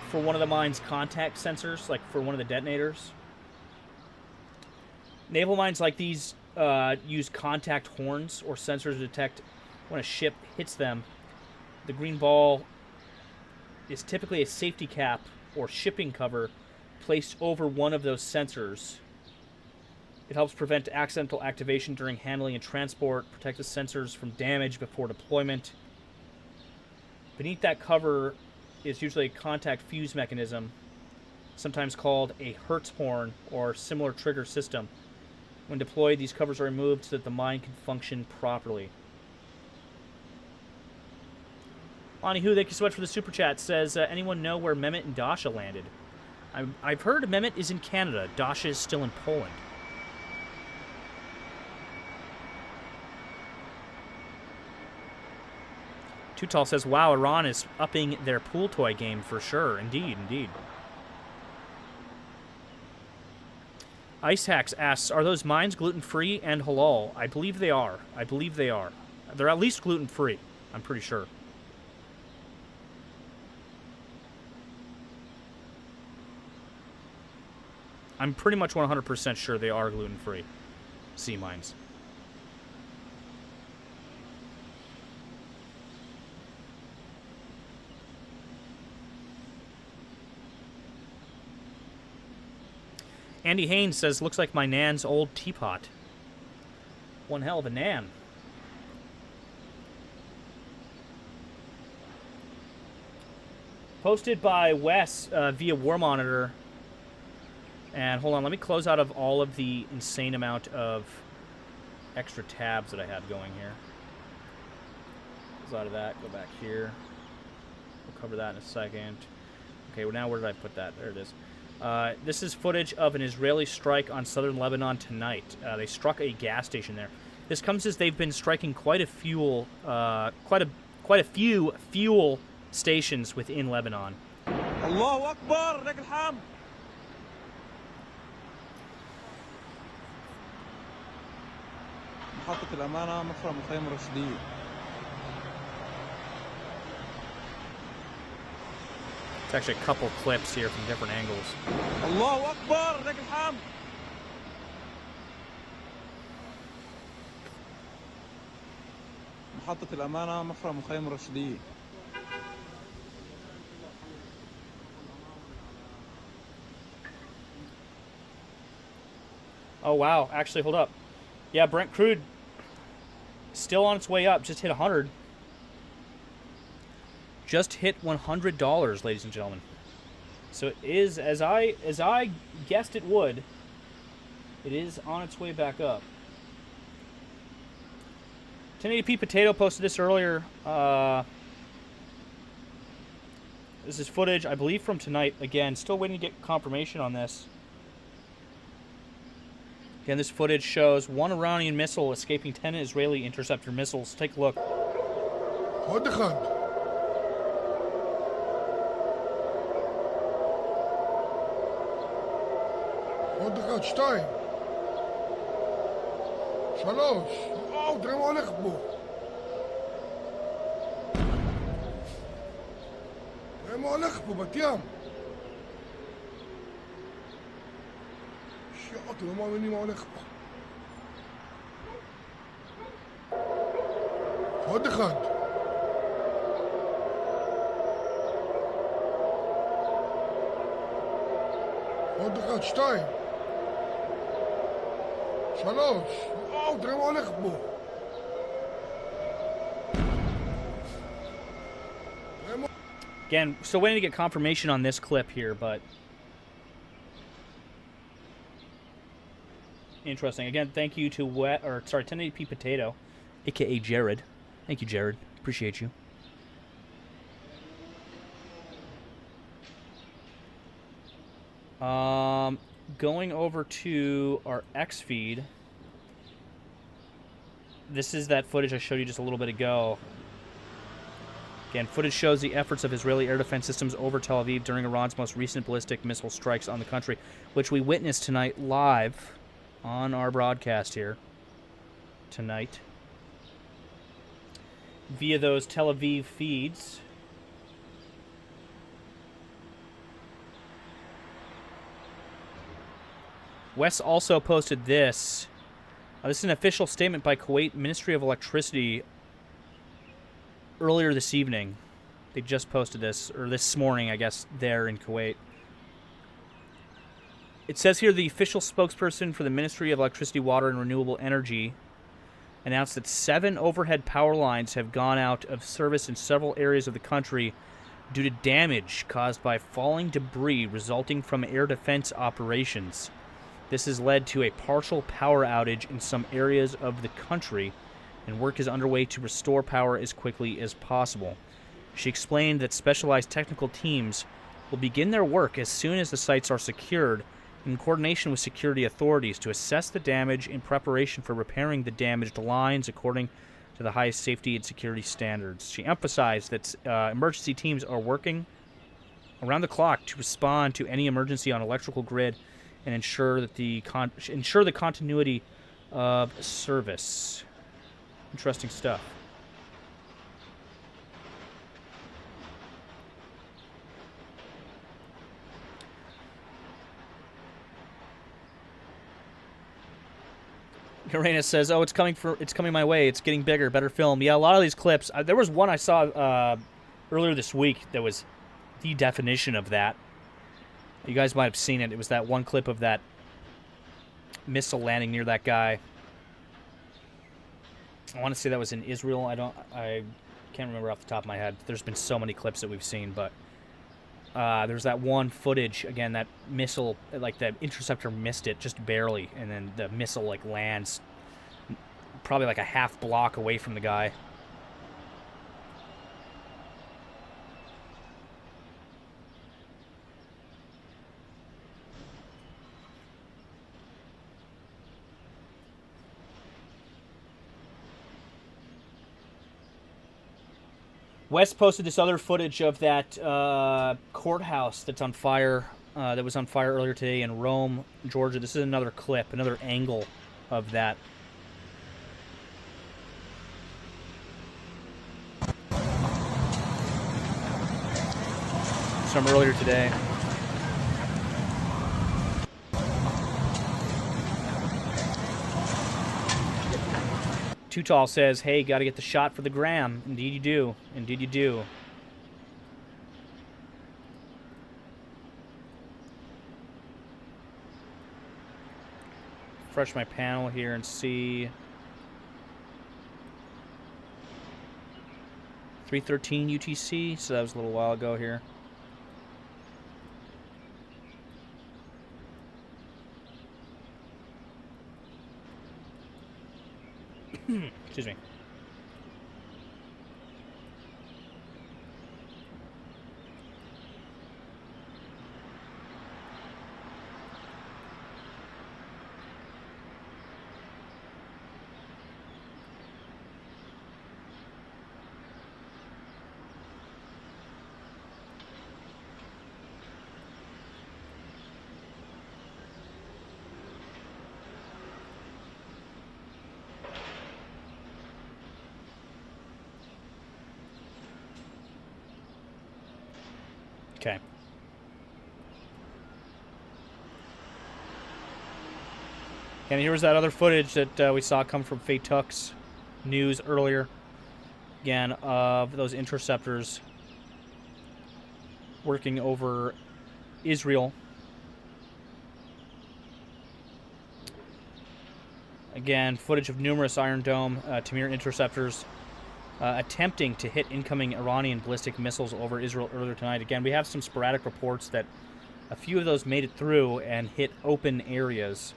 for one of the mine's contact sensors, like for one of the detonators. Naval mines like these use contact horns or sensors to detect when a ship hits them. The green ball is typically a safety cap or shipping cover placed over one of those sensors. It helps prevent accidental activation during handling and transport, protect the sensors from damage before deployment. Beneath that cover is usually a contact fuse mechanism, sometimes called a Hertz horn or similar trigger system. When deployed, these covers are removed so that the mine can function properly. Lonnie Who, thank you so much for the super chat. Says, anyone know where Mehmet and Dasha landed? I've heard Mehmet is in Canada. Dasha is still in Poland. Tutal says, wow, Iran is upping their pool toy game for sure. Indeed, indeed. Ice Hacks asks, are those mines gluten-free and halal? I believe they are. I believe they are. They're at least gluten-free. I'm pretty sure. I'm pretty much 100% sure they are gluten-free. Sea mines. Andy Haynes says, looks like my nan's old teapot. One hell of a nan. Posted by Wes via War Monitor. And hold on, let me close out of all of the insane amount of extra tabs that I had going here. Close out of that, go back here. We'll cover that in a second. Okay, well now where did I put that? There it is. This is footage of an Israeli strike on southern Lebanon tonight. They struck a gas station there. This comes as they've been striking quite a few fuel stations within Lebanon. Allahu Akbar, لك الحمد. محطة الأمانة مفرم مخيم رشدية. It's actually a couple clips here from different angles. Allahu Akbar, لك الحمد. محطة الأمانة مفرم مخيم رشدية. Oh wow, actually hold up. Yeah, Brent crude still on its way up, just hit 100. Just hit $100, ladies and gentlemen. So it is, as I guessed it would, it is on its way back up. 1080p Potato posted this earlier. This is footage, I believe, from tonight. Again, still waiting to get confirmation on this. Again, this footage shows one Iranian missile escaping 10 Israeli interceptor missiles. Take a look. עוד אחד. עוד אחד, שתיים. שלוש. וואו, תראה מה הולך פה. תראה מה הולך פה, בת ים. אתם לא מאמינים מה הולך פה. עוד אחד. עוד אחד, שתיים. שלוש. וואו, תראה מה הולך פה. Again, still waiting to get confirmation on this clip here, but interesting. Again, thank you to 1080p Potato, aka Jared. Thank you, Jared. Appreciate you. Going over to our X feed. This is that footage I showed you just a little bit ago. Again, footage shows the efforts of Israeli air defense systems over Tel Aviv during Iran's most recent ballistic missile strikes on the country, which we witnessed tonight live on our broadcast here tonight via those Tel Aviv feeds. Wes also posted this This is an official statement by Kuwait Ministry of Electricity earlier this evening. They just posted this, or this morning, I guess, there in Kuwait. It says here the official spokesperson for the Ministry of Electricity, Water, and Renewable Energy announced that 7 overhead power lines have gone out of service in several areas of the country due to damage caused by falling debris resulting from air defense operations. This has led to a partial power outage in some areas of the country, and work is underway to restore power as quickly as possible. She explained that specialized technical teams will begin their work as soon as the sites are secured, in coordination with security authorities, to assess the damage in preparation for repairing the damaged lines according to the highest safety and security standards. She emphasized that emergency teams are working around the clock to respond to any emergency on electrical grid and ensure that the continuity of service. Interesting stuff. Uranus says, "Oh, it's coming my way. It's getting bigger. Better film." Yeah, a lot of these clips. There was one I saw earlier this week that was the definition of that. You guys might have seen it. It was that one clip of that missile landing near that guy. I want to say that was in Israel. I can't remember off the top of my head. There's been so many clips that we've seen, but there's that one footage, again, that missile, like the interceptor missed it just barely, and then the missile like lands probably like a half block away from the guy. Wes posted this other footage of that courthouse that's on fire, that was on fire earlier today in Rome, Georgia. This is another clip, another angle of that. It's from earlier today. Too Tall says, "Hey, got to get the shot for the gram." Indeed you do. Indeed you do. Refresh my panel here and see. 3:13 UTC, so that was a little while ago here. Excuse me. Okay. And here was that other footage that we saw come from Faytuk's news earlier. Again, of those interceptors working over Israel. Again, footage of numerous Iron Dome Tamir interceptors attempting to hit incoming Iranian ballistic missiles over Israel earlier tonight. Again, we have some sporadic reports that a few of those made it through and hit open areas.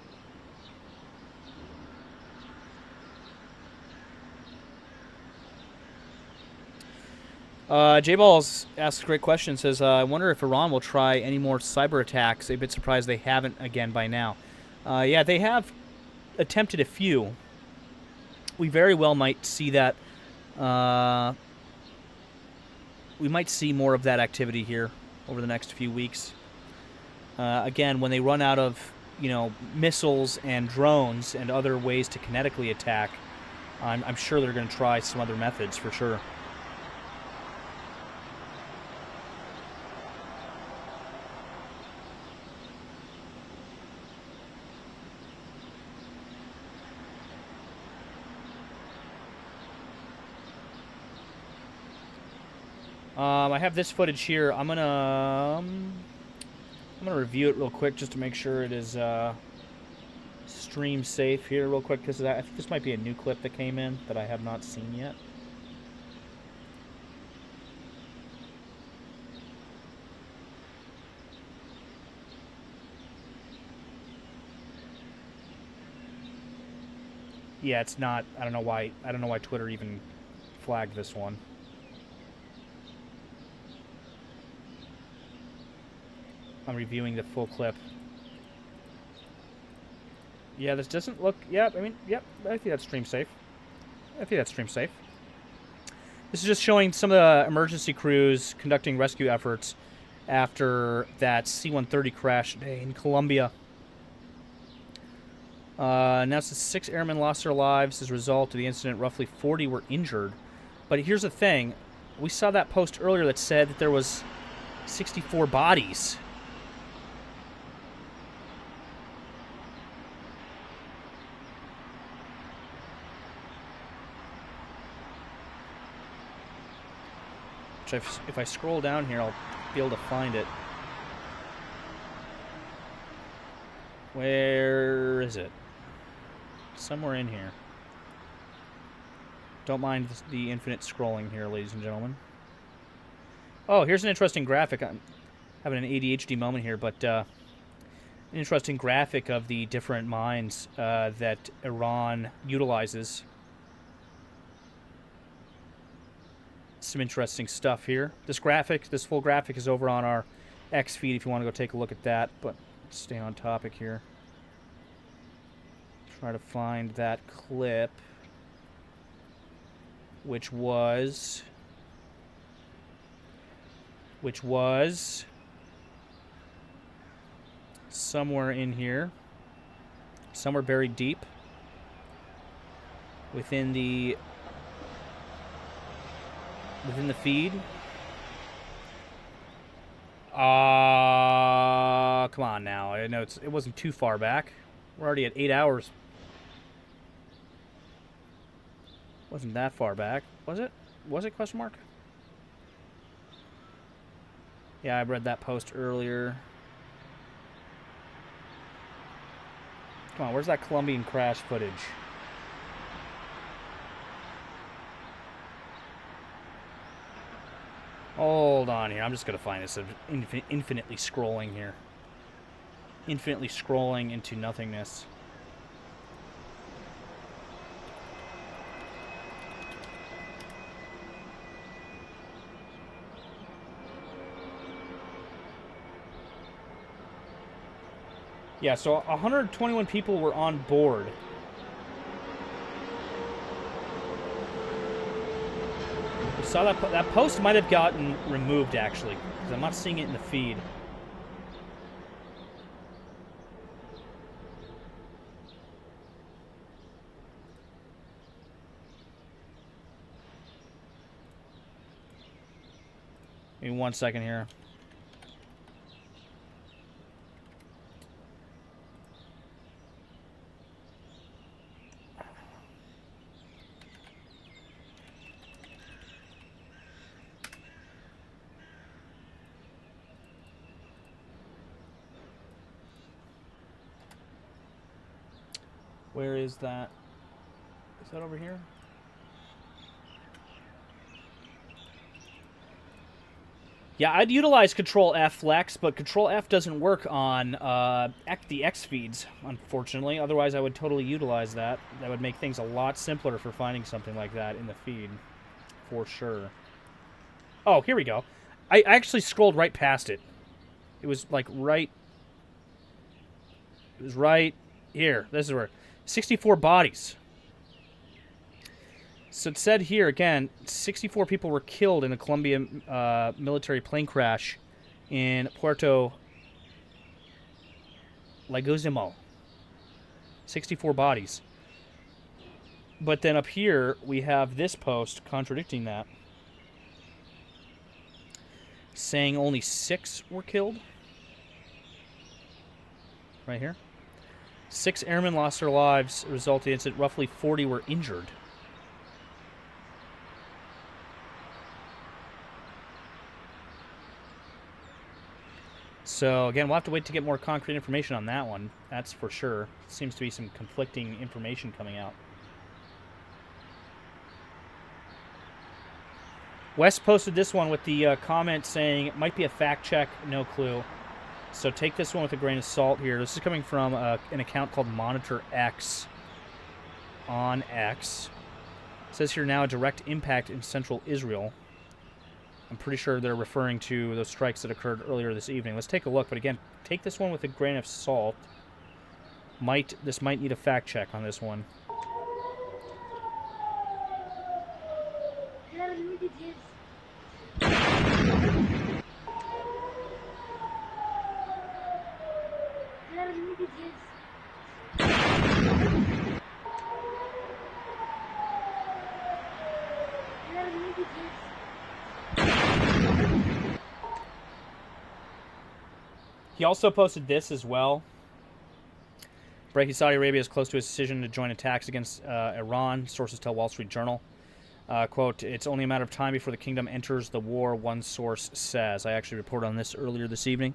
J-Balls asks a great question, says, I wonder if Iran will try any more cyber attacks. A bit surprised they haven't again by now. Yeah, they have attempted a few. We very well might see that. We might see more of that activity here over the next few weeks. Again, when they run out of, missiles and drones and other ways to kinetically attack, I'm sure they're going to try some other methods for sure. I have this footage here. I'm gonna review it real quick just to make sure it is stream safe here real quick, because I think this might be a new clip that came in that I have not seen yet. Yeah, it's not. I don't know why Twitter even flagged this one. I'm reviewing the full clip. Yeah, this doesn't look... Yeah, I mean, yep, I think that's stream safe. This is just showing some of the emergency crews conducting rescue efforts after that C-130 crash today in Colombia. Announced that 6 airmen lost their lives as a result of the incident. Roughly 40 were injured. But here's the thing. We saw that post earlier that said that there was 64 bodies. Which if I scroll down here, I'll be able to find it. Where is it? Somewhere in here. Don't mind the infinite scrolling here, ladies and gentlemen. Oh, here's an interesting graphic. I'm having an ADHD moment here, but an interesting graphic of the different mines that Iran utilizes. Some interesting stuff here. This full graphic is over on our X feed if you want to go take a look at that, but let's stay on topic here. Try to find that clip, which was somewhere in here, somewhere buried deep within the feed. Come on now. I know it wasn't too far back. We're already at 8 hours. Wasn't that far back. Was it? Was it, question mark? Yeah, I read that post earlier. Come on, where's that Colombian crash footage? Hold on here. I'm just going to find this. Infinitely scrolling here. Infinitely scrolling into nothingness. Yeah, so 121 people were on board. We saw that post might have gotten removed, actually, because I'm not seeing it in the feed. Give me 1 second here. Where is that? Is that over here? Yeah, I'd utilize Control F Flex, but Control F doesn't work on the X feeds, unfortunately. Otherwise, I would totally utilize that. That would make things a lot simpler for finding something like that in the feed, for sure. Oh, here we go. I actually scrolled right past it. It was like right... It was right here. This is where... 64 bodies. So it said here, again, 64 people were killed in a Colombian military plane crash in Puerto Leguzimo. 64 bodies. But then up here, we have this post contradicting that, saying only 6 were killed. Right here. 6 airmen lost their lives as a result of the incident. Roughly 40 were injured. So, again, we'll have to wait to get more concrete information on that one. That's for sure. Seems to be some conflicting information coming out. Wes posted this one with the comment saying it might be a fact check, no clue. So take this one with a grain of salt here. This is coming from an account called Monitor X on X. It says here now a direct impact in central Israel. I'm pretty sure they're referring to those strikes that occurred earlier this evening. Let's take a look. But again, take this one with a grain of salt. This might need a fact check on this one. He also posted this as well. Breaking: Saudi Arabia is close to a decision to join attacks against Iran. Sources tell Wall Street Journal. Quote, it's only a matter of time before the kingdom enters the war, one source says. I actually reported on this earlier this evening.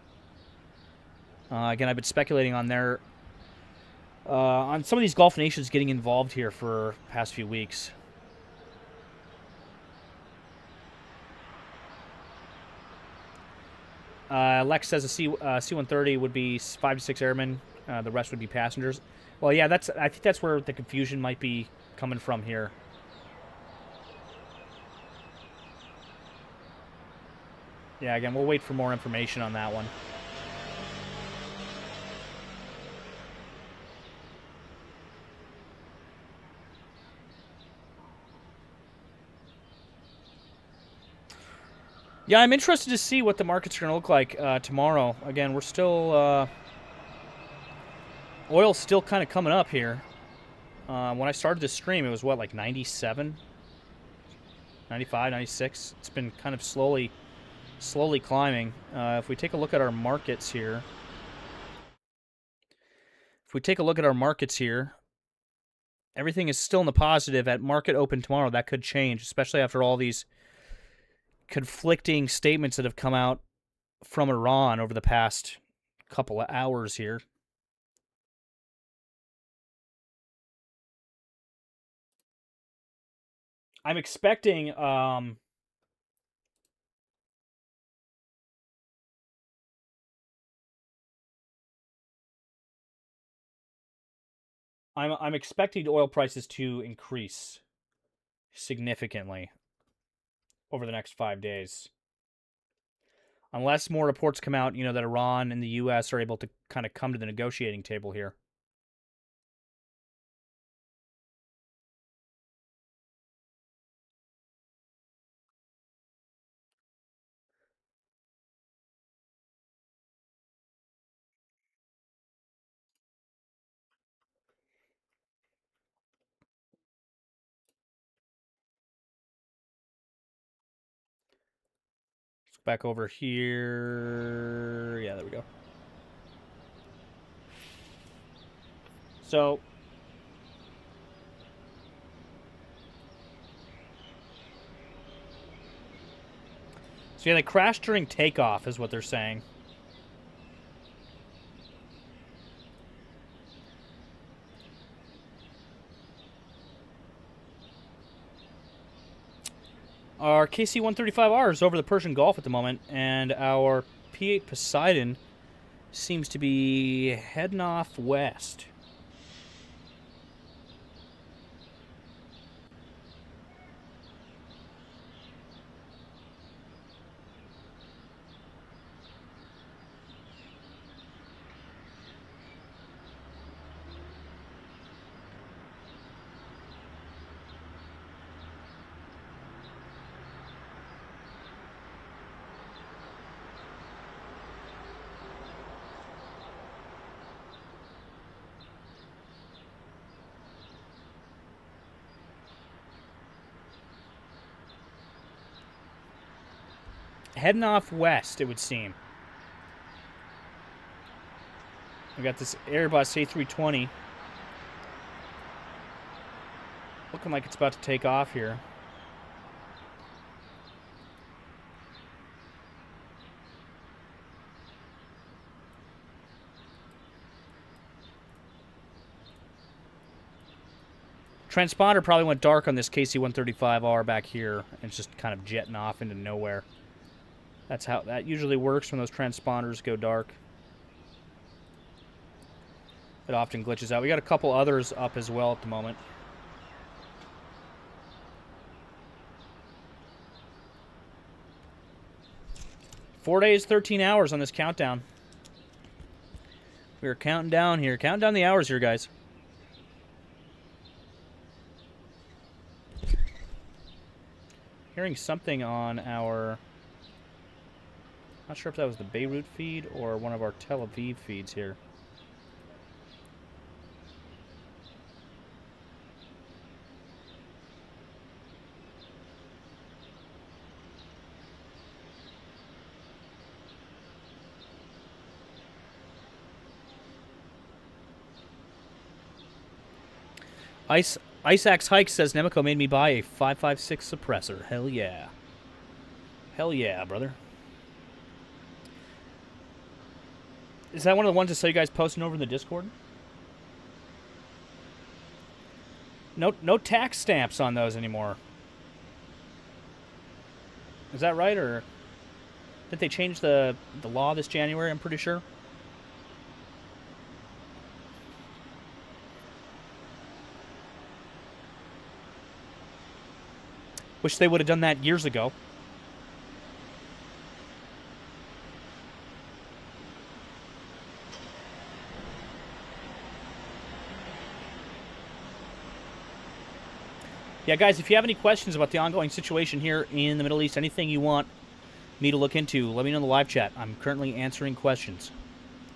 Again, I've been speculating on on some of these Gulf nations getting involved here for the past few weeks. Lex says a C-130 would be 5 to 6 airmen. The rest would be passengers. Well, yeah, I think that's where the confusion might be coming from here. Yeah, again, we'll wait for more information on that one. Yeah, I'm interested to see what the markets are going to look like tomorrow. Again, we're still... oil's still kind of coming up here. When I started this stream, it was, what, like 97? 95, 96? It's been kind of slowly climbing. If we take a look at our markets here... everything is still in the positive. At market open tomorrow, that could change, especially after all these conflicting statements that have come out from Iran over the past couple of hours here. I'm expecting I'm expecting oil prices to increase significantly over the next 5 days. Unless more reports come out, that Iran and the U.S. are able to kind of come to the negotiating table here. Back over here. Yeah, there we go. So yeah, they crashed during takeoff is what they're saying. Our KC-135R is over the Persian Gulf at the moment, and our P-8 Poseidon seems to be heading off west. Heading off west, it would seem. We got this Airbus A320 looking like it's about to take off here. transponder probably went dark on this KC-135R back here, and it's just kind of jetting off into nowhere. That's how that usually works when those transponders go dark. It often glitches out. We got a couple others up as well at the moment. Four days, 13 hours on this countdown. We're counting down here. Counting down the hours here, guys. Hearing something on our... Not sure if that was the Beirut feed or one of our Tel Aviv feeds here. Ice Axe Hike says Nemico made me buy a 5.56 suppressor. Hell yeah. Hell yeah, brother. Is that one of the ones I saw you guys posting over in the Discord? No tax stamps on those anymore. Is that right, or did they change the law this January, I'm pretty sure? Wish they would have done that years ago. Yeah, guys, if you have any questions about the ongoing situation here in the Middle East, anything you want me to look into, let me know in the live chat. I'm currently answering questions.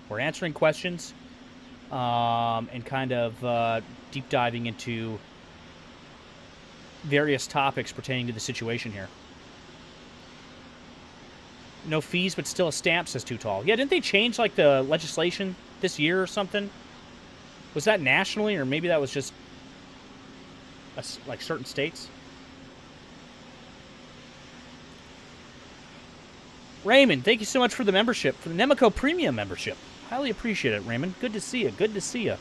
We're answering questions and kind of deep diving into various topics pertaining to the situation here. No fees, but still a stamp, says Too Tall. Yeah, didn't they change, like, the legislation this year or something? Was that nationally, or maybe that was just, like, certain states? Raymond, thank you so much for the membership, for the Nemico Premium membership. Highly appreciate it, Raymond. Good to see you. Good to see you.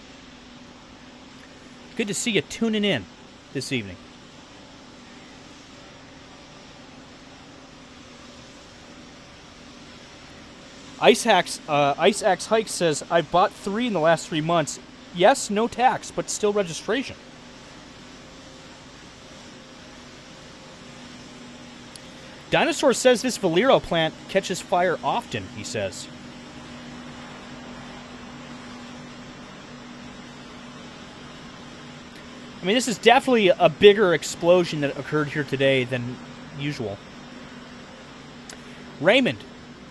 Good to see you tuning in this evening. Ice Axe Hike says, I bought 3 in the last 3 months. Yes, no tax, but still registration. Dinosaur says this Valero plant catches fire often, he says. I mean, this is definitely a bigger explosion that occurred here today than usual. Raymond,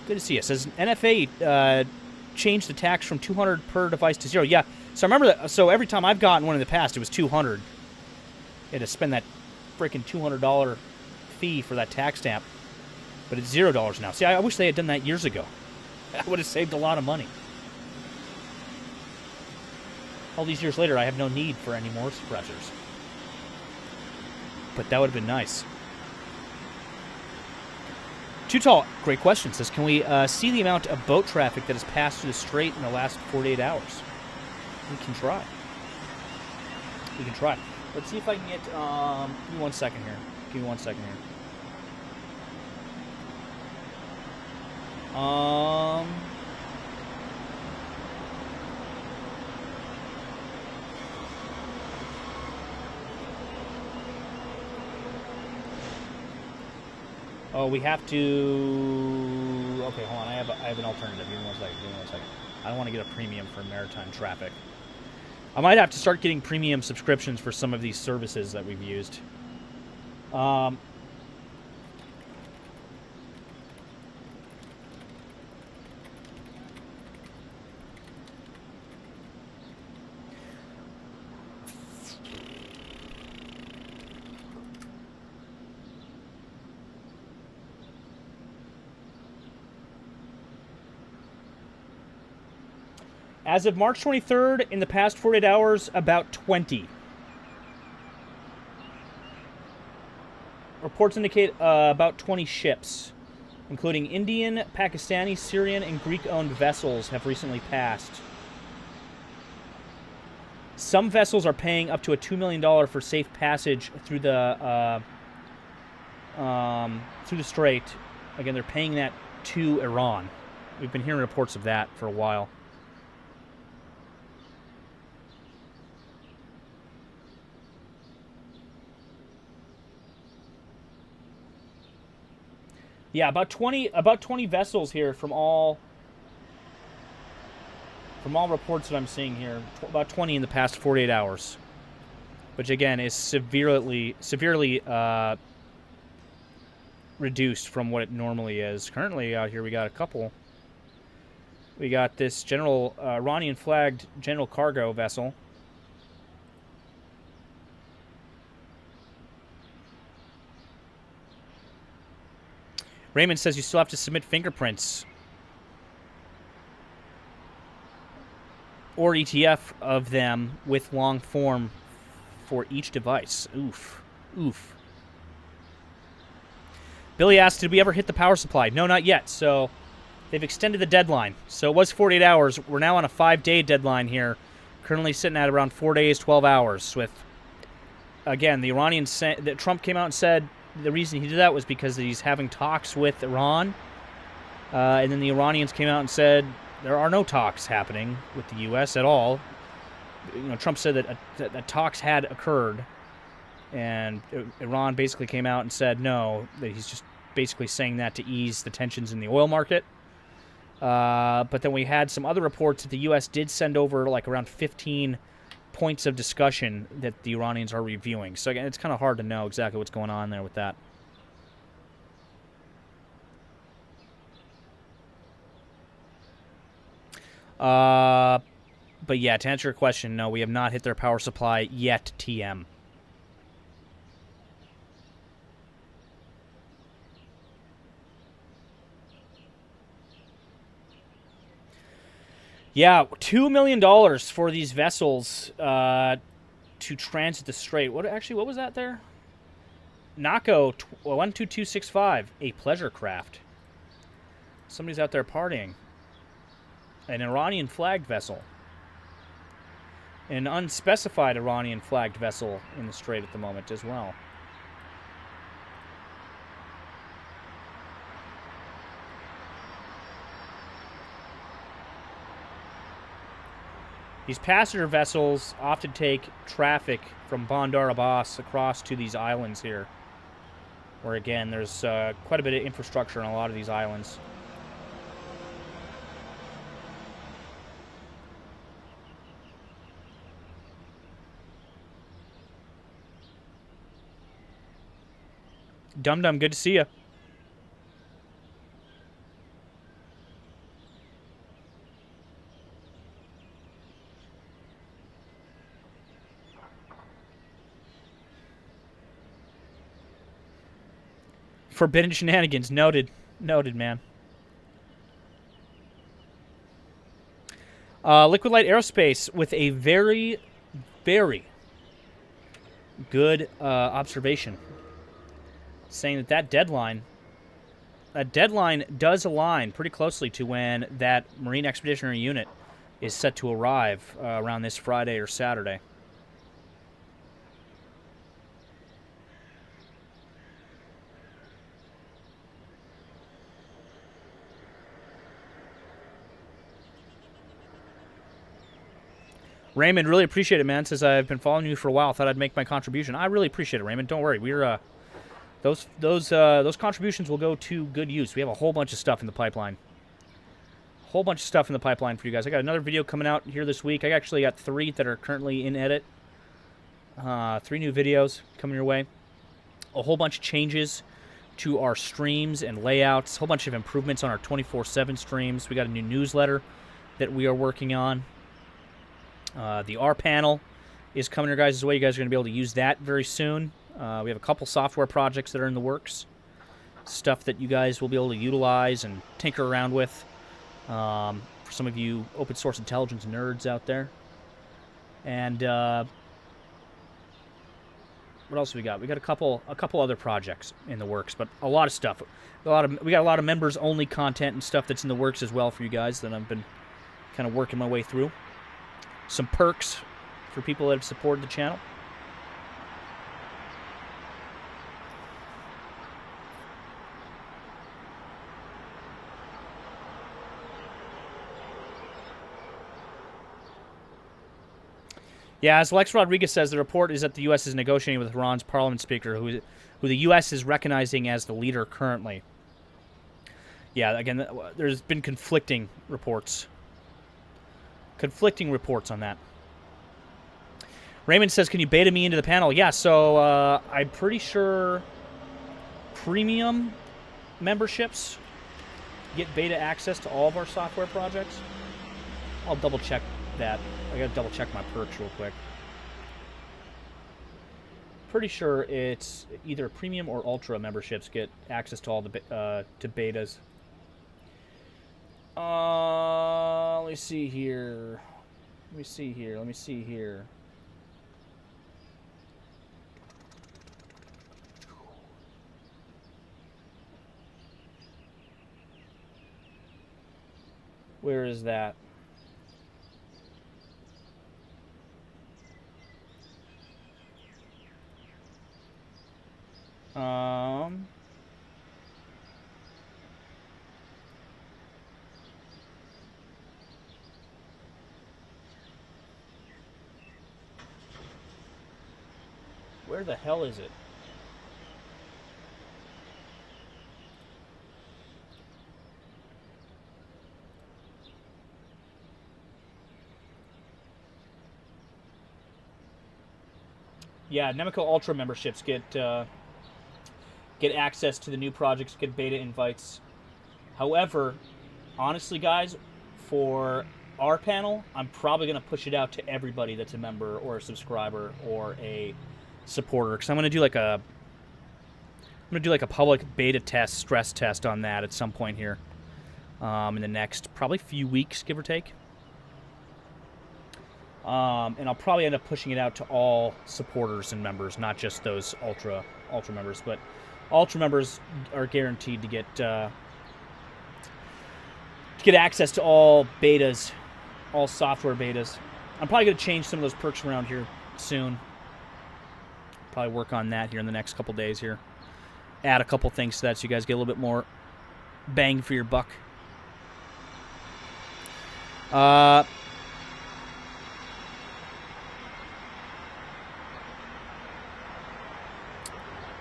good to see you. Says NFA changed the tax from $200 per device to 0. Yeah, so I remember that. So every time I've gotten one in the past, it was $200. You had to spend that freaking $200 fee for that tax stamp, but it's $0 now. See, I wish they had done that years ago. I would have saved a lot of money. All these years later, I have no need for any more suppressors. But that would have been nice. Too Tall, great question, says, can we see the amount of boat traffic that has passed through the strait in the last 48 hours? We can try. We can try. Let's see if I can get, give me 1 second here. Give me 1 second here. Oh, we have to... Okay, hold on. I have an alternative. Give me 1 second. Give me 1 second. I don't want to get a premium for maritime traffic. I might have to start getting premium subscriptions for some of these services that we've used. As of March 23rd, in the past 48 hours, about 20. Reports indicate about 20 ships, including Indian, Pakistani, Syrian, and Greek-owned vessels have recently passed. Some vessels are paying up to a $2 million for safe passage through the strait. Again, they're paying that to Iran. We've been hearing reports of that for a while. Yeah, about 20 vessels here from all reports that I'm seeing here. About 20 in the past 48 hours, which again is severely reduced from what it normally is. Currently out here we got a couple. We got this Iranian flagged general cargo vessel. Raymond says you still have to submit fingerprints or ETF of them with long form for each device. Oof. Oof. Billy asked, did we ever hit the power supply? No, not yet. So they've extended the deadline. So it was 48 hours. We're now on a 5-day deadline here. Currently sitting at around 4 days, 12 hours. With, again, the Iranians, that Trump came out and said the reason he did that was because he's having talks with Iran. And then the Iranians came out and said there are no talks happening with the U.S. at all. You know, Trump said that talks had occurred. And Iran basically came out and said no, that he's just basically saying that to ease the tensions in the oil market. But then we had some other reports that the U.S. did send over like around 15 points of discussion that the Iranians are reviewing. So again, it's kind of hard to know exactly what's going on there with that. But yeah, to answer your question, no, we have not hit their power supply yet, TM. Yeah, $2 million for these vessels to transit the strait. What was that there? Nako 12265, a pleasure craft. Somebody's out there partying. An Iranian flagged vessel. An unspecified Iranian flagged vessel in the strait at the moment as well. These passenger vessels often take traffic from Bandar Abbas across to these islands here, where again there's quite a bit of infrastructure on a lot of these islands. Dum Dum, good to see you. Forbidden shenanigans. Noted. Noted, man. Liquid Light Aerospace with a very, very good observation. Saying that deadline does align pretty closely to when that Marine Expeditionary Unit is set to arrive around this Friday or Saturday. Raymond, really appreciate it, man. Says I've been following you for a while. Thought I'd make my contribution. I really appreciate it, Raymond. Don't worry. We're those contributions will go to good use. We have a whole bunch of stuff in the pipeline. Whole bunch of stuff in the pipeline for you guys. I got another video coming out here this week. I actually got 3 that are currently in edit. 3 new videos coming your way. A whole bunch of changes to our streams and layouts. A whole bunch of improvements on our 24/7 streams. We got a new newsletter that we are working on. The rPanel is coming your guys' way. You guys are going to be able to use that very soon. We have a couple software projects that are in the works. Stuff that you guys will be able to utilize and tinker around with. For some of you open source intelligence nerds out there. And what else have we got? We got a couple other projects in the works, but a lot of stuff. We got a lot of members only content and stuff that's in the works as well for you guys that I've been kind of working my way through. Some perks for people that have supported the channel. Yeah, as Lex Rodriguez says, the report is that the U.S. is negotiating with Iran's parliament speaker, who the U.S. is recognizing as the leader currently. Yeah, again, there's been conflicting reports. Conflicting reports on that. Raymond says, can you beta me into the panel? Yeah, so I'm pretty sure premium memberships get beta access to all of our software projects. I'll double check that. I gotta double check my perks real quick. Pretty sure it's either premium or ultra memberships get access to all the to betas. Let me see here. Let me see here. Let me see here. Where is that? Where the hell is it? Yeah, Nemico Ultra memberships get access to the new projects, get beta invites. However, honestly, guys, for rPanel, I'm probably going to push it out to everybody that's a member or a subscriber or a supporter, because I'm going to do like a public beta test, stress test on that at some point here in the next probably few weeks, give or take. And I'll probably end up pushing it out to all supporters and members, not just those ultra members, but ultra members are guaranteed to get access to all betas, all software betas. I'm probably going to change some of those perks around here soon. Probably work on that here in the next couple days here. Add a couple things to that so you guys get a little bit more bang for your buck.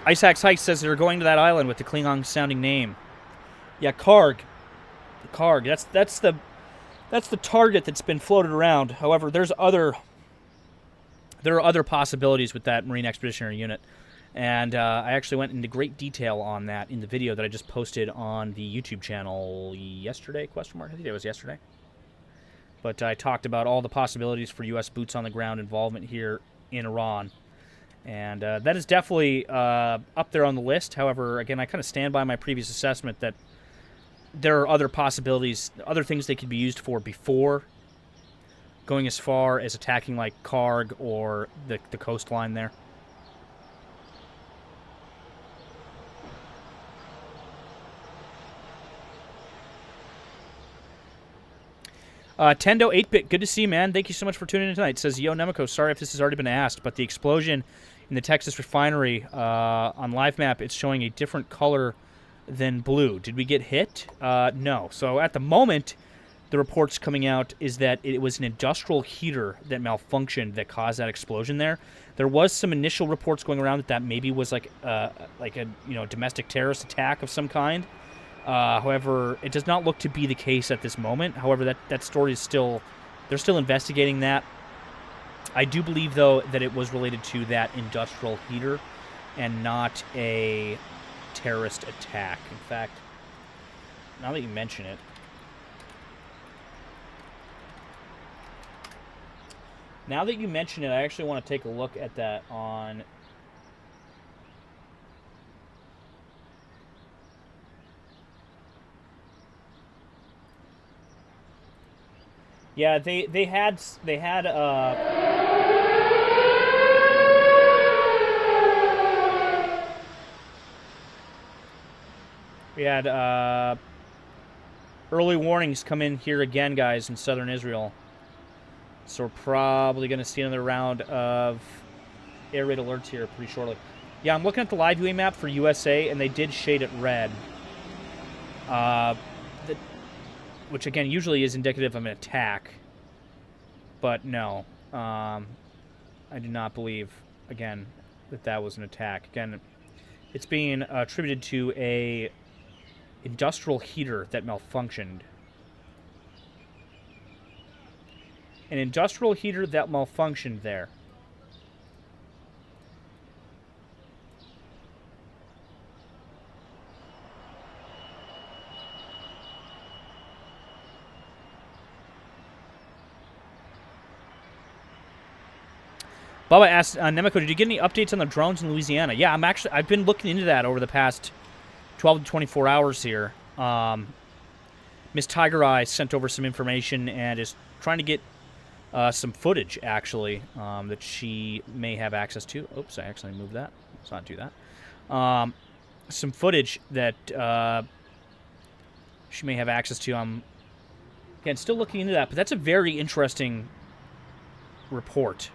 Ice Axe Hike says they're going to that island with the Klingon-sounding name. Yeah, Karg. Karg. That's the target that's been floated around. However, there are other possibilities with that Marine Expeditionary Unit, and I actually went into great detail on that in the video that I just posted on the YouTube channel yesterday? I think it was yesterday. But I talked about all the possibilities for U.S. boots on the ground involvement here in Iran. And that is definitely up there on the list. However, again, I kind of stand by my previous assessment that there are other possibilities, other things they could be used for before going as far as attacking like Karg or the coastline there. Tendo 8-Bit, good to see you, man. Thank you so much for tuning in tonight. It says, Yo, Nemico, sorry if this has already been asked, but the explosion in the Texas refinery on live map, it's showing a different color than blue. Did we get hit? No. So at the moment, the reports coming out is that it was an industrial heater that malfunctioned that caused that explosion there. There was some initial reports going around that maybe was like a domestic terrorist attack of some kind. However, it does not look to be the case at this moment. However, that story is still, they're still investigating that. I do believe, though, that it was related to that industrial heater and not a terrorist attack. In fact, now that you mention it, I actually want to take a look at that on... Yeah, they had we had early warnings come in here again, guys, in southern Israel. So we're probably going to see another round of air raid alerts here pretty shortly. Yeah, I'm looking at the live viewing map for USA, and they did shade it red. Which, again, usually is indicative of an attack. But no. I do not believe, again, that was an attack. Again, it's being attributed to a industrial heater that malfunctioned. An industrial heater that malfunctioned there. Bubba asked, Nemico, did you get any updates on the drones in Louisiana? Yeah, I've been looking into that over the past 12 to 24 hours here. Miss Tiger Eye sent over some information and is trying to get some footage, actually, that she may have access to. Oops, I actually moved that. Let's not do that. Some footage that she may have access to. Again, still looking into that, but that's a very interesting report.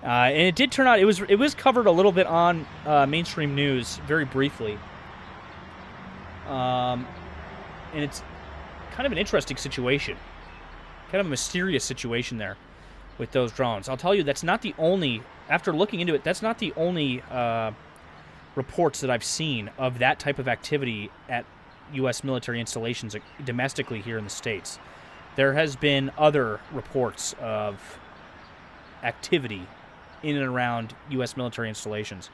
And it did turn out, it was covered a little bit on mainstream news, very briefly. And it's kind of an interesting situation. Kind of a mysterious situation there with those drones. I'll tell you, that's not the only, after looking into it, that's not the only reports that I've seen of that type of activity at U.S. military installations domestically here in the States. There has been other reports of activity in and around U.S. military installations.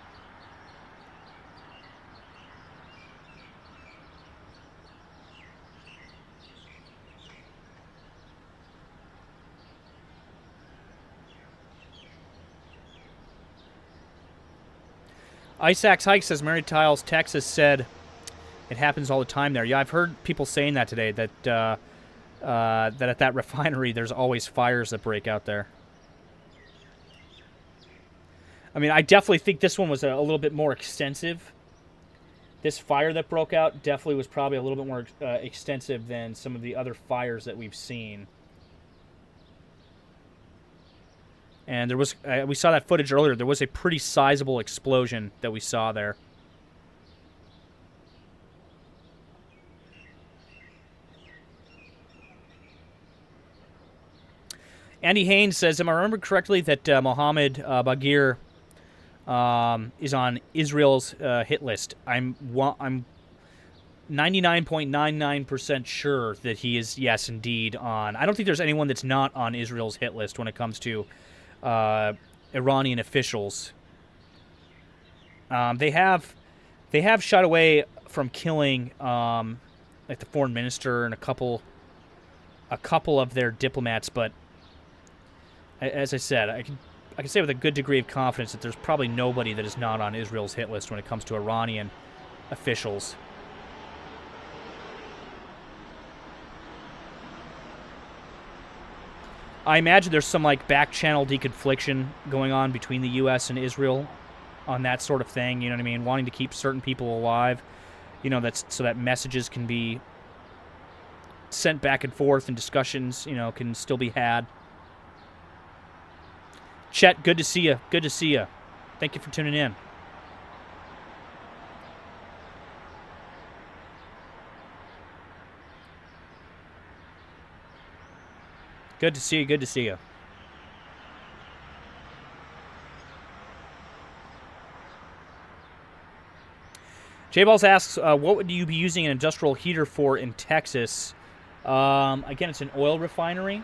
Isaac's Hike says, Mary Tiles, Texas said it happens all the time there. Yeah, I've heard people saying that today, that that at that refinery there's always fires that break out there. I mean, I definitely think this one was a little bit more extensive. This fire that broke out definitely was probably a little bit more extensive than some of the other fires that we've seen. And there was, we saw that footage earlier. There was a pretty sizable explosion that we saw there. Andy Haynes says, am I remember correctly that Mohammed Baghir is on Israel's hit list? I'm 99.99% sure that he is, yes, indeed, on. I don't think there's anyone that's not on Israel's hit list when it comes to Iranian officials. They have shied away from killing like the foreign minister and a couple of their diplomats, but as I said, I can say with a good degree of confidence that there's probably nobody that is not on Israel's hit list when it comes to Iranian officials. I imagine there's some like back channel deconfliction going on between the U.S. and Israel on that sort of thing. You know what I mean? Wanting to keep certain people alive. You know, that's so that messages can be sent back and forth and discussions, you know, can still be had. Chet, good to see you. Good to see you. Thank you for tuning in. Good to see you. Good to see you. J-Balls asks, what would you be using an industrial heater for in Texas? Again, it's an oil refinery.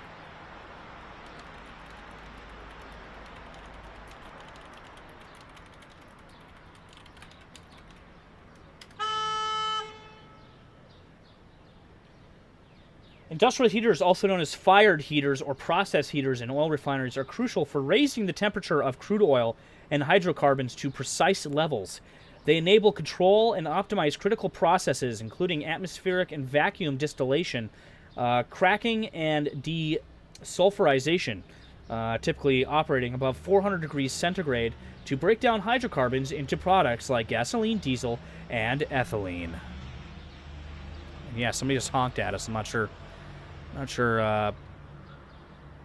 Industrial heaters, also known as fired heaters or process heaters in oil refineries, are crucial for raising the temperature of crude oil and hydrocarbons to precise levels. They enable control and optimize critical processes, including atmospheric and vacuum distillation, cracking, and desulfurization, typically operating above 400 degrees centigrade to break down hydrocarbons into products like gasoline, diesel, and ethylene. And yeah, somebody just honked at us. I'm not sure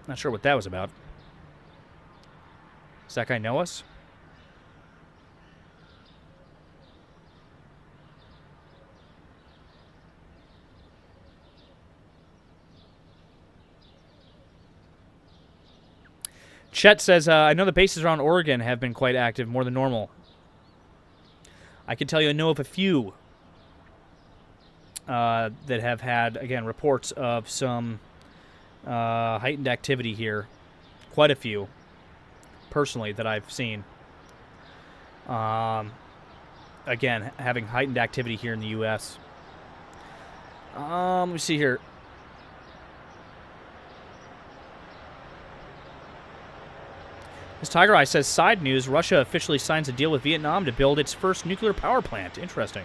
Not sure what that was about. Does that guy know us? Chet says, I know the bases around Oregon have been quite active, more than normal. I can tell you I know of a few that have had, again, reports of some heightened activity here. Quite a few, personally, that I've seen. Again, having heightened activity here in the U.S. Let me see here. This Tiger Eye says, side news, Russia officially signs a deal with Vietnam to build its first nuclear power plant. Interesting.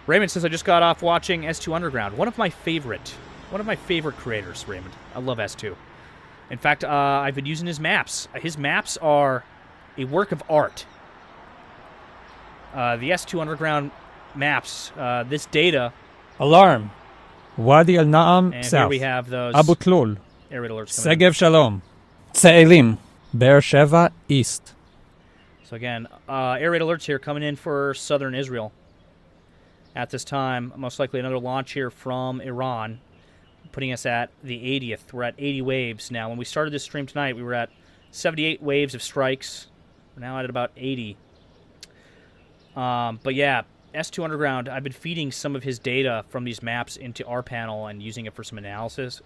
Raymond says, I just got off watching S2 Underground. One of my favorite creators, Raymond. I love S2. In fact, I've been using his maps. His maps are a work of art. The S2 Underground maps, this data. Alarm. Wadi al-Na'am And south. here we have those Abu Tlul. air raid alerts coming in. Segev Shalom. Tse'elim. Be'er Sheva east. So again, air raid alerts here coming in for southern Israel. At this time, most likely another launch here from Iran, putting us at the 80th. We're at 80 waves now. When we started this stream tonight, we were at 78 waves of strikes. We're now at about 80. But yeah, S2 Underground, I've been feeding some of his data from these maps into rPanel and using it for some analysis.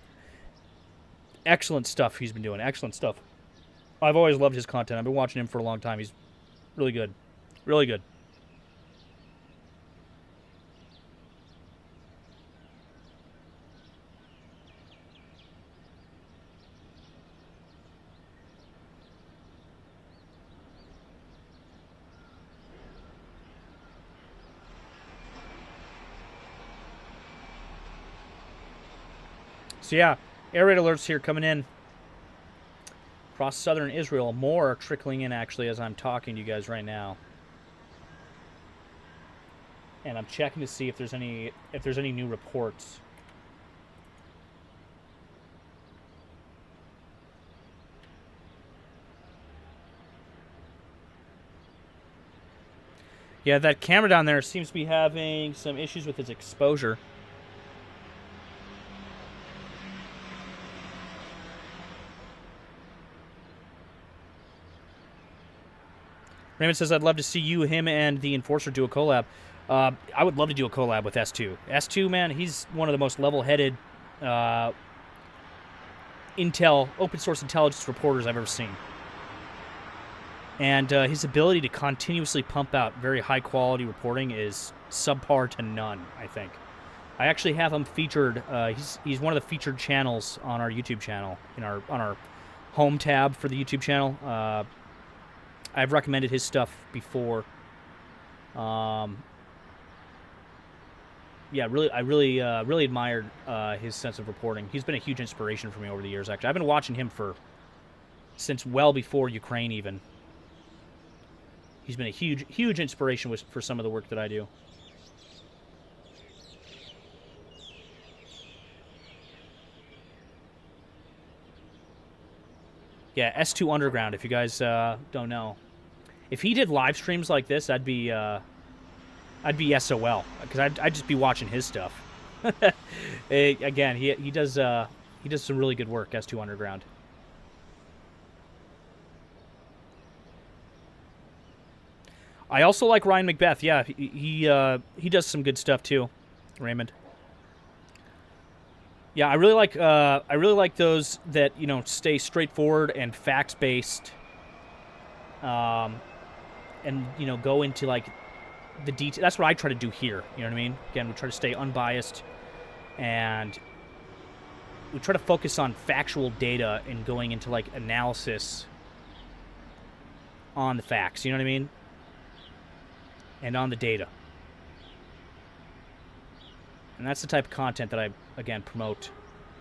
Excellent stuff he's been doing. Excellent stuff. I've always loved his content. I've been watching him for a long time. He's really good. Really good. So yeah, air raid alerts here coming in across southern Israel. More are trickling in actually as I'm talking to you guys right now. And I'm checking to see if there's any new reports. Yeah, that camera down there seems to be having some issues with its exposure. Raymond says, I'd love to see you, him, and the Enforcer do a collab. I would love to do a collab with S2. S2, man, he's one of the most level-headed open source intelligence reporters I've ever seen. And his ability to continuously pump out very high-quality reporting is subpar to none, I think. I actually have him featured. He's one of the featured channels on our YouTube channel, on our home tab for the YouTube channel. I've recommended his stuff before. Yeah, I really admired his sense of reporting. He's been a huge inspiration for me over the years. Actually, I've been watching him since well before Ukraine even. He's been a huge inspiration for some of the work that I do. Yeah, S2 Underground, if you guys don't know. If he did live streams like this, I'd be SOL, because I'd just be watching his stuff. Again, he does some really good work, S2 Underground. I also like Ryan Macbeth. Yeah, he does some good stuff too, Raymond. Yeah, I really like those that, stay straightforward and facts based, and go into like the detail. That's what I try to do here. You know what I mean? Again, we try to stay unbiased, and we try to focus on factual data and going into like analysis on the facts. You know what I mean? And on the data. And that's the type of content that I, again, promote,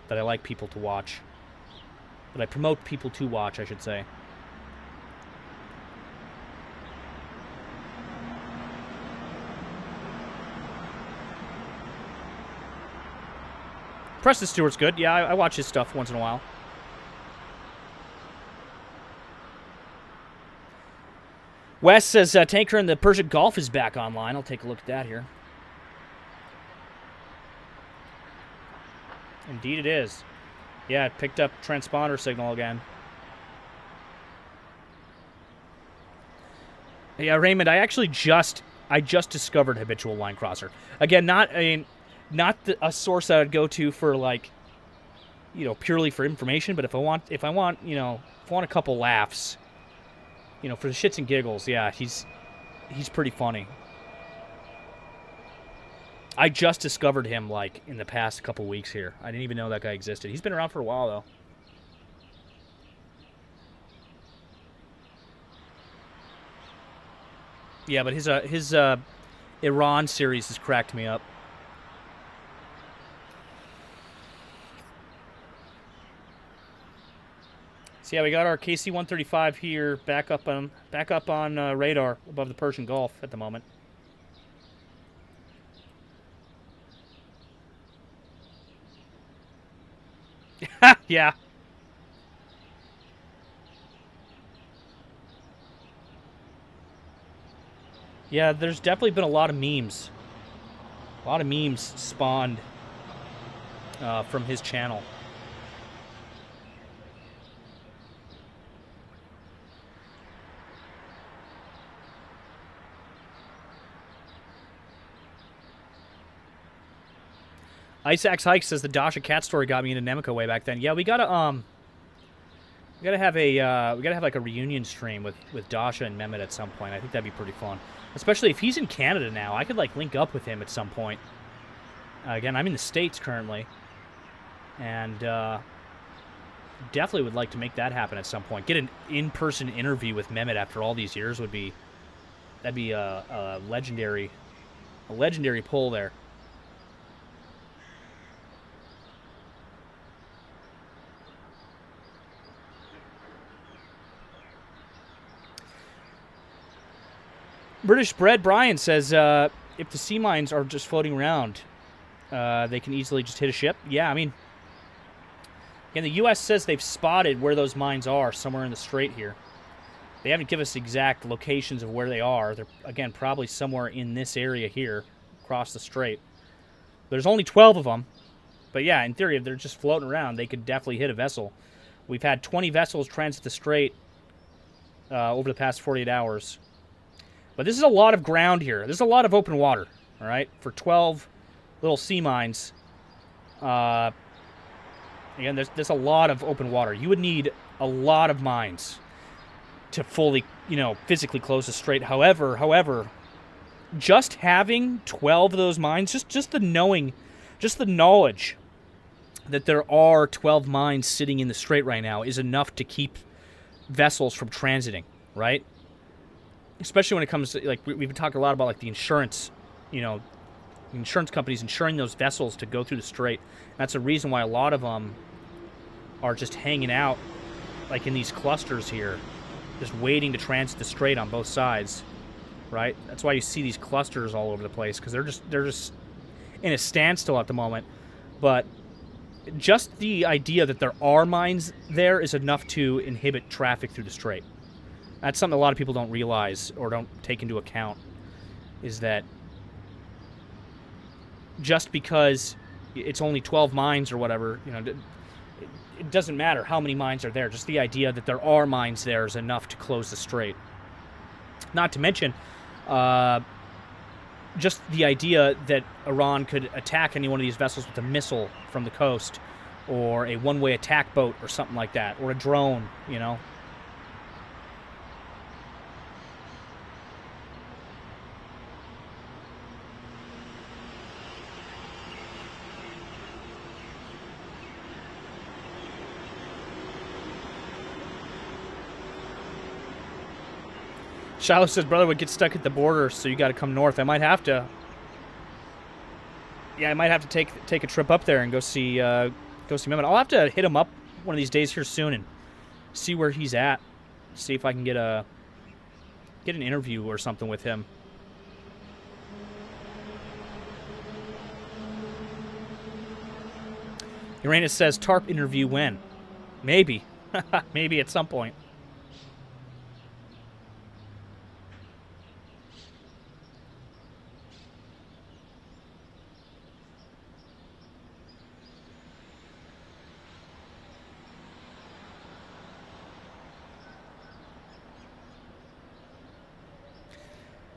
that I like people to watch. That I promote people to watch, I should say. Preston Stewart's good. Yeah, I watch his stuff once in a while. Wes says tanker in the Persian Gulf is back online. I'll take a look at that here. Indeed it is. Yeah, it picked up transponder signal again. Yeah, Raymond, I just discovered habitual line crosser. Again, not a source I would go to for like, you know, purely for information, but if I want a couple laughs, you know, for the shits and giggles, yeah, he's pretty funny. I just discovered him, like, in the past couple weeks here. I didn't even know that guy existed. He's been around for a while, though. Yeah, but his Iran series has cracked me up. So yeah, we got our KC-135 here back up on radar above the Persian Gulf at the moment. Yeah. Yeah, there's definitely been a lot of memes. A lot of memes spawned from his channel. Isaac's Hike says the Dasha cat story got me into Nemico way back then. Yeah, we gotta have like a reunion stream with Dasha and Mehmet at some point. I think that'd be pretty fun, especially if he's in Canada now. I could like link up with him at some point. Again, I'm in the States currently, and definitely would like to make that happen at some point. Get an in-person interview with Mehmet after all these years that'd be a legendary pull there. British Bread Brian says, if the sea mines are just floating around, they can easily just hit a ship. Yeah, I mean, again, the U.S. says they've spotted where those mines are somewhere in the strait here. They haven't given us exact locations of where they are. They're, again, probably somewhere in this area here, across the strait. There's only 12 of them. But yeah, in theory, if they're just floating around, they could definitely hit a vessel. We've had 20 vessels transit the strait over the past 48 hours. But this is a lot of ground here. There's a lot of open water, all right? For 12 little sea mines, again, there's a lot of open water. You would need a lot of mines to fully, physically close the strait. However, just having 12 of those mines, just the knowledge that there are 12 mines sitting in the strait right now is enough to keep vessels from transiting, right? Especially when it comes to, like, we've been talking a lot about, like, the insurance, insurance companies insuring those vessels to go through the strait. That's a reason why a lot of them are just hanging out, like, in these clusters here, just waiting to transit the strait on both sides, right? That's why you see these clusters all over the place, because they're just in a standstill at the moment. But just the idea that there are mines there is enough to inhibit traffic through the strait. That's something a lot of people don't realize or don't take into account, is that just because it's only 12 mines or whatever, it doesn't matter how many mines are there. Just the idea that there are mines there is enough to close the strait. Not to mention, just the idea that Iran could attack any one of these vessels with a missile from the coast, or a one-way attack boat or something like that, or a drone, Shiloh says brother would get stuck at the border, so you got to come north. I might have to. Yeah, I might have to take a trip up there and go see Mehmet. I'll have to hit him up one of these days here soon and see where he's at. See if I can get an interview or something with him. Uranus says TARP interview when? Maybe. Maybe at some point.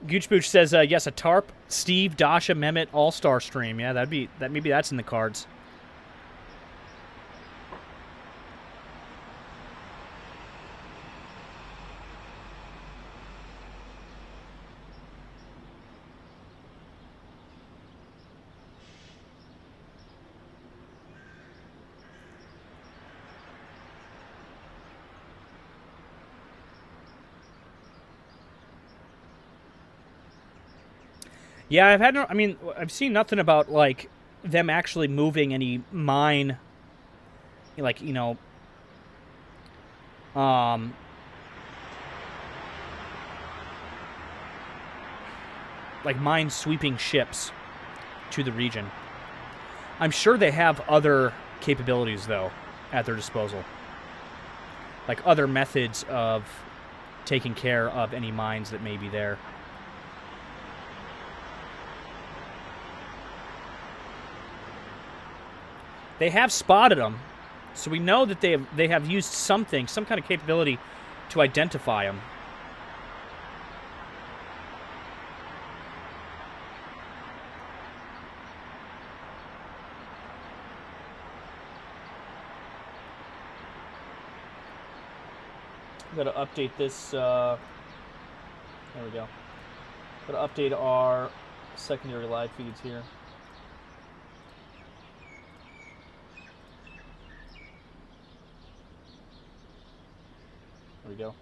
Goochbooch says, yes, a TARP, Steve, Dasha, Mehmet, All-Star stream. Yeah, maybe that's in the cards. Yeah, I've seen nothing about, like, them actually moving any mine, like, like mine sweeping ships to the region. I'm sure they have other capabilities, though, at their disposal. Like other methods of taking care of any mines that may be there. They have spotted them, so we know that they have used some kind of capability to identify them. I'm going to update this. There we go. I'm going to update our secondary live feeds here. There we go.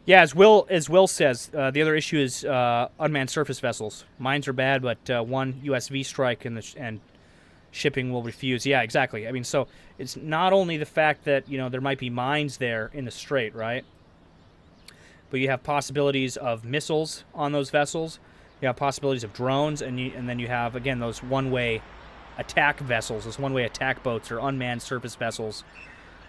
Yeah, as Will says, the other issue is unmanned surface vessels. Mines are bad, but one USV strike and shipping will refuse. Yeah, exactly. I mean, so it's not only the fact that there might be mines there in the strait, right? But you have possibilities of missiles on those vessels. You have possibilities of drones, and then you have, again, those one-way attack vessels, those one-way attack boats or unmanned surface vessels.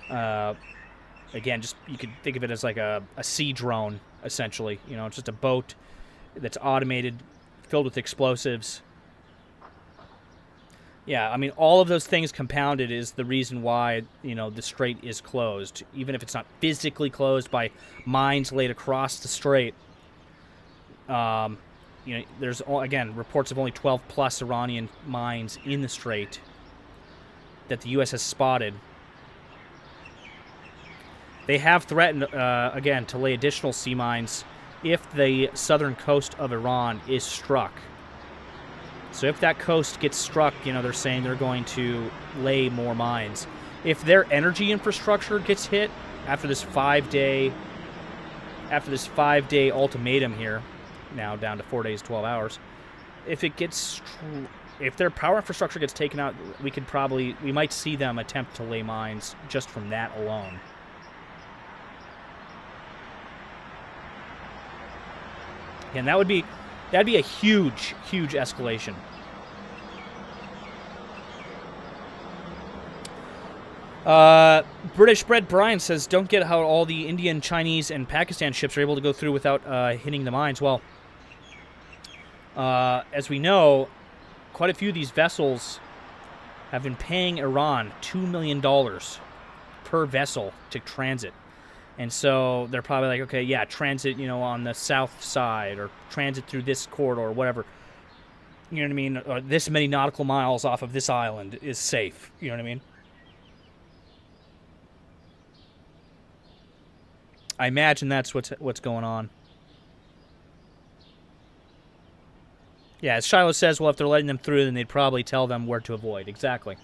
Again, just you could think of it as like a sea drone, essentially. It's just a boat that's automated, filled with explosives. Yeah, I mean, all of those things compounded is the reason why, the strait is closed. Even if it's not physically closed by mines laid across the strait, there's, again, reports of only 12-plus Iranian mines in the strait that the U.S. has spotted. They have threatened, again, to lay additional sea mines if the southern coast of Iran is struck. So if that coast gets struck, they're saying they're going to lay more mines. If their energy infrastructure gets hit after this 5-day ultimatum here, now down to 4 days, 12 hours, if their power infrastructure gets taken out, we might see them attempt to lay mines just from that alone. And that'd be a huge, huge escalation. British Bread Brian says, don't get how all the Indian, Chinese, and Pakistan ships are able to go through without hitting the mines. Well, as we know, quite a few of these vessels have been paying Iran $2 million per vessel to transit. And so they're probably like, okay, yeah, transit, on the south side, or transit through this corridor, or whatever. You know what I mean? Or this many nautical miles off of this island is safe. You know what I mean? I imagine that's what's going on. Yeah, as Shiloh says, well, if they're letting them through, then they'd probably tell them where to avoid. Exactly.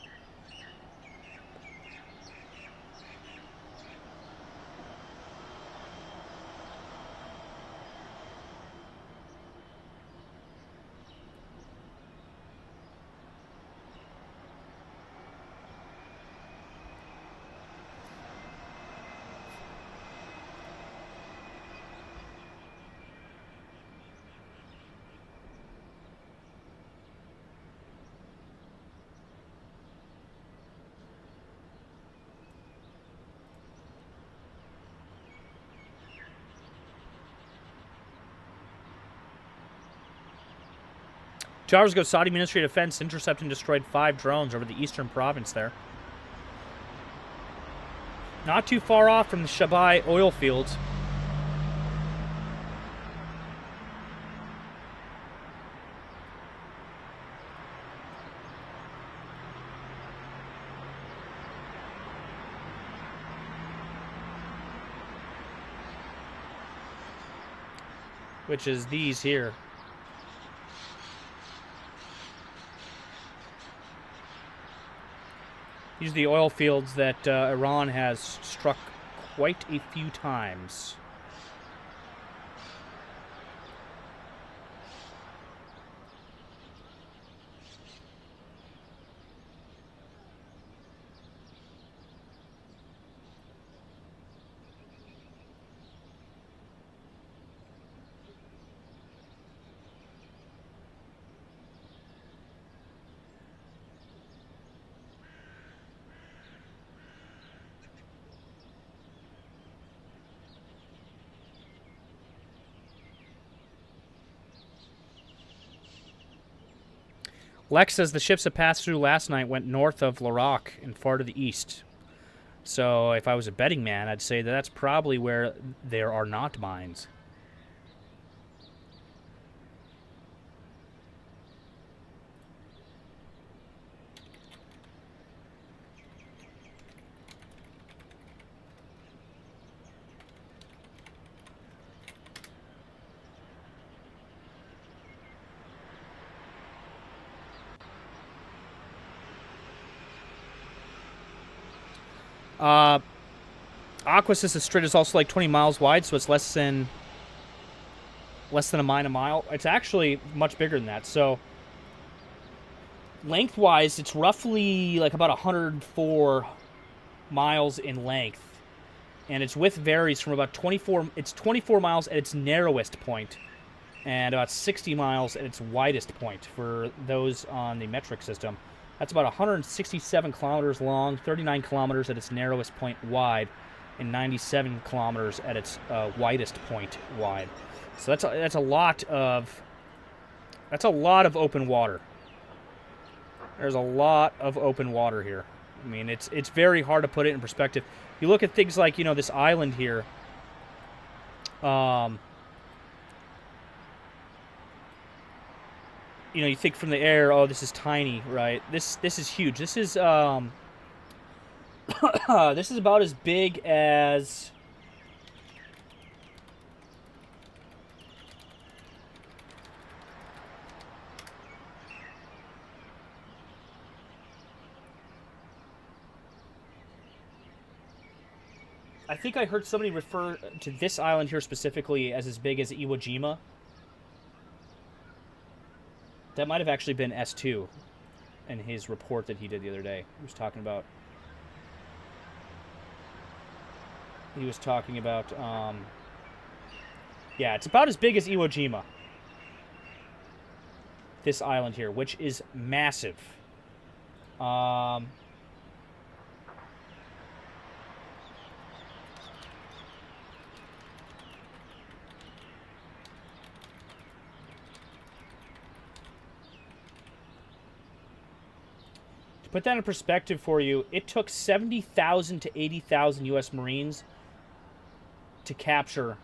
2 hours ago, Saudi Ministry of Defense intercepted and destroyed 5 drones over the eastern province there. Not too far off from the Shabai oil fields. Which is these here. These are the oil fields that Iran has struck quite a few times. Lex says the ships that passed through last night went north of Larak and far to the east. So if I was a betting man, I'd say that that's probably where there are not mines. Aquasis Strait is also like 20 miles wide, so it's less than a mile. It's actually much bigger than that. So lengthwise, it's roughly like about 104 miles in length, and its width varies from about 24. It's 24 miles at its narrowest point, and about 60 miles at its widest point for those on the metric system. That's about 167 kilometers long, 39 kilometers at its narrowest point wide, and 97 kilometers at its widest point wide. So that's a lot of open water. There's a lot of open water here. I mean, it's very hard to put it in perspective. You look at things like, you know, this island here. You know, you think from the air, oh, this is tiny, right? This is huge. This is this is about as big as I think I heard somebody refer to this island here specifically as big as Iwo Jima. That might have actually been S2 in his report that he did the other day. He was talking about yeah, it's about as big as Iwo Jima. This island here, which is massive. Put that in perspective for you, it took 70,000 to 80,000 U.S. Marines to capture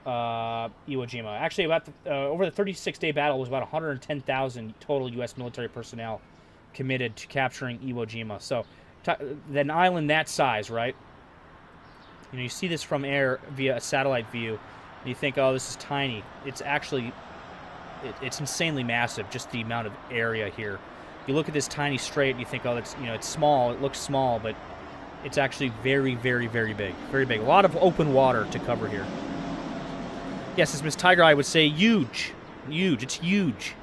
Iwo Jima. Actually, about over the 36-day battle was about 110,000 total U.S. military personnel committed to capturing Iwo Jima. So, an island that size, right? You know, you see this from air via a satellite view, and you think, oh, this is tiny. It's actually, it's insanely massive, just the amount of area here. You look at this tiny strait and you think, oh, it's, you know, it's small. It looks small, but it's actually very, very, very big. Very big. A lot of open water to cover here. Yes, as Miss Tiger Eye would say, huge. Huge. It's huge.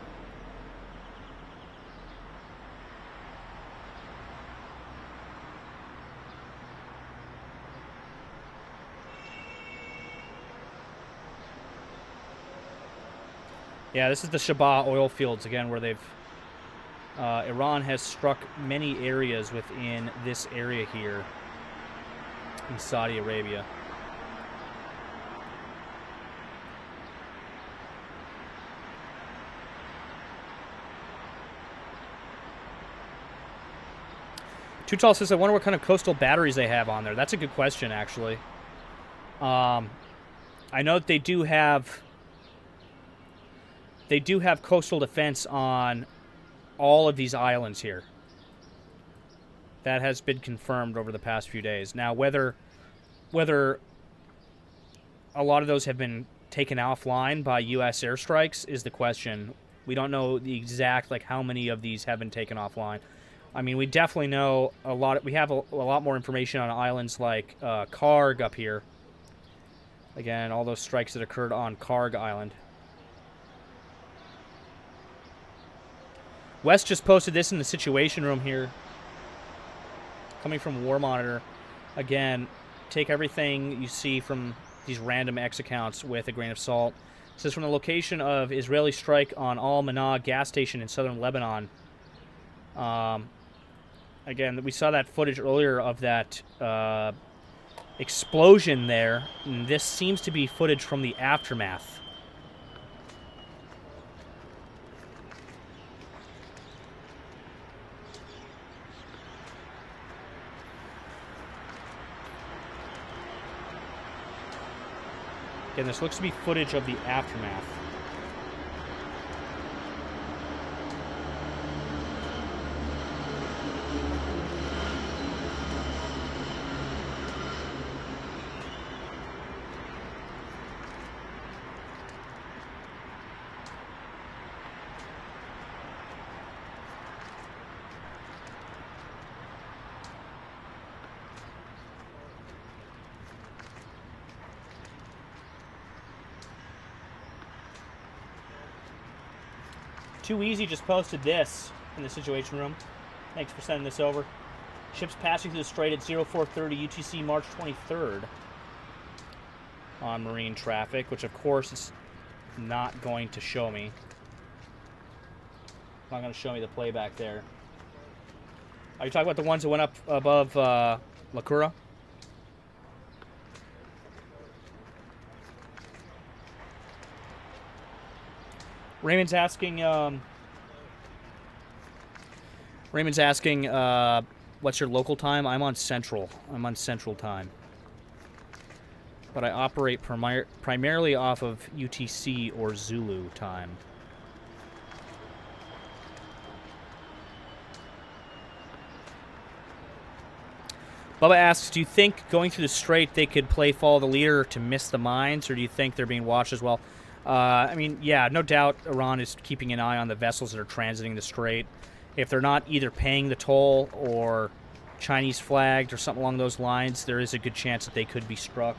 Yeah, this is the Shaba oil fields, again, where they've... Iran has struck many areas within this area here in Saudi Arabia. Too Tall says, I wonder what kind of coastal batteries they have on there. That's a good question, actually. I know that they do have coastal defense on all of these islands here. That has been confirmed over the past few days. Now, whether a lot of those have been taken offline by U.S. airstrikes is the question. We don't know the exact, like, how many of these have been taken offline. I mean, we definitely know a lot. We have a lot more information on islands like Karg up here. Again, all those strikes that occurred on Karg Island. Wes just posted this in the Situation Room here. Coming from War Monitor. Again, take everything you see from these random X accounts with a grain of salt. It says from the location of Israeli strike on Al-Manah gas station in southern Lebanon. Again, we saw that footage earlier of that explosion there. And this seems to be footage from the aftermath. Again, this looks to be footage of the aftermath. Too Easy just posted this in the Situation Room. Thanks for sending this over. Ships passing through the strait at 0430 UTC March 23rd on marine traffic, which of course is not going to show me. Not going to show me the playback there. Are you talking about the ones that went up above Lakura? Raymond's asking, what's your local time? I'm on Central. I'm on Central time. But I operate primarily off of UTC or Zulu time. Bubba asks, do you think going through the strait they could play follow the leader to miss the mines, or do you think they're being watched as well? I mean, yeah, no doubt Iran is keeping an eye on the vessels that are transiting the strait. If they're not either paying the toll or Chinese flagged or something along those lines, there is a good chance that they could be struck.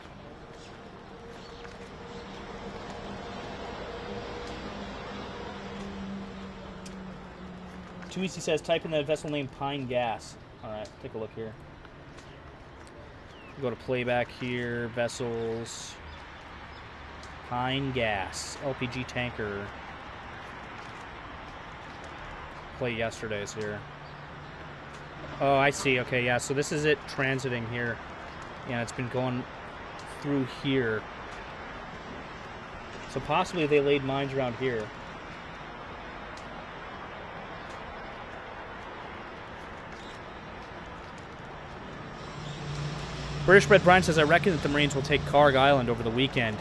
Too Easy says, type in the vessel name Pine Gas. Alright, take a look here. Go to playback here, vessels... Pine Gas, LPG tanker. Play yesterday's here. Oh, I see. Okay, yeah, so this is it transiting here. Yeah, it's been going through here. So possibly they laid mines around here. British Bread Brian says, I reckon that the Marines will take Karg Island over the weekend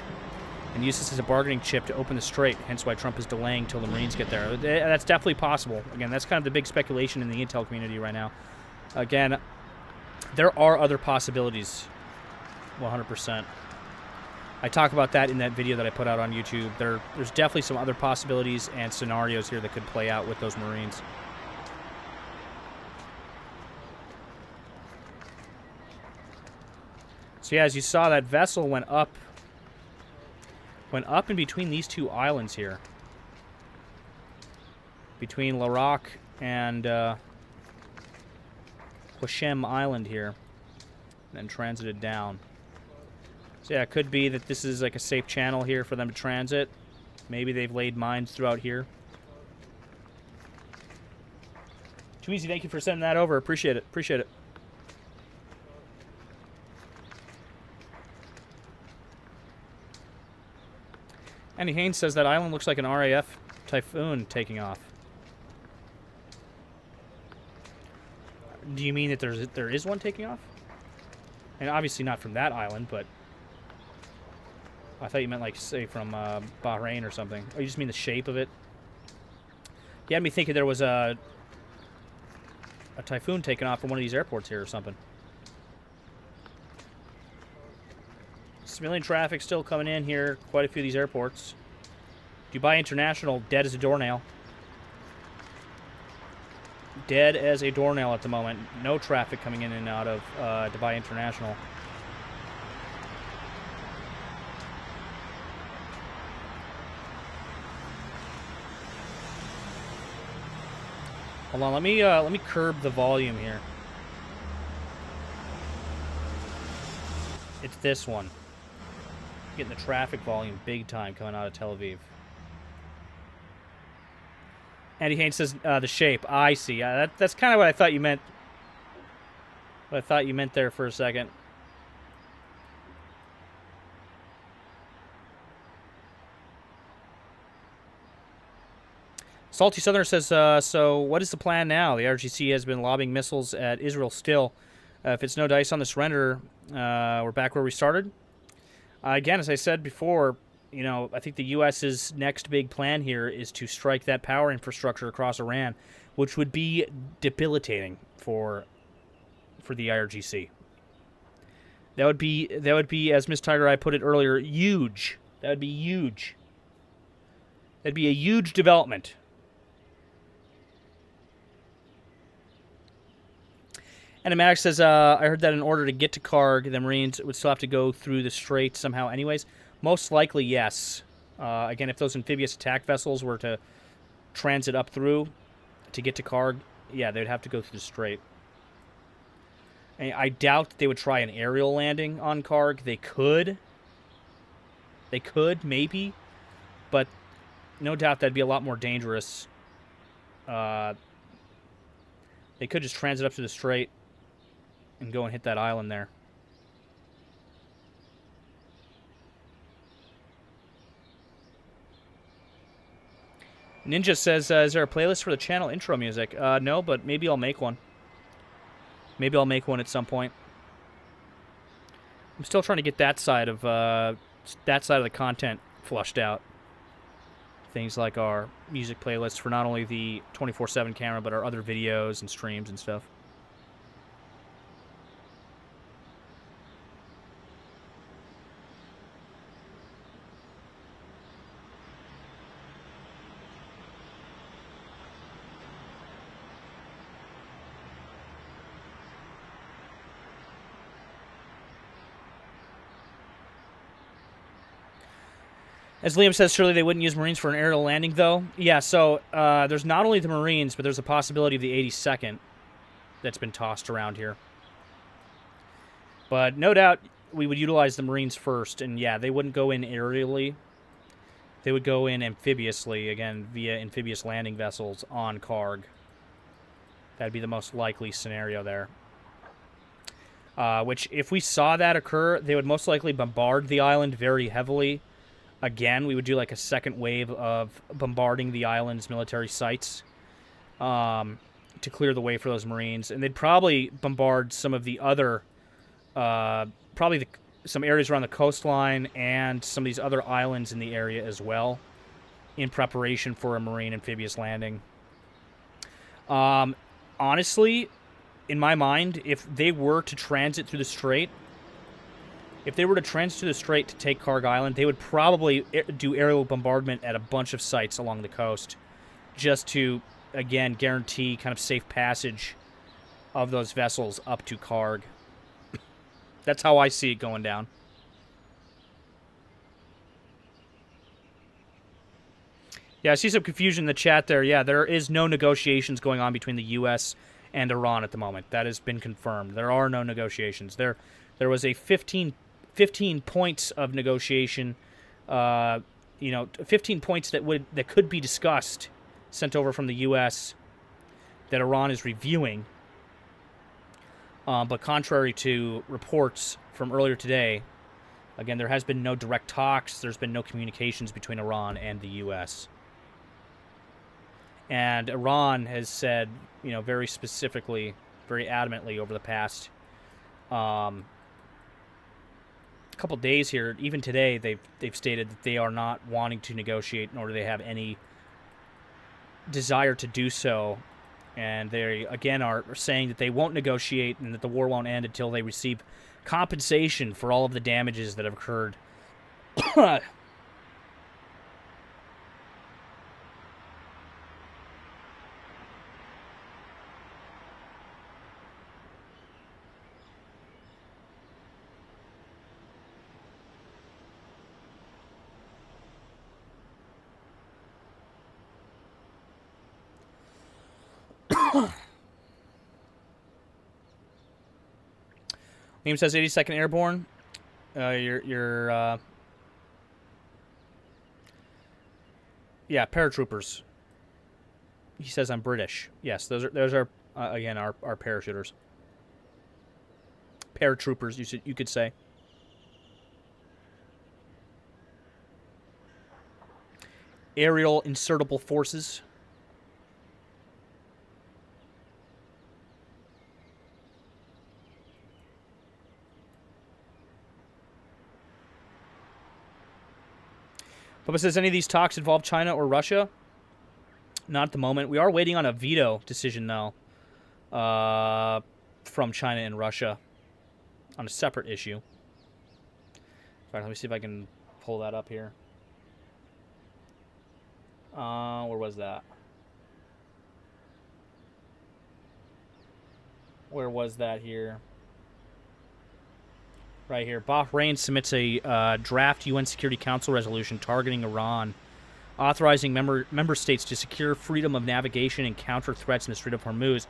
and use this as a bargaining chip to open the strait, hence why Trump is delaying till the Marines get there. That's definitely possible. Again, that's kind of the big speculation in the intel community right now. Again, there are other possibilities, 100%. I talk about that in that video that I put out on YouTube. There's definitely some other possibilities and scenarios here that could play out with those Marines. So yeah, as you saw, that vessel went up in between these two islands here. Between Larak and Hoshem Island here. And then transited down. So yeah, it could be that this is like a safe channel here for them to transit. Maybe they've laid mines throughout here. Too Easy, thank you for sending that over. Appreciate it. Appreciate it. Andy Haynes says that island looks like an RAF Typhoon taking off. Do you mean that there is one taking off? And obviously not from that island, but I thought you meant like say from Bahrain or something. Oh, you just mean the shape of it? You had me thinking there was a typhoon taking off from one of these airports here or something. Civilian traffic still coming in here. Quite a few of these airports. Dubai International, dead as a doornail. Dead as a doornail at the moment. No traffic coming in and out of Dubai International. Hold on, let me curb the volume here. It's this one. Getting the traffic volume big time coming out of Tel Aviv. Andy Haynes says the shape. I see. That's kind of what I thought you meant. What I thought you meant there for a second. Salty Southerner says, so what is the plan now? The RGC has been lobbing missiles at Israel still. If it's no dice on the surrender, we're back where we started. Again, as I said before, you know, I think the U.S.'s next big plan here is to strike that power infrastructure across Iran, which would be debilitating for the IRGC. That would be, as Miss Tiger Eye put it earlier, huge. That would be huge. That'd be a huge development. And Amatic says, I heard that in order to get to Karg, the Marines would still have to go through the strait somehow anyways. Most likely, yes. Again, if those amphibious attack vessels were to transit up through to get to Karg, yeah, they'd have to go through the strait. And I doubt that they would try an aerial landing on Karg. They could. They could, maybe. But no doubt that'd be a lot more dangerous. They could just transit up to the strait and go and hit that island there. Ninja says, is there a playlist for the channel intro music? No, but maybe I'll make one. Maybe I'll make one at some point. I'm still trying to get that side of the content flushed out. Things like our music playlists for not only the 24/7 camera, but our other videos and streams and stuff. As Liam says, surely they wouldn't use Marines for an aerial landing, though. Yeah, so there's not only the Marines, but there's a possibility of the 82nd that's been tossed around here. But no doubt we would utilize the Marines first, and yeah, they wouldn't go in aerially. They would go in amphibiously, again, via amphibious landing vessels on Karg. That'd be the most likely scenario there. Which, if we saw that occur, they would most likely bombard the island very heavily. Again, we would do like a second wave of bombarding the island's military sites to clear the way for those Marines. And they'd probably bombard some of the other, some areas around the coastline and some of these other islands in the area as well in preparation for a Marine amphibious landing. Honestly, in my mind, if they were to transit through the strait, to take Karg Island, they would probably do aerial bombardment at a bunch of sites along the coast just to, again, guarantee kind of safe passage of those vessels up to Karg. That's how I see it going down. Yeah, I see some confusion in the chat there. Yeah, there is no negotiations going on between the U.S. and Iran at the moment. That has been confirmed. There are no negotiations. There was a 15 points of negotiation, 15 points that could be discussed, sent over from the U.S. that Iran is reviewing. But contrary to reports from earlier today, again, there has been no direct talks. There's been no communications between Iran and the U.S. And Iran has said, very specifically very adamantly over the past couple days here. Even today, they've stated that they are not wanting to negotiate, nor do they have any desire to do so. And they, again, are saying that they won't negotiate and that the war won't end until they receive compensation for all of the damages that have occurred. Name says 82nd Airborne. You're yeah, paratroopers. He says I'm British. Yes, those are again our parachuters. Paratroopers, you could say. Aerial insertable forces. Papa says, any of these talks involve China or Russia? Not at the moment. We are waiting on a veto decision, though, from China and Russia on a separate issue. All right, let me see if I can pull that up here. Where was that? Where was that here? Right here. Bahrain submits a draft UN Security Council resolution targeting Iran, authorizing member states to secure freedom of navigation and counter threats in the Strait of Hormuz,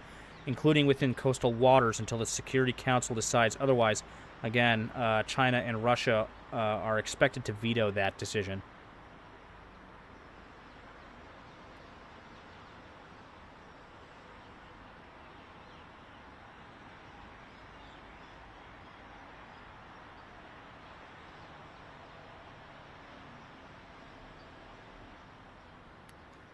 including within coastal waters, until the Security Council decides otherwise. Again, China and Russia are expected to veto that decision.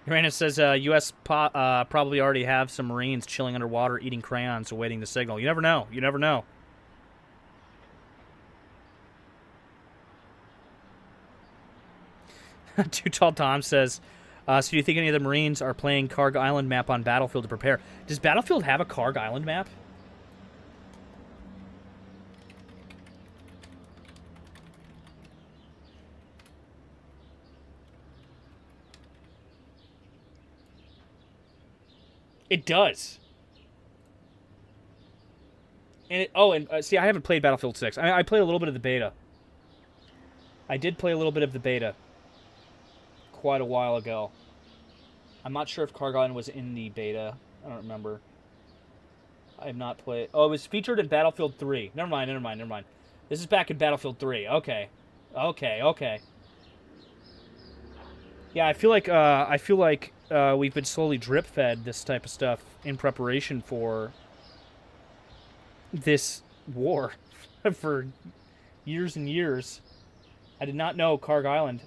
Iranian says U.S. probably already have some Marines chilling underwater eating crayons awaiting the signal. You never know. You never know. Too Tall Tom says, so do you think any of the Marines are playing Karg Island map on Battlefield to prepare? Does Battlefield have a Karg Island map? It does. And see, I haven't played Battlefield 6. I played a little bit of the beta. I did play a little bit of the beta quite a while ago. I'm not sure if Karg Island was in the beta. I don't remember. I have not played. Oh, it was featured in Battlefield 3. Never mind. This is back in Battlefield 3. Okay. Yeah, I feel like we've been slowly drip-fed this type of stuff in preparation for this war for years and years. I did not know Karg Island.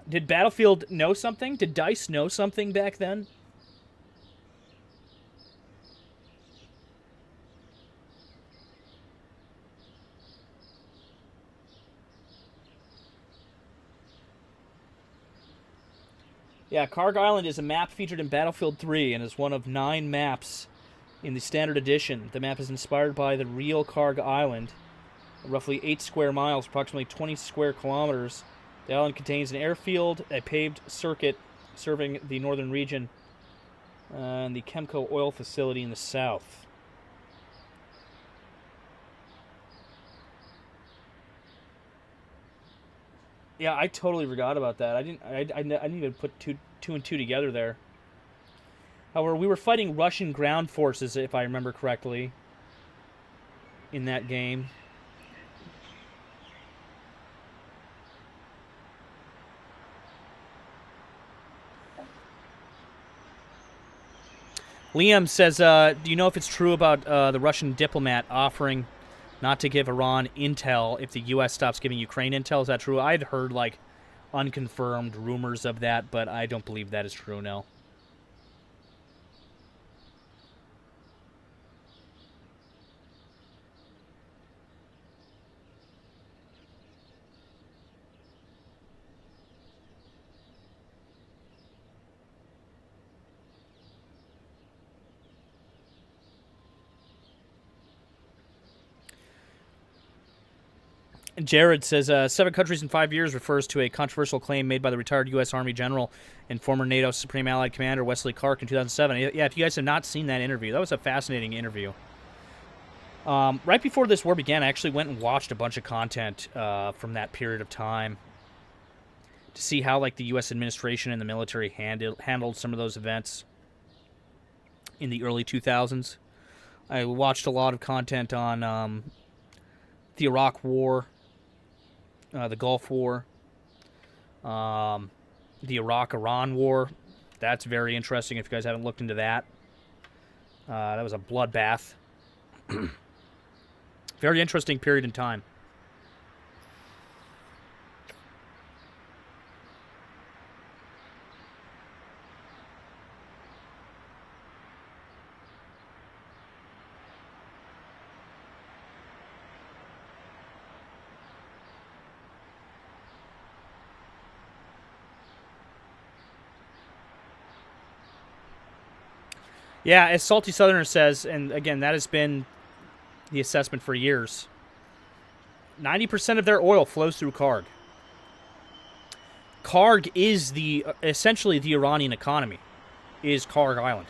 Did Battlefield know something? Did DICE know something back then? Yeah, Karg Island is a map featured in Battlefield 3 and is one of 9 maps in the Standard Edition. The map is inspired by the real Karg Island, roughly 8 square miles, approximately 20 square kilometers. The island contains an airfield, a paved circuit serving the northern region, and the Chemco oil facility in the south. Yeah, I totally forgot about that. I didn't even put two and two together there. However, we were fighting Russian ground forces, if I remember correctly, in that game. Liam says, do you know if it's true about the Russian diplomat offering not to give Iran intel if the U.S. stops giving Ukraine intel? Is that true? I'd heard, like, unconfirmed rumors of that, but I don't believe that is true, no. Jared says 7 countries in 5 years refers to a controversial claim made by the retired U.S. Army general and former NATO Supreme Allied Commander Wesley Clark in 2007. Yeah, if you guys have not seen that interview, that was a fascinating interview. Right before this war began, I actually went and watched a bunch of content from that period of time to see how like the U.S. administration and the military handled some of those events in the early 2000s. I watched a lot of content on the Iraq War, the Gulf War, the Iraq-Iran War. That's very interesting if you guys haven't looked into that. That was a bloodbath. Very interesting period in time. Yeah, as Salty Southerner says, and again, that has been the assessment for years, 90% of their oil flows through Karg. Karg is essentially the Iranian economy, is Karg Island.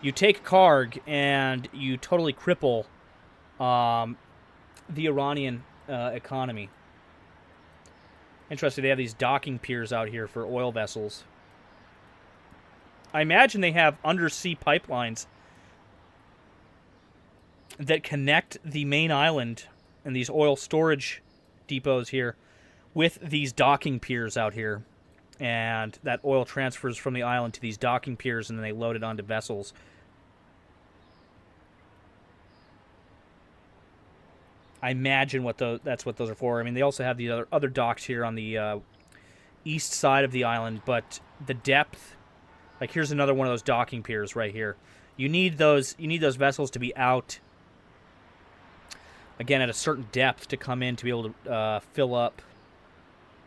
You take Karg and you totally cripple the Iranian economy. Interesting, they have these docking piers out here for oil vessels. I imagine they have undersea pipelines that connect the main island and these oil storage depots here with these docking piers out here. And that oil transfers from the island to these docking piers and then they load it onto vessels. I imagine that's what those are for. I mean, they also have the other docks here on the east side of the island, but the depth... Like, here's another one of those docking piers right here. You need those vessels to be out, again, at a certain depth to come in to be able to fill up.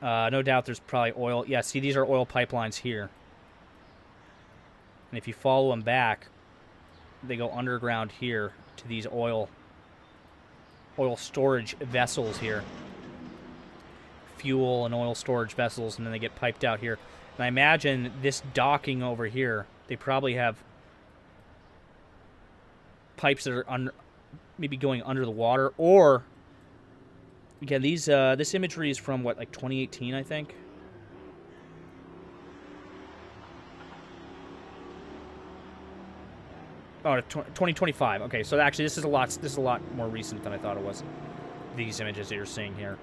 No doubt there's probably oil. Yeah, see, these are oil pipelines here. And if you follow them back, they go underground here to these oil storage vessels here. Fuel and oil storage vessels, and then they get piped out here. And I imagine this docking over here, they probably have pipes that are maybe going under the water. Or, again, this imagery is from, what, like 2018, I think? Oh, 2025. Okay, so actually this is a lot more recent than I thought it was. These images that you're seeing here.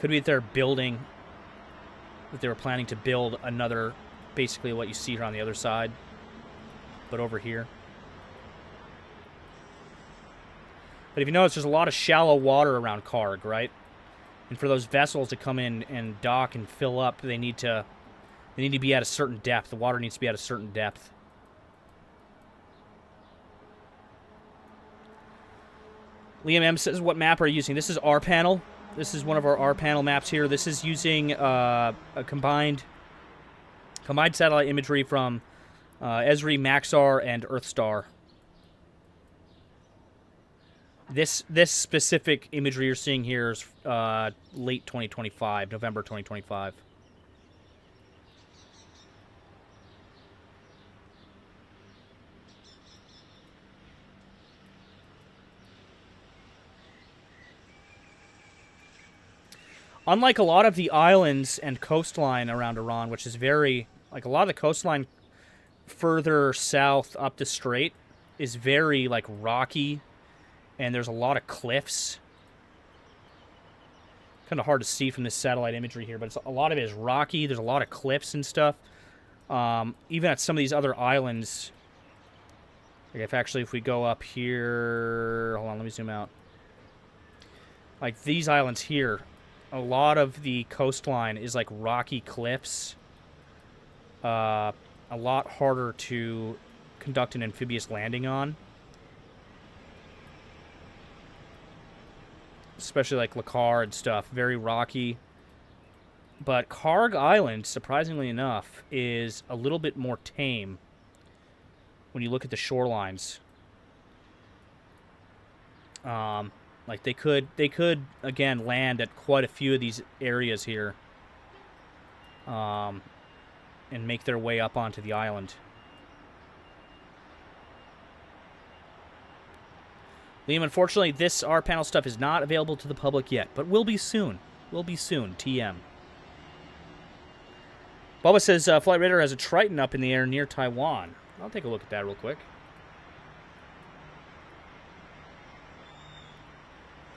Could be that they're building... that they were planning to build another, basically what you see here on the other side, but over here. But if you notice, there's a lot of shallow water around Karg, right? And for those vessels to come in and dock and fill up, they need to be at a certain depth. The water needs to be at a certain depth. Liam M says, what map are you using? This is rPanel. This is one of our rPanel maps here. This is using a combined satellite imagery from Esri, Maxar, and EarthStar. This specific imagery you're seeing here is late 2025, November 2025. Unlike a lot of the islands and coastline around Iran, which is very, like a lot of the coastline further south up the strait is very, like, rocky, and there's a lot of cliffs. Kind of hard to see from this satellite imagery here, but a lot of it is rocky. There's a lot of cliffs and stuff. Even at some of these other islands, like if we go up here, hold on, let me zoom out. Like these islands here, a lot of the coastline is like rocky cliffs. A lot harder to conduct an amphibious landing on. Especially like Lakar and stuff. Very rocky. But Karg Island, surprisingly enough, is a little bit more tame when you look at the shorelines. Like they could again land at quite a few of these areas here, and make their way up onto the island. Liam, unfortunately, this rPanel stuff is not available to the public yet, but will be soon. Will be soon. TM. Bubba says Flight Radar has a Triton up in the air near Taiwan. I'll take a look at that real quick.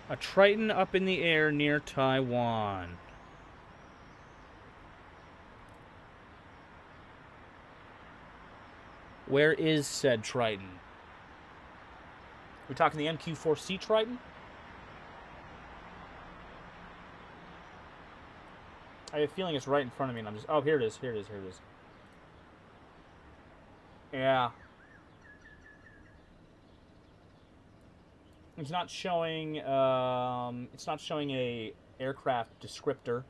A Triton up in the air near Taiwan. Where is said Triton? We talking the MQ-4C Triton? I have a feeling it's right in front of me, and I'm just... Oh, here it is, here it is, here it is. Yeah. It's not showing a aircraft descriptor.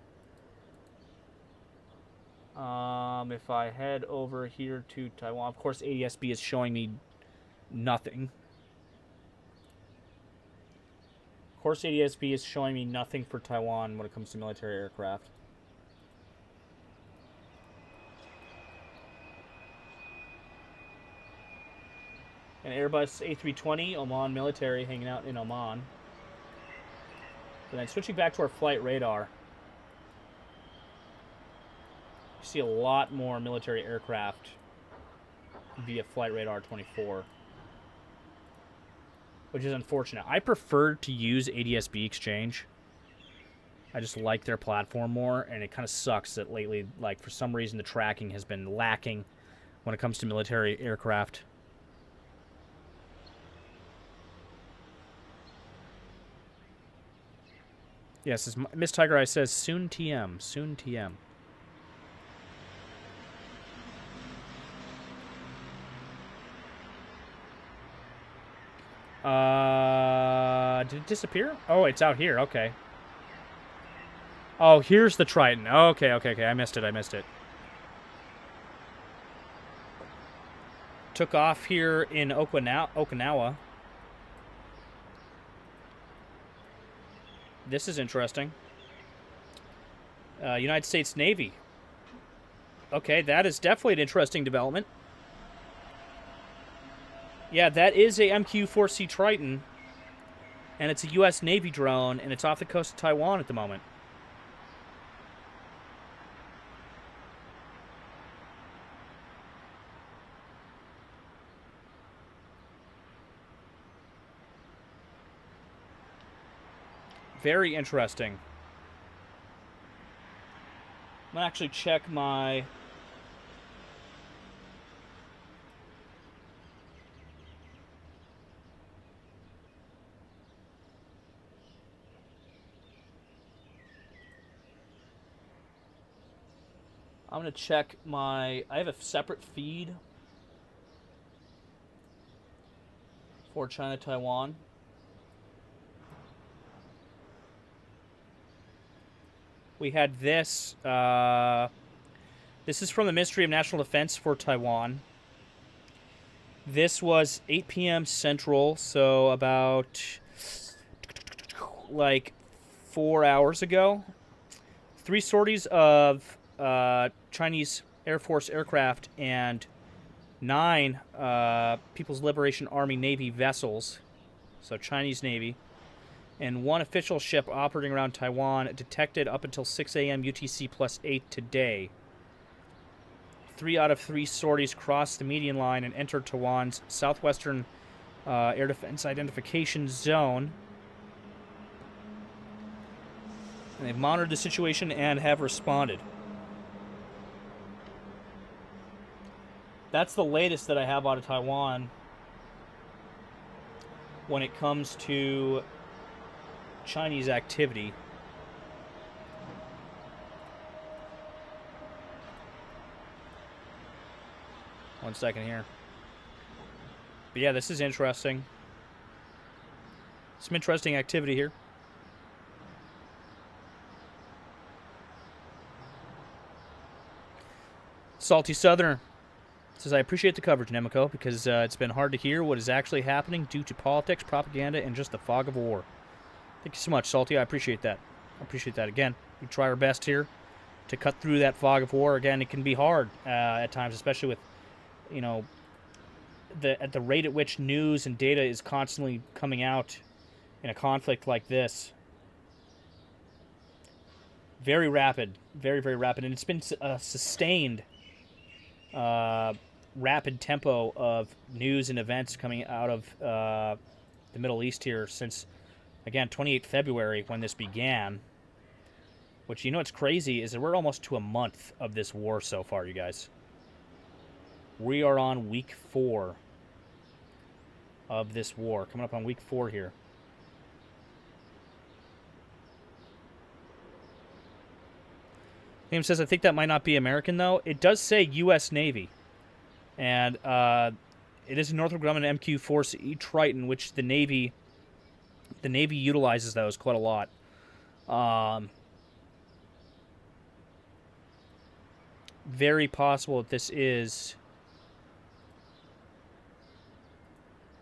If I head over here to Taiwan, of course ADSB is showing me nothing. Of course ADSB is showing me nothing for Taiwan when it comes to military aircraft. An Airbus A320 Oman military hanging out in Oman. And then switching back to our flight radar. You see a lot more military aircraft via flight radar 24. Which is unfortunate. I prefer to use ADSB Exchange. I just like their platform more, and it kind of sucks that lately, like, for some reason the tracking has been lacking when it comes to military aircraft. Yes, as Miss Tiger Eye says, soon TM, soon TM. Did it disappear? Oh, it's out here. Okay. Oh, here's the Triton. Okay, okay, okay. I missed it. I missed it. Took off here in Okinawa. This is interesting. United States Navy. Okay, that is definitely an interesting development. Yeah, that is a MQ-4C Triton, and it's a U.S. Navy drone, and it's off the coast of Taiwan at the moment. Very interesting. I'm going to actually check my... I'm going to check my... I have a separate feed for China, Taiwan. We had this. This is from the Ministry of National Defense for Taiwan. This was 8 p.m. Central, so about like 4 hours ago. 3 sorties of Chinese Air Force aircraft and 9 People's Liberation Army Navy vessels, so Chinese Navy, and 1 official ship operating around Taiwan detected up until 6 a.m. UTC +8 today. 3 out of 3 sorties crossed the median line and entered Taiwan's southwestern air defense identification zone. And they've monitored the situation and have responded. That's the latest that I have out of Taiwan when it comes to Chinese activity. One second here. But yeah, this is interesting. Some interesting activity here. Salty Southerner says, I appreciate the coverage, Nemico, because it's been hard to hear what is actually happening due to politics, propaganda, and just the fog of war. Thank you so much, Salty. I appreciate that. I appreciate that. Again, we try our best here to cut through that fog of war. Again, it can be hard at times, especially with, you know, at the rate at which news and data is constantly coming out in a conflict like this. Very rapid. Very, very rapid. And it's been a sustained rapid tempo of news and events coming out of the Middle East here since, again, 28th February when this began. Which, you know what's crazy is that we're almost to a month of this war so far, you guys. We are on week 4 of this war. Coming up on week 4 here. Liam says, I think that might not be American, though. It does say U.S. Navy. And it is a Northrop Grumman MQ-4C Triton, which the Navy utilizes those quite a lot. Very possible that this is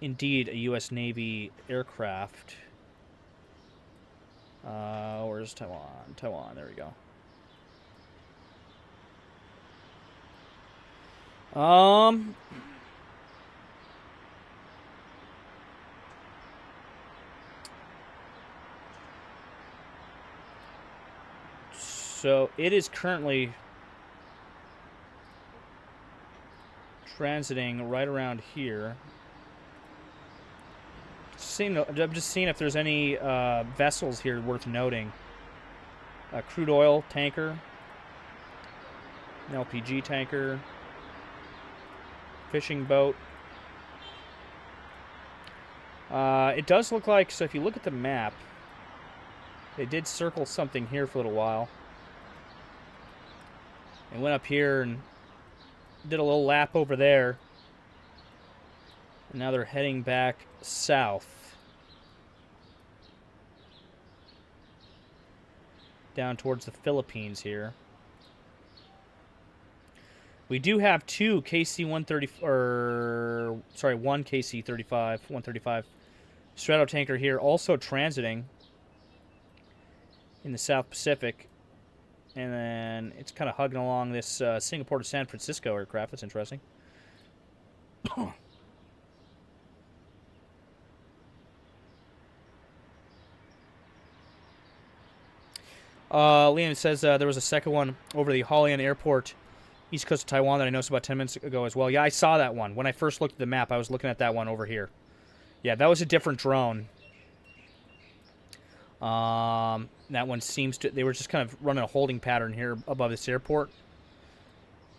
indeed a U.S. Navy aircraft. Where's Taiwan? Taiwan, there we go. So it is currently transiting right around here. I'm just seeing if there's any vessels here worth noting. A crude oil tanker, an LPG tanker, fishing boat. It does look like, so if you look at the map, they did circle something here for a little while. They went up here and did a little lap over there. And now they're heading back south. Down towards the Philippines here. We do have two KC-130, or sorry, one KC-135 stratotanker here, also transiting in the South Pacific, and then it's kind of hugging along this Singapore to San Francisco aircraft. That's interesting. Liam says there was a second one over the Holian Airport, east coast of Taiwan, that I noticed about 10 minutes ago as well. Yeah, I saw that one. When I first looked at the map, I was looking at that one over here. Yeah, that was a different drone. That one seems to... They were just kind of running a holding pattern here above this airport.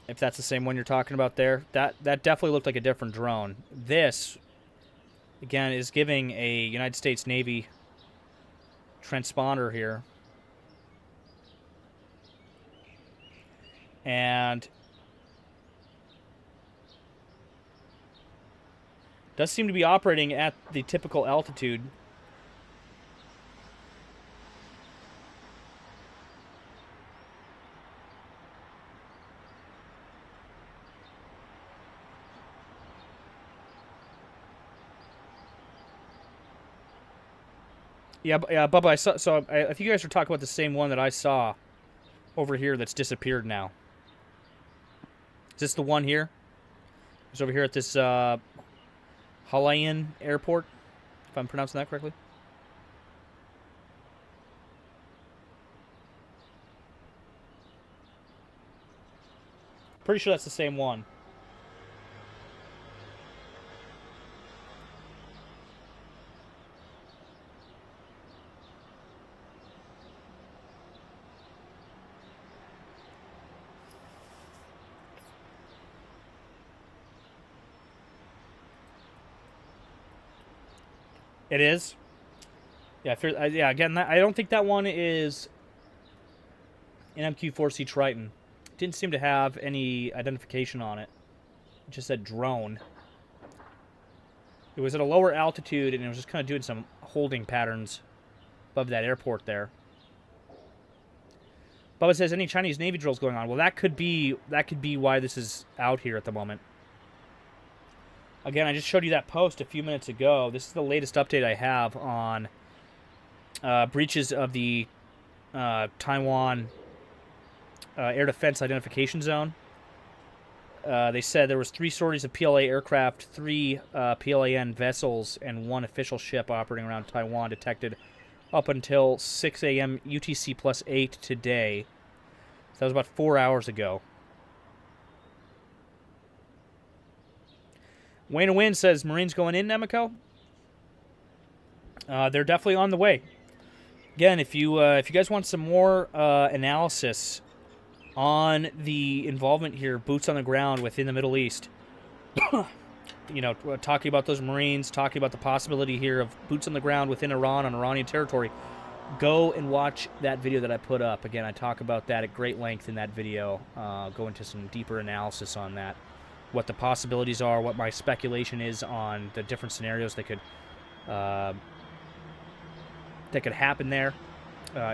If that's the same one you're talking about there. That definitely looked like a different drone. This, again, is giving a United States Navy transponder here. And does seem to be operating at the typical altitude. Yeah, Bubba, I saw. So I think you guys are talking about the same one that I saw over here that's disappeared now. Is this the one here? It's over here at this Holian Airport, if I'm pronouncing that correctly. Pretty sure that's the same one. It is? Yeah, yeah. Again, I don't think that one is an MQ-4C Triton. It didn't seem to have any identification on it. It just said drone. It was at a lower altitude, and it was just kind of doing some holding patterns above that airport there. Bubba says, any Chinese Navy drills going on? Well, that could be why this is out here at the moment. Again, I just showed you that post a few minutes ago. This is the latest update I have on breaches of the Taiwan air defense identification zone. They said there was 3 sorties of PLA aircraft, 3 PLAN vessels, and 1 official ship operating around Taiwan detected up until 6 a.m. UTC plus 8 today. So that was about 4 hours ago. Wayne and Win says, Marines going in, Nemico? They're definitely on the way. Again, if you guys want some more analysis on the involvement here, boots on the ground within the Middle East, talking about those Marines, talking about the possibility here of boots on the ground within Iran on Iranian territory, go and watch that video that I put up. Again, I talk about that at great length in that video. Go into some deeper analysis on that, what the possibilities are, what my speculation is on the different scenarios that could happen there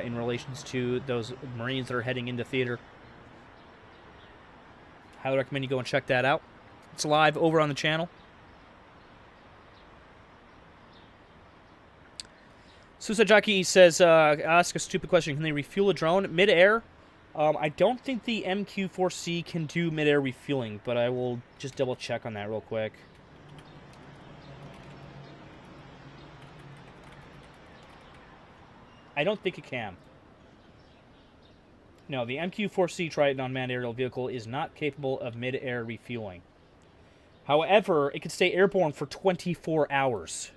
in relations to those Marines that are heading into theater. Highly recommend you go and check that out. It's live over on the channel. Susajaki says, ask a stupid question. Can they refuel a drone mid-air? I don't think the MQ-4C can do mid-air refueling, but I will just double check on that real quick. I don't think it can. No, the MQ-4C Triton unmanned aerial vehicle is not capable of mid-air refueling. However, it can stay airborne for 24 hours,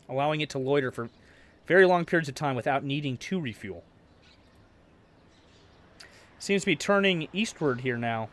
allowing it to loiter for very long periods of time without needing to refuel. Seems to be turning eastward here now.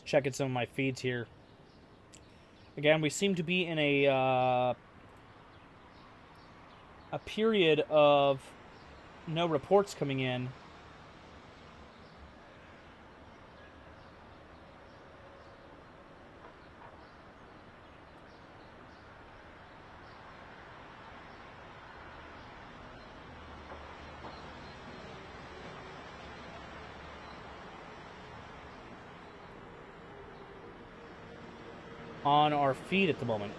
Checking some of my feeds here. Again, we seem to be in a period of no reports coming in. On our feed at the moment.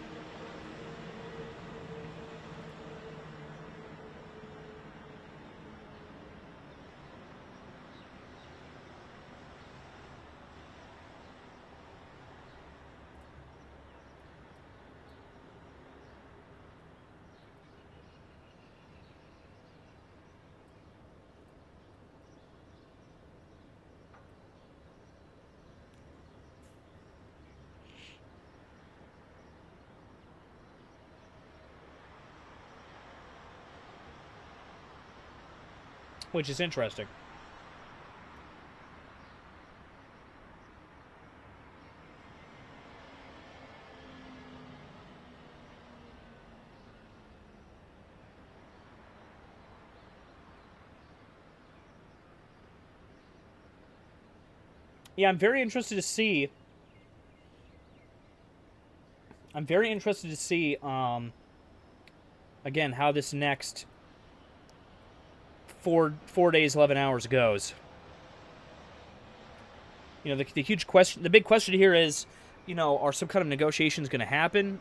Which is interesting. Yeah, I'm very interested to see. Again, how this next 4 days, 11 hours goes. You know, the huge question, the big question here is, you know, are some kind of negotiations going to happen?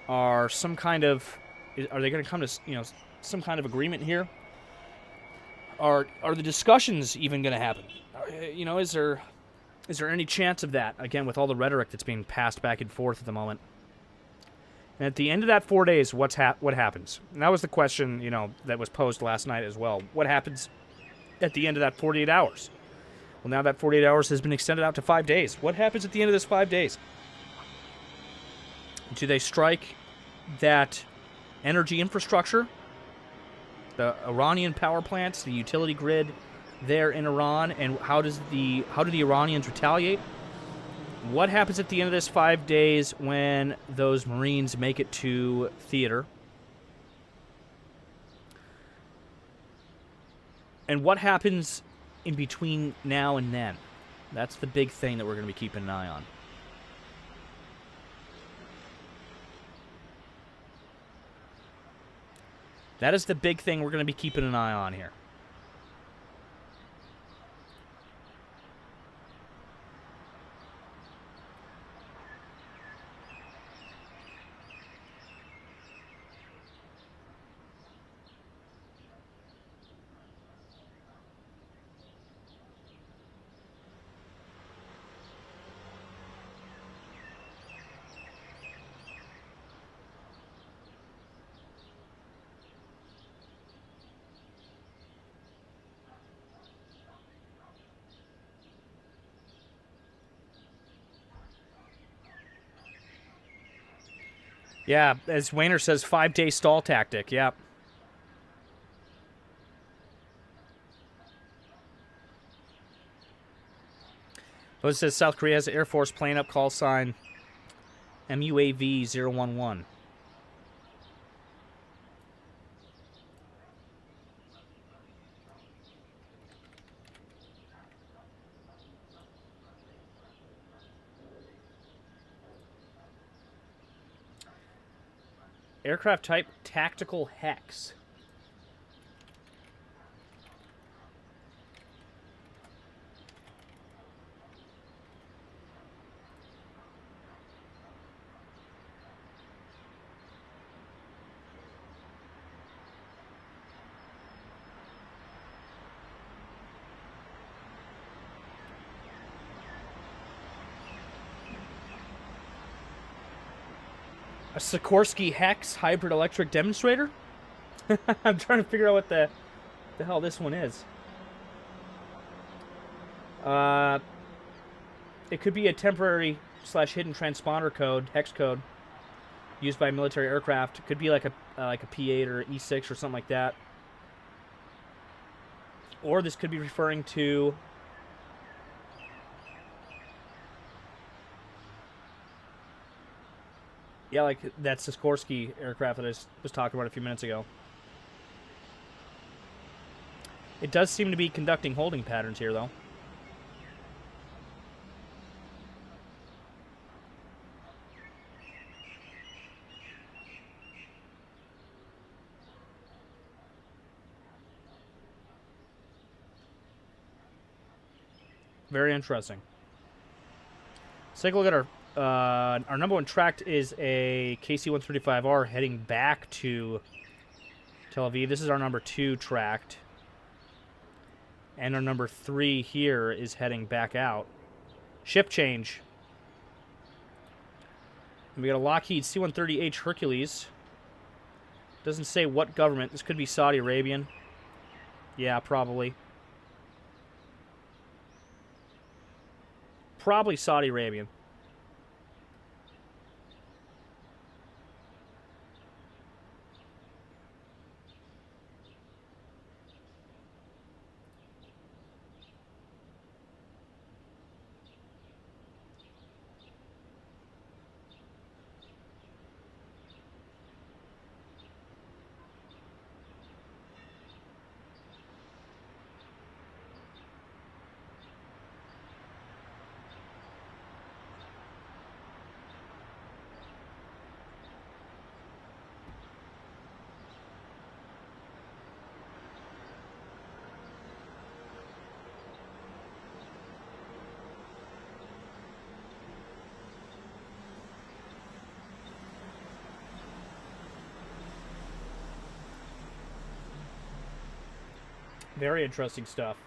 Are they going to come to, you know, some kind of agreement here? Are the discussions even going to happen? You know, is there any chance of that? Again, with all the rhetoric that's being passed back and forth at the moment. And at the end of that 4 days, what happens? And that was the question, you know, that was posed last night as well. What happens at the end of that 48 hours? Well, now that 48 hours has been extended out to 5 days. What happens at the end of this 5 days? Do they strike that energy infrastructure The Iranian power plants, the utility grid there in Iran, and how do the Iranians retaliate? What happens at the end of this 5 days when those Marines make it to theater? And what happens in between now and then? That's the big thing that we're going to be keeping an eye on. That is the big thing we're going to be keeping an eye on here. Yeah, as Wayner says, 5-day stall tactic. Yeah. So it says South Korea has an Air Force plane up, call sign MUAV 011. Aircraft type tactical hex. A Sikorsky Hex hybrid electric demonstrator? I'm trying to figure out what the hell this one is. It could be a temporary / hidden transponder code, hex code, used by military aircraft. It could be like a P8 or E6 or something like that. Or this could be referring to yeah, like that Sikorsky aircraft that I was talking about a few minutes ago. It does seem to be conducting holding patterns here, though. Very interesting. Let's take a look at our number one tracked is a KC-135R heading back to Tel Aviv. This is our number 2 tracked. And our number 3 here is heading back out. Ship change. And we got a Lockheed C-130H Hercules. Doesn't say what government. This could be Saudi Arabian. Yeah, probably. Probably Saudi Arabian. Very interesting stuff.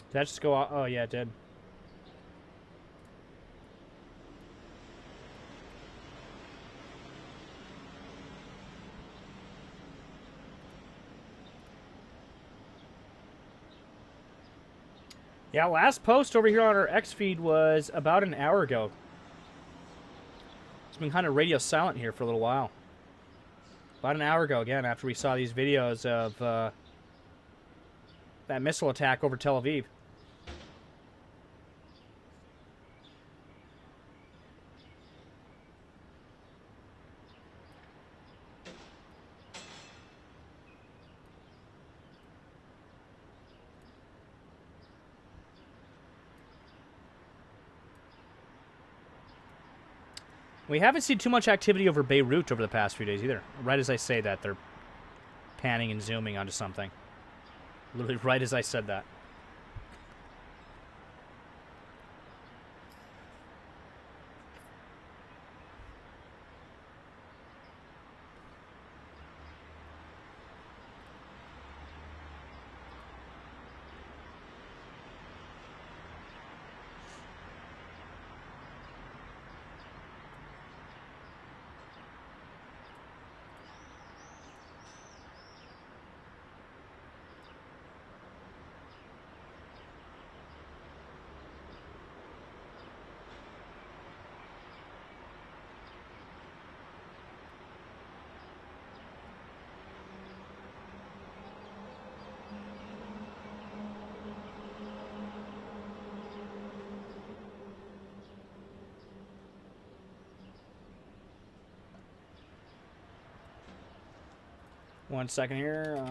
Did that just go off? Oh, yeah, it did. Yeah, last post over here on our X feed was about an hour ago. It's been kind of radio silent here for a little while. About an hour ago, again, after we saw these videos of that missile attack over Tel Aviv. We haven't seen too much activity over Beirut over the past few days either. Right as I say that, they're panning and zooming onto something. Literally right as I said that. One second here.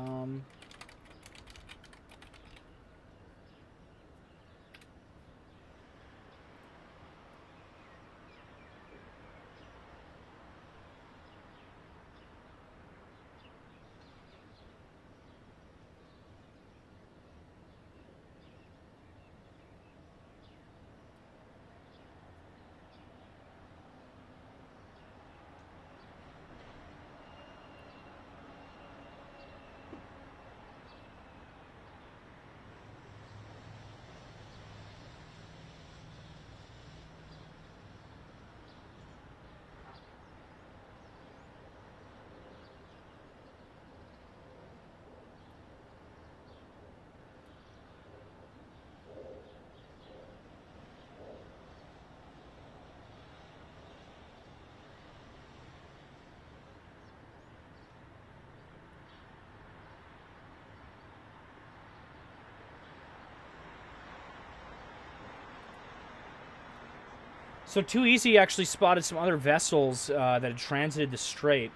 So Too Easy actually spotted some other vessels that had transited the strait.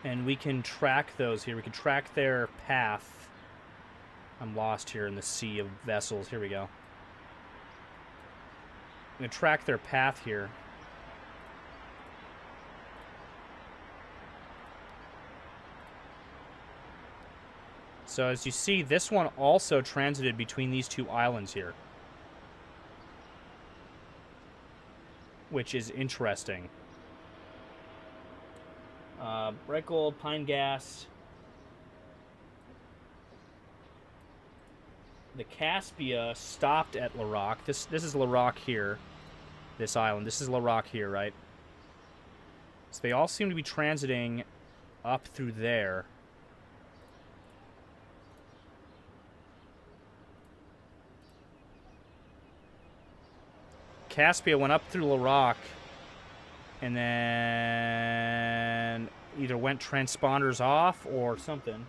And we can track those here. We can track their path. I'm lost here in the sea of vessels. Here we go. I'm going to track their path here. So as you see, this one also transited between these two islands here, which is interesting. Bright gold, pine gas. The Caspia stopped at Larak. This is Larak here. This island. This is Larak here, right? So they all seem to be transiting up through there. Caspia went up through Larak and then either went transponders off or something.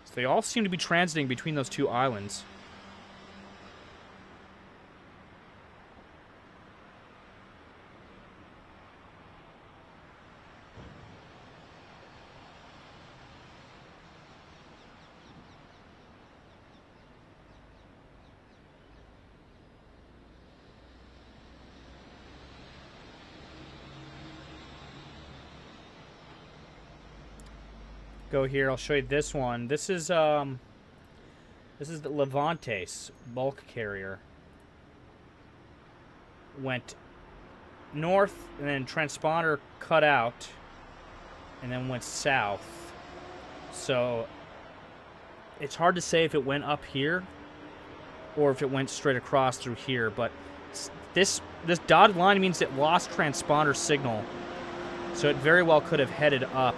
So they all seem to be transiting between those two islands. Go here. I'll show you this one. This is the Levantes bulk carrier. went north, and then transponder cut out, and then went south. So it's hard to say if it went up here or if it went straight across through here, but this dotted line means it lost transponder signal, so it very well could have headed up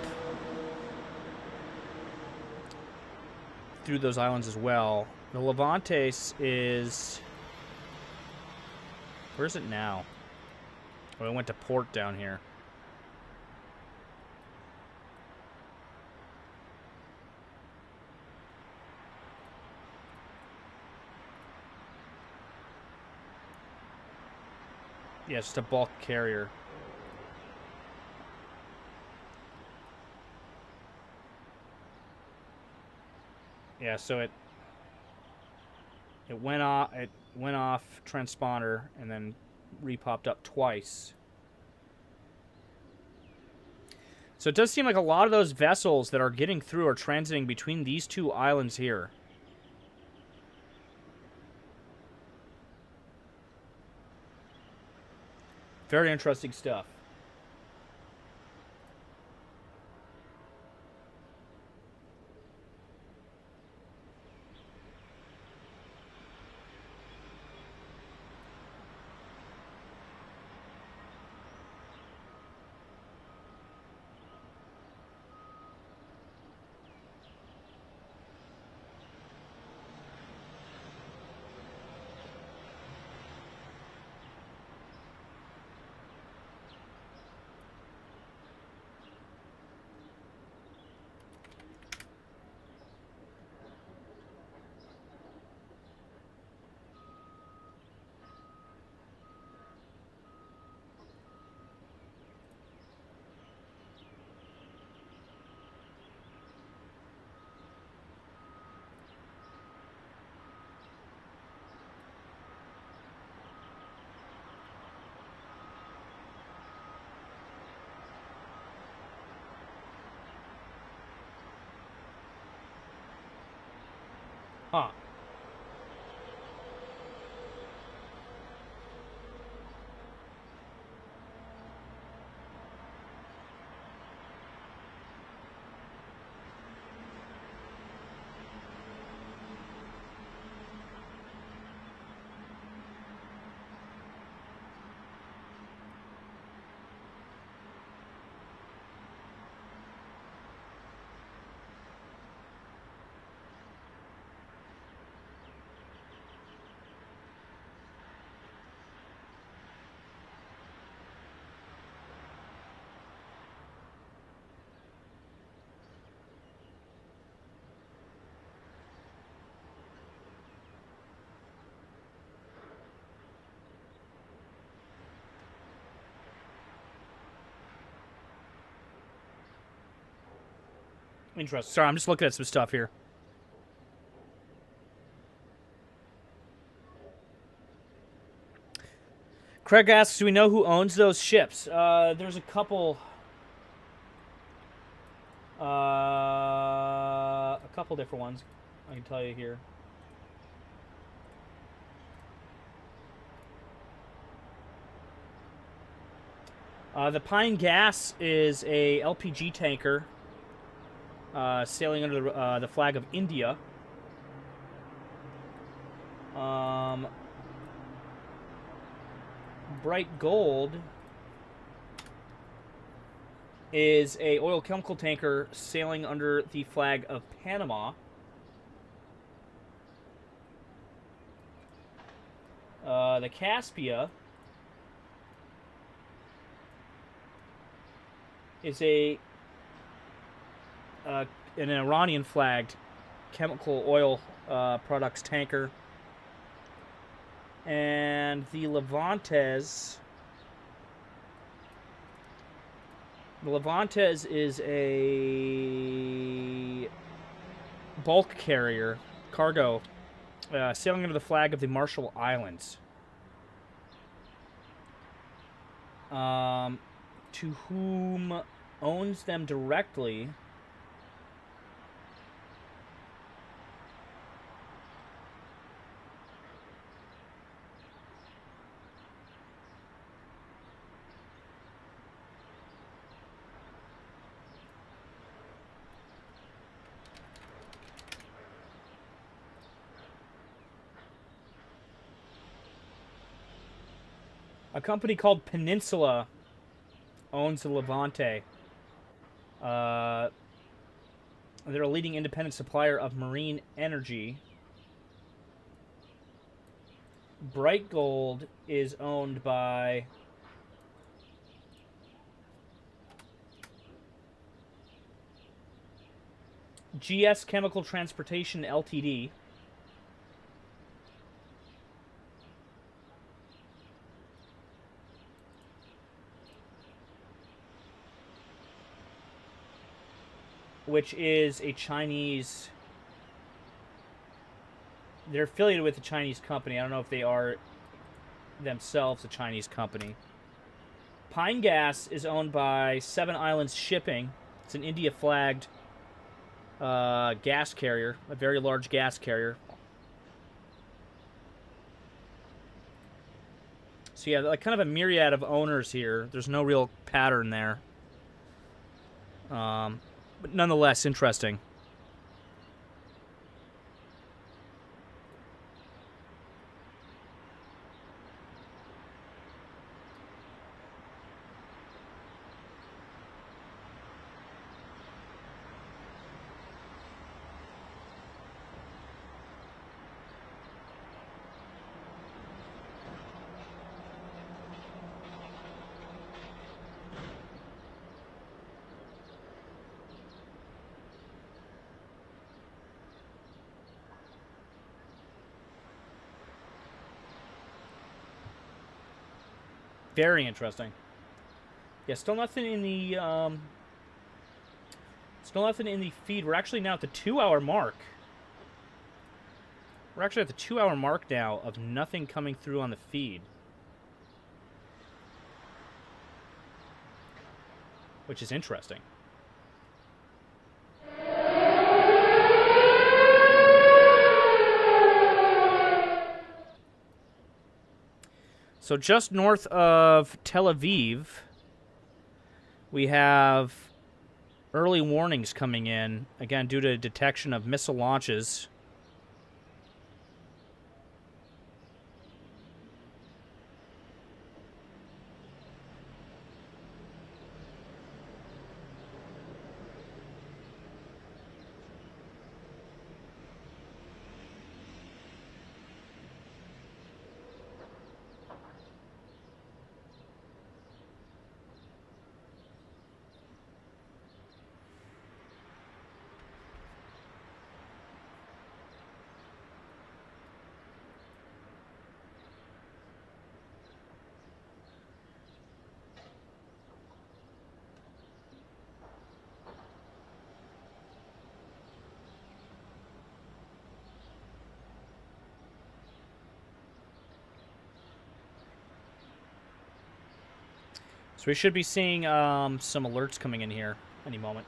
through those islands as well. The Levantes is... Where's it now? Oh, it went to port down here. Yeah, it's just a bulk carrier. Yeah, so it went off transponder and then repopped up twice. So it does seem like a lot of those vessels that are getting through are transiting between these two islands here. Very interesting stuff. Huh. Interesting. Sorry, I'm just looking at some stuff here. Craig asks, do we know who owns those ships? There's a couple... a couple different ones, I can tell you here. The Pine Gas is a LPG tanker sailing under the flag of India. Bright Gold is a oil chemical tanker sailing under the flag of Panama. The Caspia is an Iranian flagged chemical oil products tanker. And the Levantes is a bulk carrier, cargo, sailing under the flag of the Marshall Islands. To whom owns them directly? A company called Peninsula owns the Levante. They're a leading independent supplier of marine energy. Bright Gold is owned by GS Chemical Transportation Ltd. Which is a Chinese... They're affiliated with a Chinese company. I don't know if they are themselves a Chinese company. Pine Gas is owned by Seven Islands Shipping. It's an India-flagged gas carrier, a very large gas carrier. So yeah, like kind of a myriad of owners here. There's no real pattern there. But nonetheless, interesting. Very interesting. Yeah, still nothing in the feed. We're actually now at the 2-hour mark. We're actually at the 2-hour mark now of nothing coming through on the feed. Which is interesting. So just north of Tel Aviv, we have early warnings coming in, again, due to detection of missile launches. So we should be seeing some alerts coming in here any moment.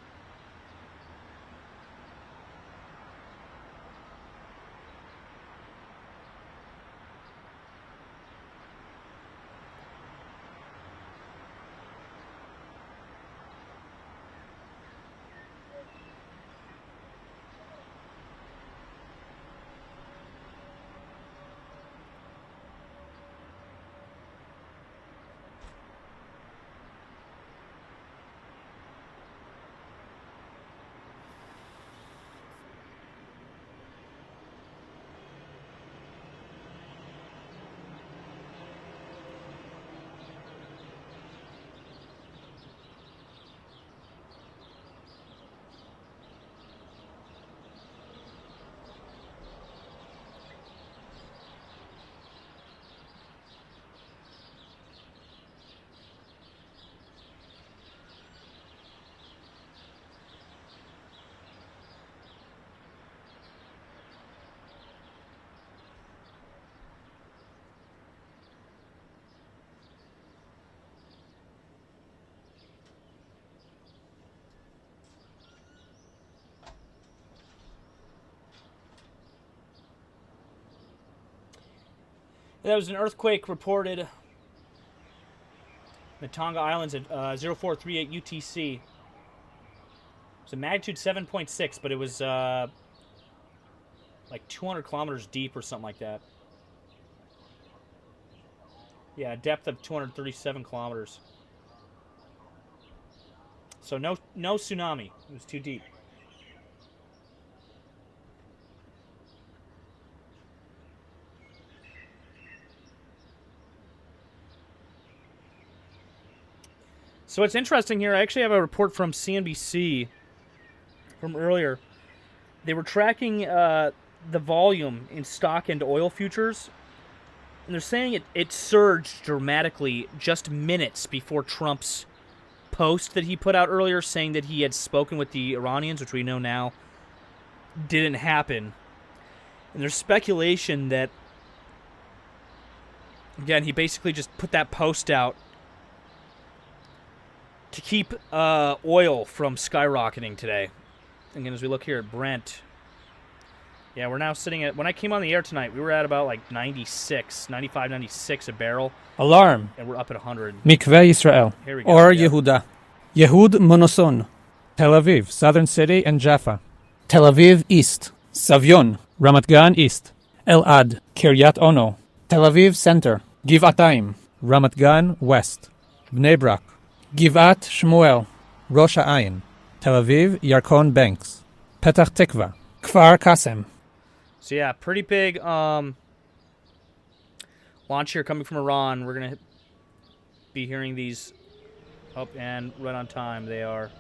There was an earthquake reported. The Tonga Islands at 0438 UTC. It's a magnitude 7.6, but it was like 200 kilometers deep or something like that. Yeah, depth of 237 kilometers. So no tsunami. It was too deep. So what's interesting here, I actually have a report from CNBC from earlier. They were tracking the volume in stock and oil futures, and they're saying it surged dramatically just minutes before Trump's post that he put out earlier saying that he had spoken with the Iranians, which we know now didn't happen. And there's speculation that, again, he basically just put that post out to keep oil from skyrocketing today. Again, as we look here at Brent, yeah, we're now sitting at, when I came on the air tonight, we were at about like 95, 96 a barrel. Alarm. And we're up at 100. Mikveh Yisrael. Here we go. Or Yeah. Yehuda. Yehud Monoson. Tel Aviv, Southern City and Jaffa. Tel Aviv East, Savyon, Ramat Gan East. Elad, Kiryat Ono. Tel Aviv Center, Givatayim, Ramat Gan West. Bnei Brak. Givat Shmuel, Rosh Ha'ayin. Tel Aviv, Yarkon Banks. Petach Tikva, Kfar Kasem. So yeah, pretty big launch here coming from Iran. We're going to be hearing these up and right on time. They are.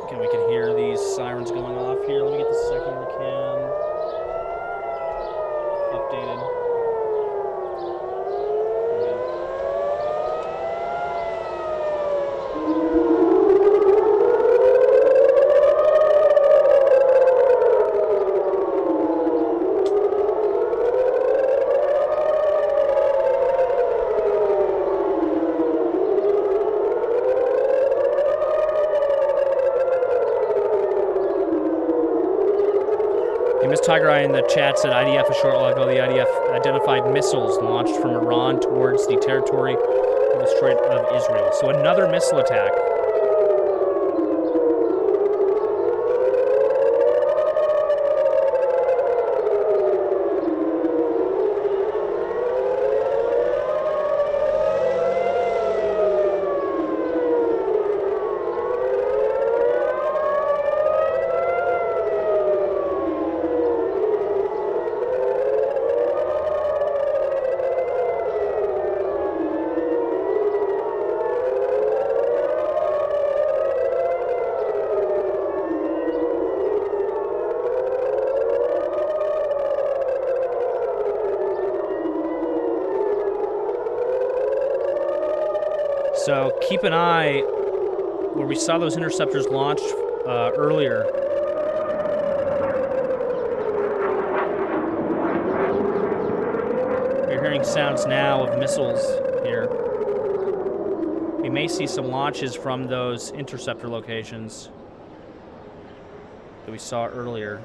Again, we can hear these sirens going off here. Let me get the second cam updated. There we go. Miss Tiger Eye in the chat said IDF a short while ago. The IDF identified missiles launched from Iran towards the territory of the Strait of Israel. So another missile attack. So keep an eye where we saw those interceptors launched earlier. You're hearing sounds now of missiles here. We may see some launches from those interceptor locations that we saw earlier.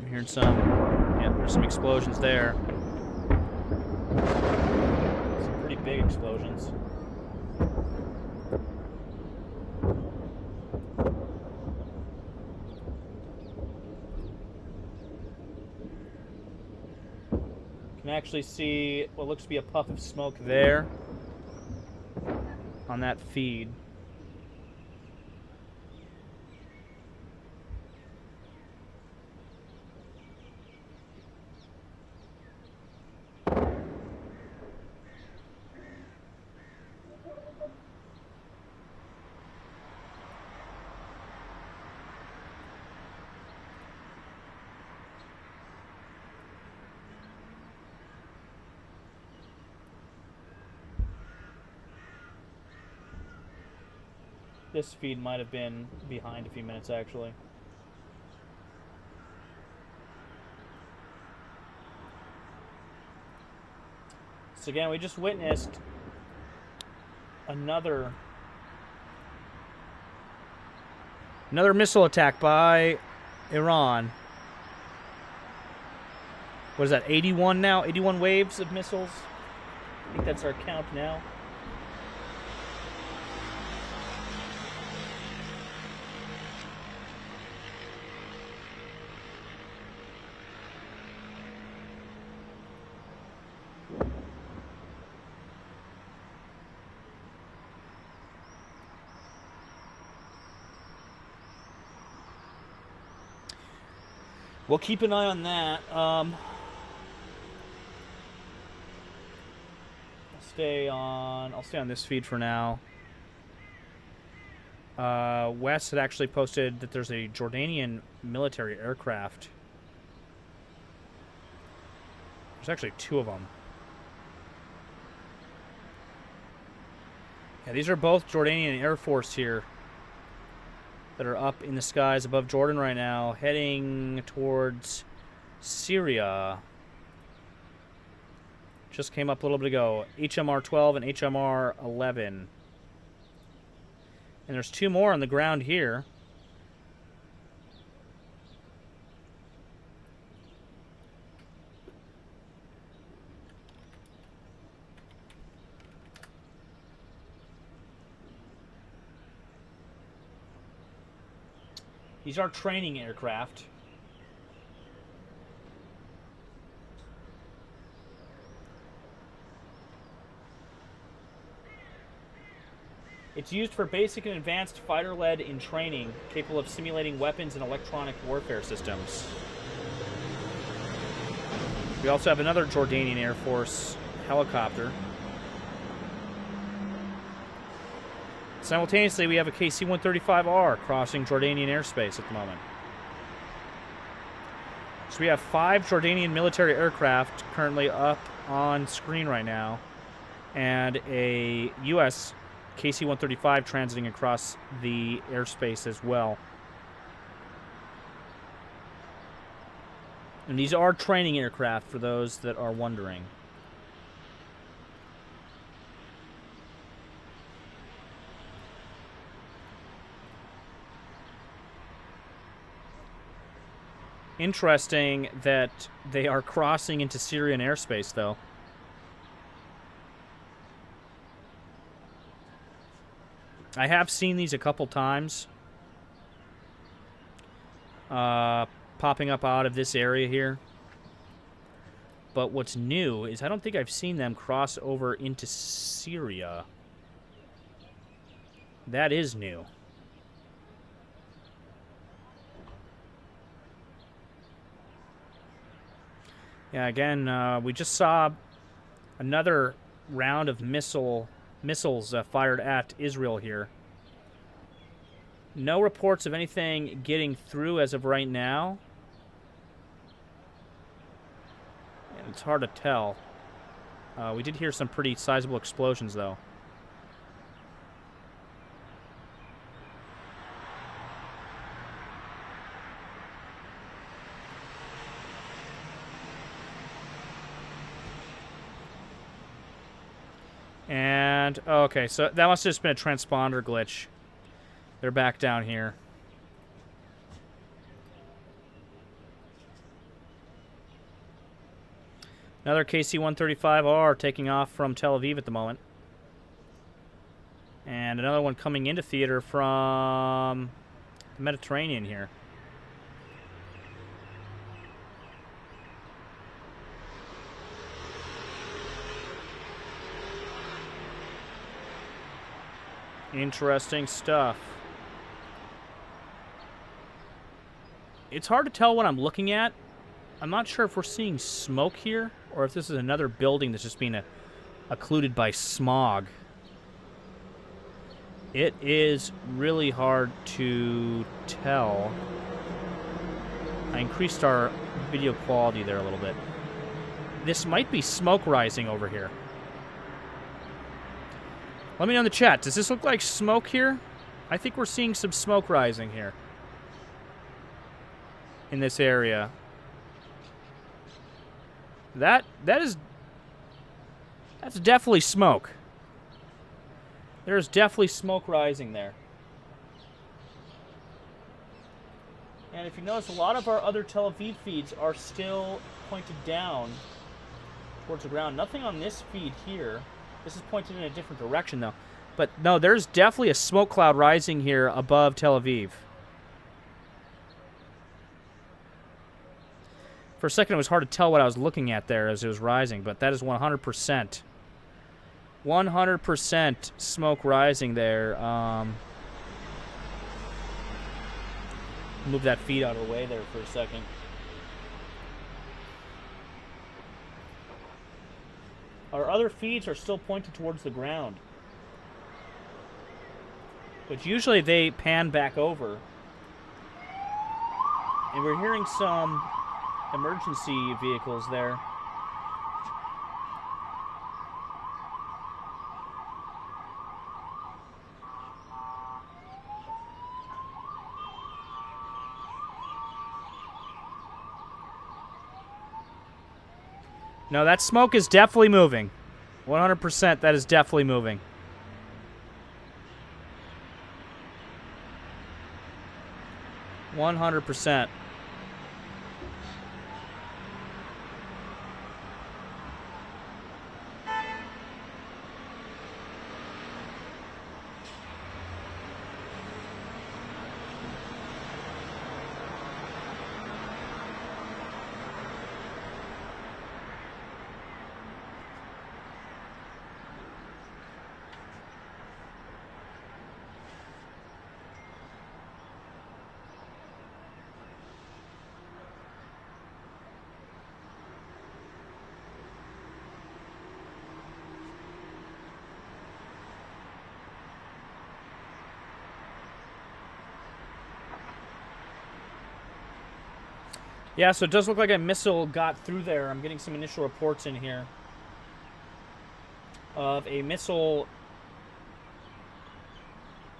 I'm hearing there's some explosions there. Some pretty big explosions. Can actually see what looks to be a puff of smoke there on that feed. This feed might have been behind a few minutes, actually. So again, we just witnessed another missile attack by Iran. What is that, 81 now? 81 waves of missiles? I think that's our count now. we'll keep an eye on that. I'll stay on this feed for now. Wes had actually posted that there's a Jordanian military aircraft. There's actually 2 of them. Yeah, these are both Jordanian Air Force here that are up in the skies above Jordan right now, heading towards Syria. Just came up a little bit ago. HMR 12 and HMR 11. And there's 2 more on the ground here. These are training aircraft. It's used for basic and advanced fighter-led in training, capable of simulating weapons and electronic warfare systems. We also have another Jordanian Air Force helicopter. Simultaneously, we have a KC-135R crossing Jordanian airspace at the moment. So we have 5 Jordanian military aircraft currently up on screen right now, and a U.S. KC-135 transiting across the airspace as well. And these are training aircraft for those that are wondering. Interesting that they are crossing into Syrian airspace, though. I have seen these a couple times. Popping up out of this area here. But what's new is I don't think I've seen them cross over into Syria. That is new. Yeah, again, we just saw another round of missiles fired at Israel here. No reports of anything getting through as of right now. And it's hard to tell. We did hear some pretty sizable explosions, though. And, okay, so that must have just been a transponder glitch. They're back down here. Another KC-135R taking off from Tel Aviv at the moment. And another one coming into theater from the Mediterranean here. Interesting stuff. It's hard to tell what I'm looking at. I'm not sure if we're seeing smoke here or if this is another building that's just being occluded by smog. It is really hard to tell. I increased our video quality there a little bit. This might be smoke rising over here. Let me know in the chat. Does this look like smoke here? I think we're seeing some smoke rising here in this area. That's definitely smoke. There's definitely smoke rising there. And if you notice, a lot of our other Tel Aviv feeds are still pointed down towards the ground. Nothing on this feed here. This is pointed in a different direction, though. But no, there's definitely a smoke cloud rising here above Tel Aviv. For a second, it was hard to tell what I was looking at there as it was rising, but that is 100%. 100% smoke rising there. Move that feed out of the way there for a second. Our other feeds are still pointed towards the ground. But usually they pan back over. And we're hearing some emergency vehicles there. No, that smoke is definitely moving. 100% that is definitely moving. %. Yeah, so it does look like a missile got through there. I'm getting some initial reports in here of a missile,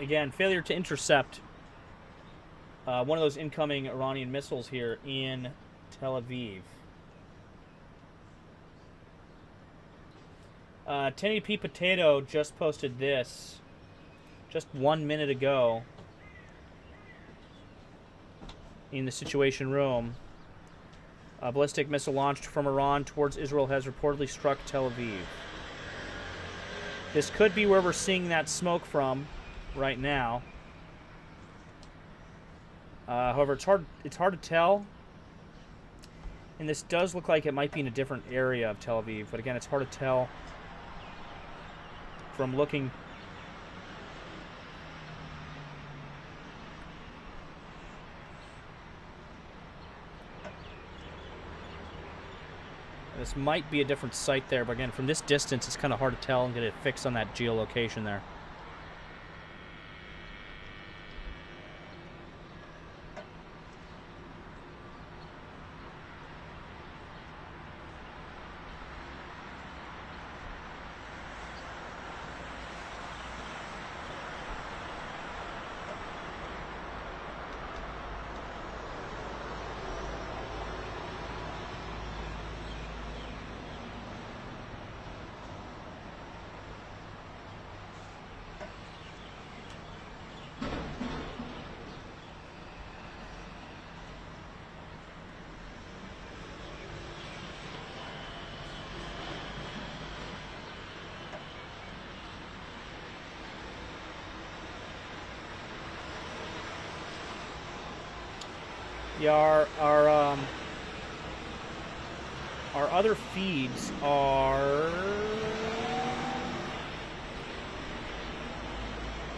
again, failure to intercept one of those incoming Iranian missiles here in Tel Aviv. 1080p Potato just posted this just 1 minute ago in the Situation Room. A ballistic missile launched from Iran towards Israel has reportedly struck Tel Aviv. This could be where we're seeing that smoke from right now. However, it's hard to tell. And this does look like it might be in a different area of Tel Aviv. But again, it's hard to tell from looking. This might be a different site there, but again, from this distance, it's kind of hard to tell and get it fixed on that geolocation there. Yeah, our other feeds are.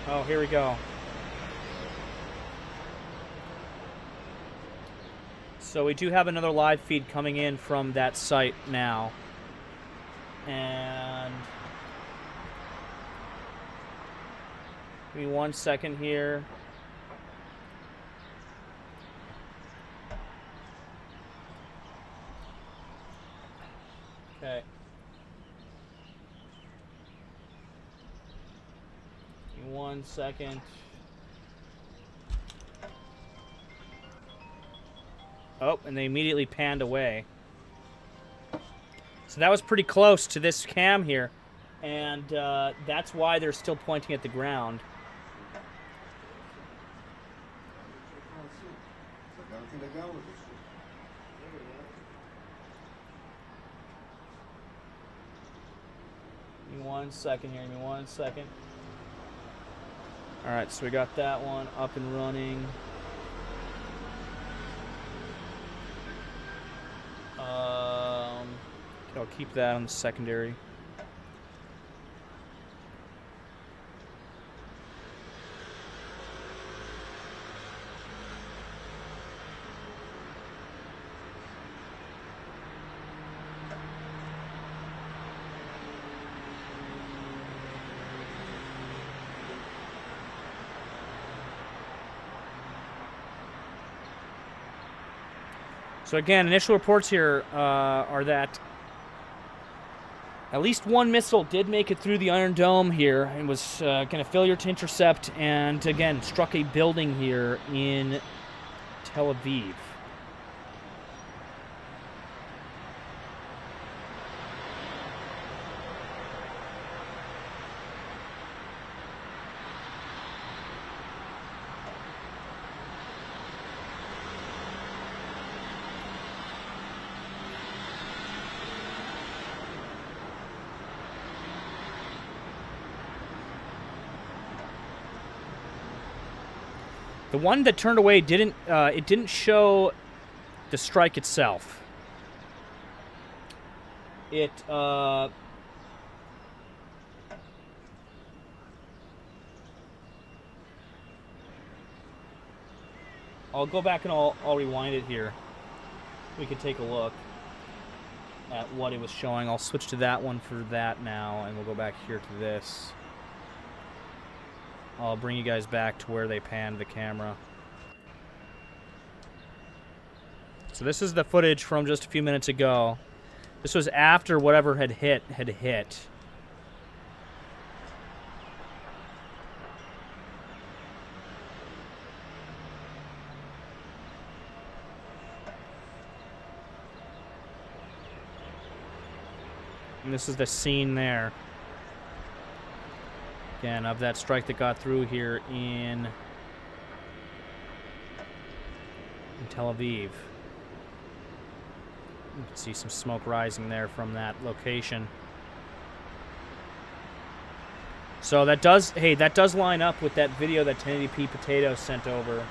Oh, here we go. So we do have another live feed coming in from that site now. And give me 1 second here. Okay. Give me 1 second. Oh, and they immediately panned away. So that was pretty close to this cam here. And that's why they're still pointing at the ground. Give me 1 second here. Give me 1 second. All right, so we got that one up and running. I'll keep that on the secondary. So again, initial reports here are that at least one missile did make it through the Iron Dome here and was kind of failure to intercept, and again struck a building here in Tel Aviv. The one that turned away didn't show the strike itself. I'll go back and I'll rewind it here. We could take a look at what it was showing. I'll switch to that one for that now, and we'll go back here to this. I'll bring you guys back to where they panned the camera. So this is the footage from just a few minutes ago. This was after whatever had hit. And this is the scene there. Again, of that strike that got through here in Tel Aviv. You can see some smoke rising there from that location. So that does line up with that video that 1080p Potato sent over.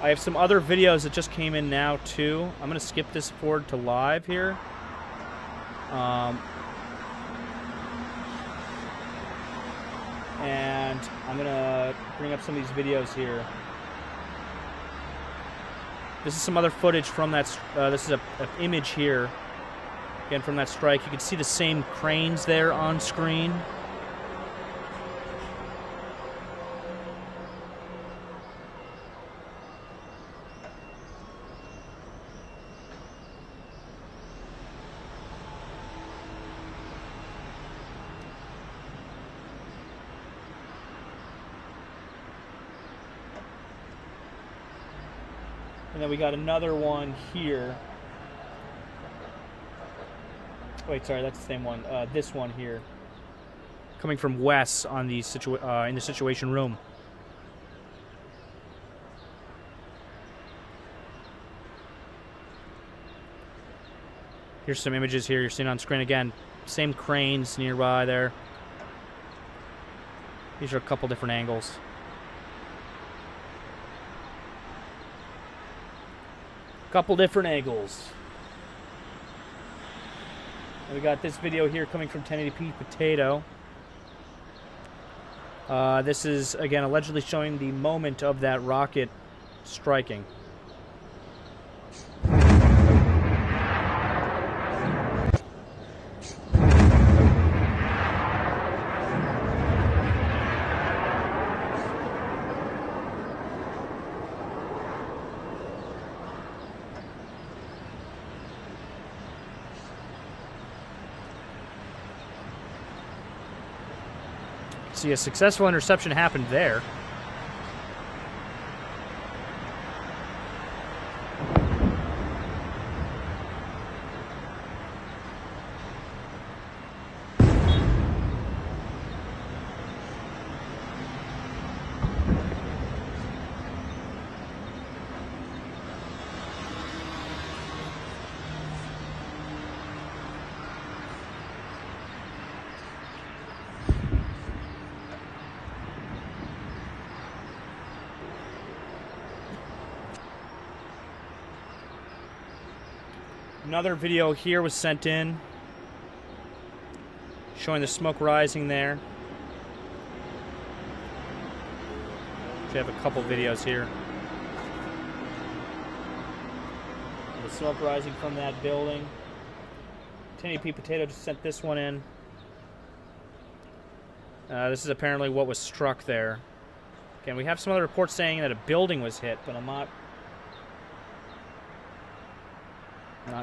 I have some other videos that just came in now too. I'm going to skip this forward to live here. And I'm going to bring up some of these videos here. This is some other footage from that. This is an image here. Again, from that strike. You can see the same cranes there on screen. And then we got another one here. Wait, sorry, that's the same one. This one here, coming from Wes on the in the Situation Room. Here's some images here you're seeing on screen again. Same cranes nearby there. These are a couple different angles. Couple different angles. And we got this video here coming from 1080p Potato. This is, again, allegedly showing the moment of that rocket striking. See, a successful interception happened there. Another video here was sent in showing the smoke rising there. We have a couple videos here. The smoke rising from that building. 1080p Potato just sent this one in. This is apparently what was struck there. Again, we have some other reports saying that a building was hit, but I'm not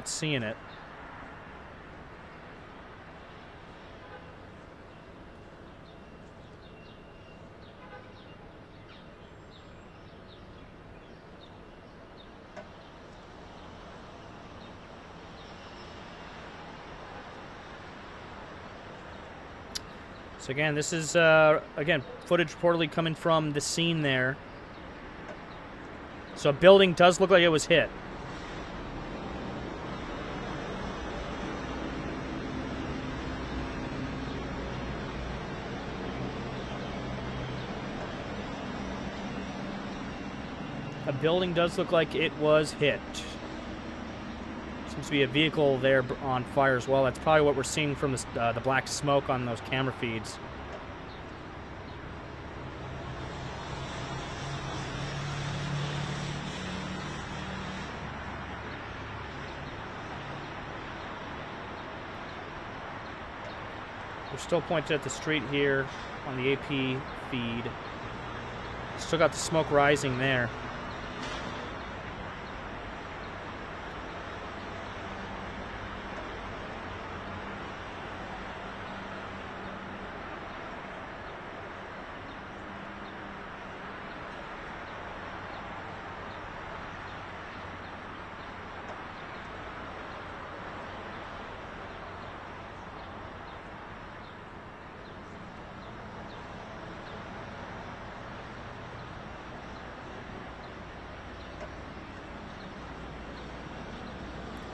seeing it. So again, this is, footage reportedly coming from the scene there. So a building does look like it was hit. A building does look like it was hit. Seems to be a vehicle there on fire as well. That's probably what we're seeing from the black smoke on those camera feeds. We're still pointed at the street here on the AP feed. Still got the smoke rising there.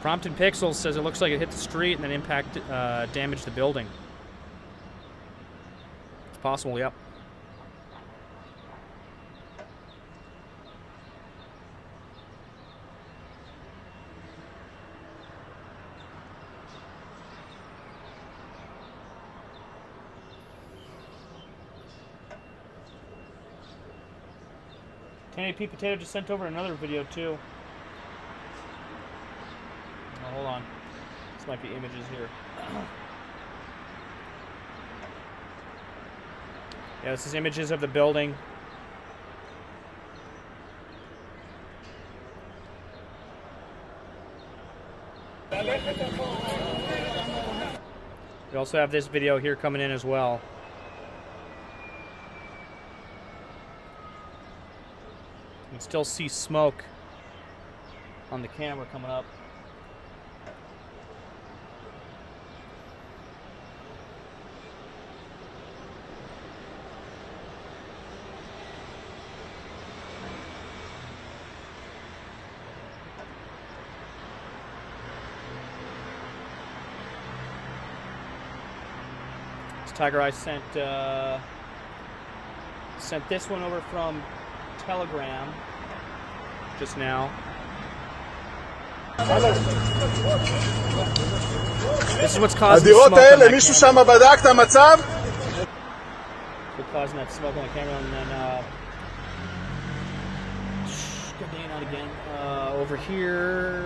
Prompted Pixels says it looks like it hit the street and then damaged the building. It's possible, yep. AP Potato just sent over another video too. Oh, hold on. This might be images here. Yeah, this is images of the building. We also have this video here coming in as well. You can still see smoke on the camera coming up. Tiger Eye sent this one over from Telegram just now. This is what's causing the smoke on that camera. מישהו שם בדק את המצב? What's causing that smoke on the camera, and then good day not again. Over here,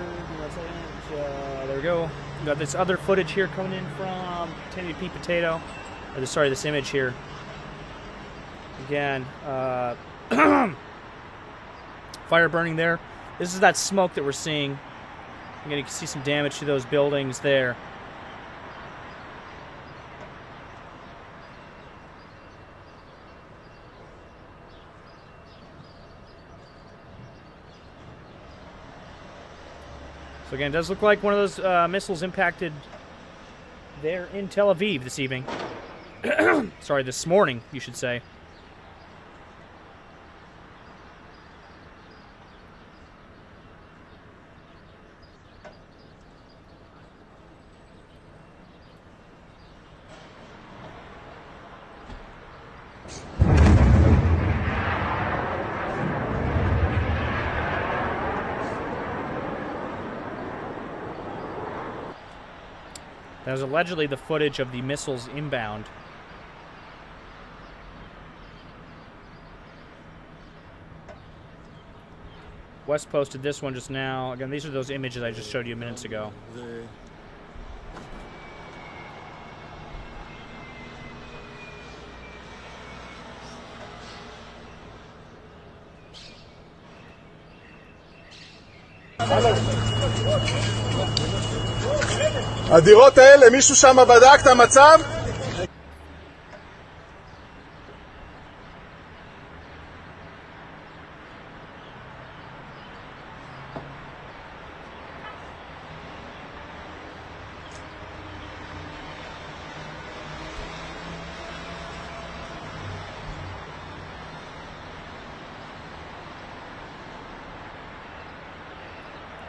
there we go. We got this other footage here coming in from 1080p Potato. Sorry, this image here. Again, fire burning there. This is that smoke that we're seeing. Again, you can see some damage to those buildings there. So again, it does look like one of those missiles impacted there in Tel Aviv this evening. Sorry, this morning, you should say. That was allegedly the footage of the missiles inbound. West posted this one just now. Again, these are those images I just showed you minutes ago. הדירות האלה, מישהו שם בדק את המצב?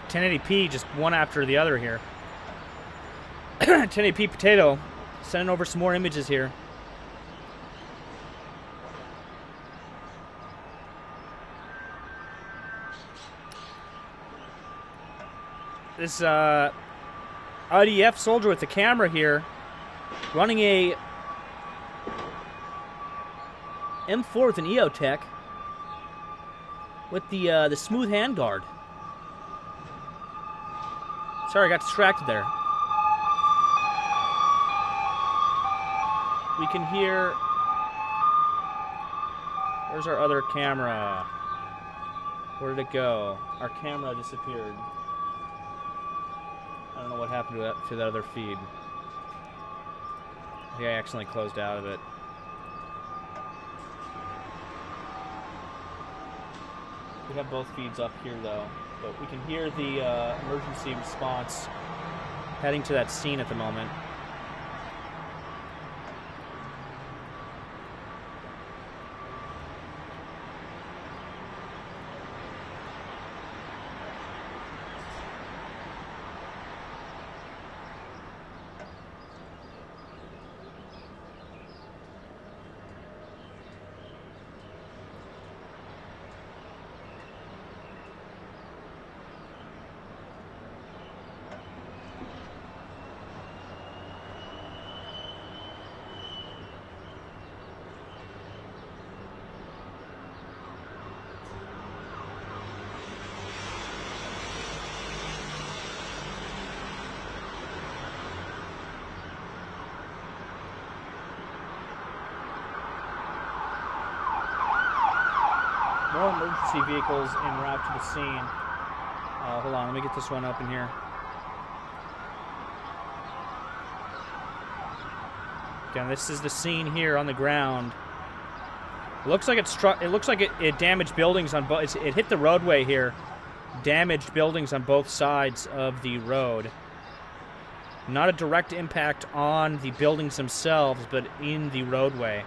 .1080p, just one after the other here. 1080p potato, sending over some more images here. This IDF soldier with the camera here, running a M4 with an EOTech with the smooth handguard. Sorry, I got distracted there. We can hear... Where's our other camera? Where did it go? Our camera disappeared. I don't know what happened to that other feed. I think I accidentally closed out of it. We have both feeds up here, though. But we can hear the emergency response heading to that scene at the moment. More emergency vehicles en route to the scene. Hold on, let me get this one open here. Again, this is the scene here on the ground. It looks like it struck. It looks like it damaged buildings on both. It hit the roadway here, damaged buildings on both sides of the road. Not a direct impact on the buildings themselves, but in the roadway.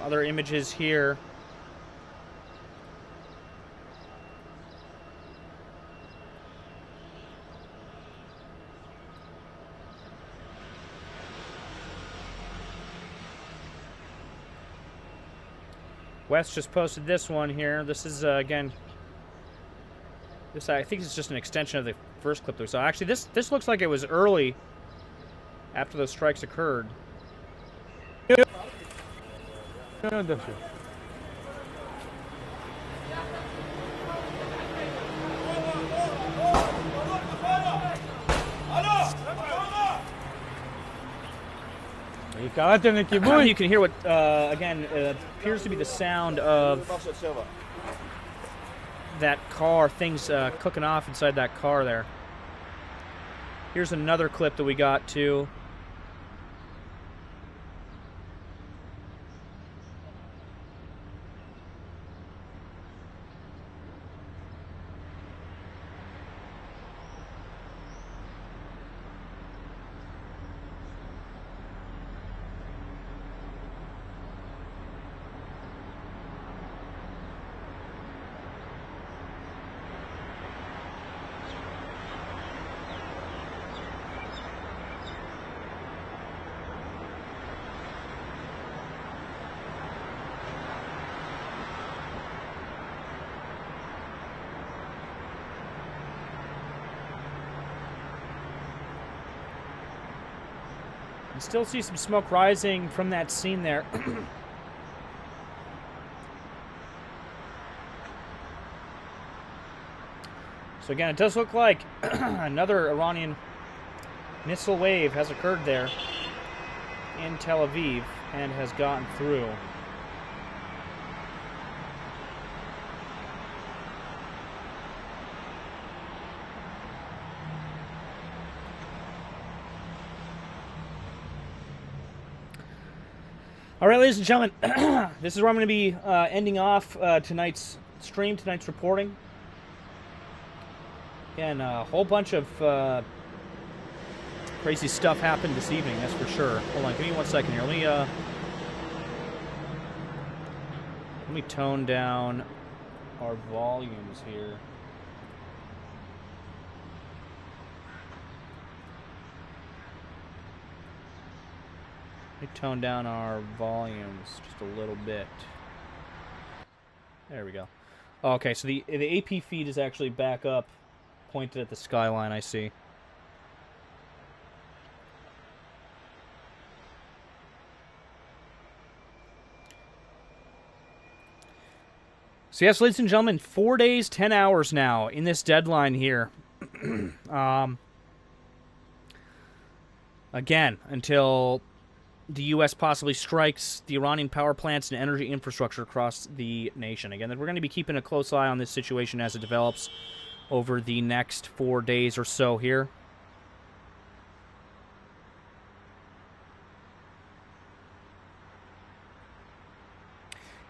Other images here. Wes just posted this one here. This is again. This I think is just an extension of the first clip that we saw. Actually, this looks like it was early after those strikes occurred. You can hear what, again, appears to be the sound of that car, things cooking off inside that car there. Here's another clip that we got too. You still see some smoke rising from that scene there. So again, it does look like another Iranian Missile wave has occurred there in Tel Aviv and has gotten through. All right, ladies and gentlemen, this is where I'm going to be ending off tonight's stream, tonight's reporting. Again, a whole bunch of crazy stuff happened this evening, that's for sure. Hold on, give me 1 second here. Let me tone down our volumes here. Let me tone down our volumes just a little bit. There we go. Okay, so the AP feed is actually back up, pointed at the skyline, I see. So yes, ladies and gentlemen, 4 days, 10 hours now in this deadline here. Again, until the U.S. possibly strikes the Iranian power plants and energy infrastructure across the nation. Again, we're going to be keeping a close eye on this situation as it develops over the next 4 days or so here.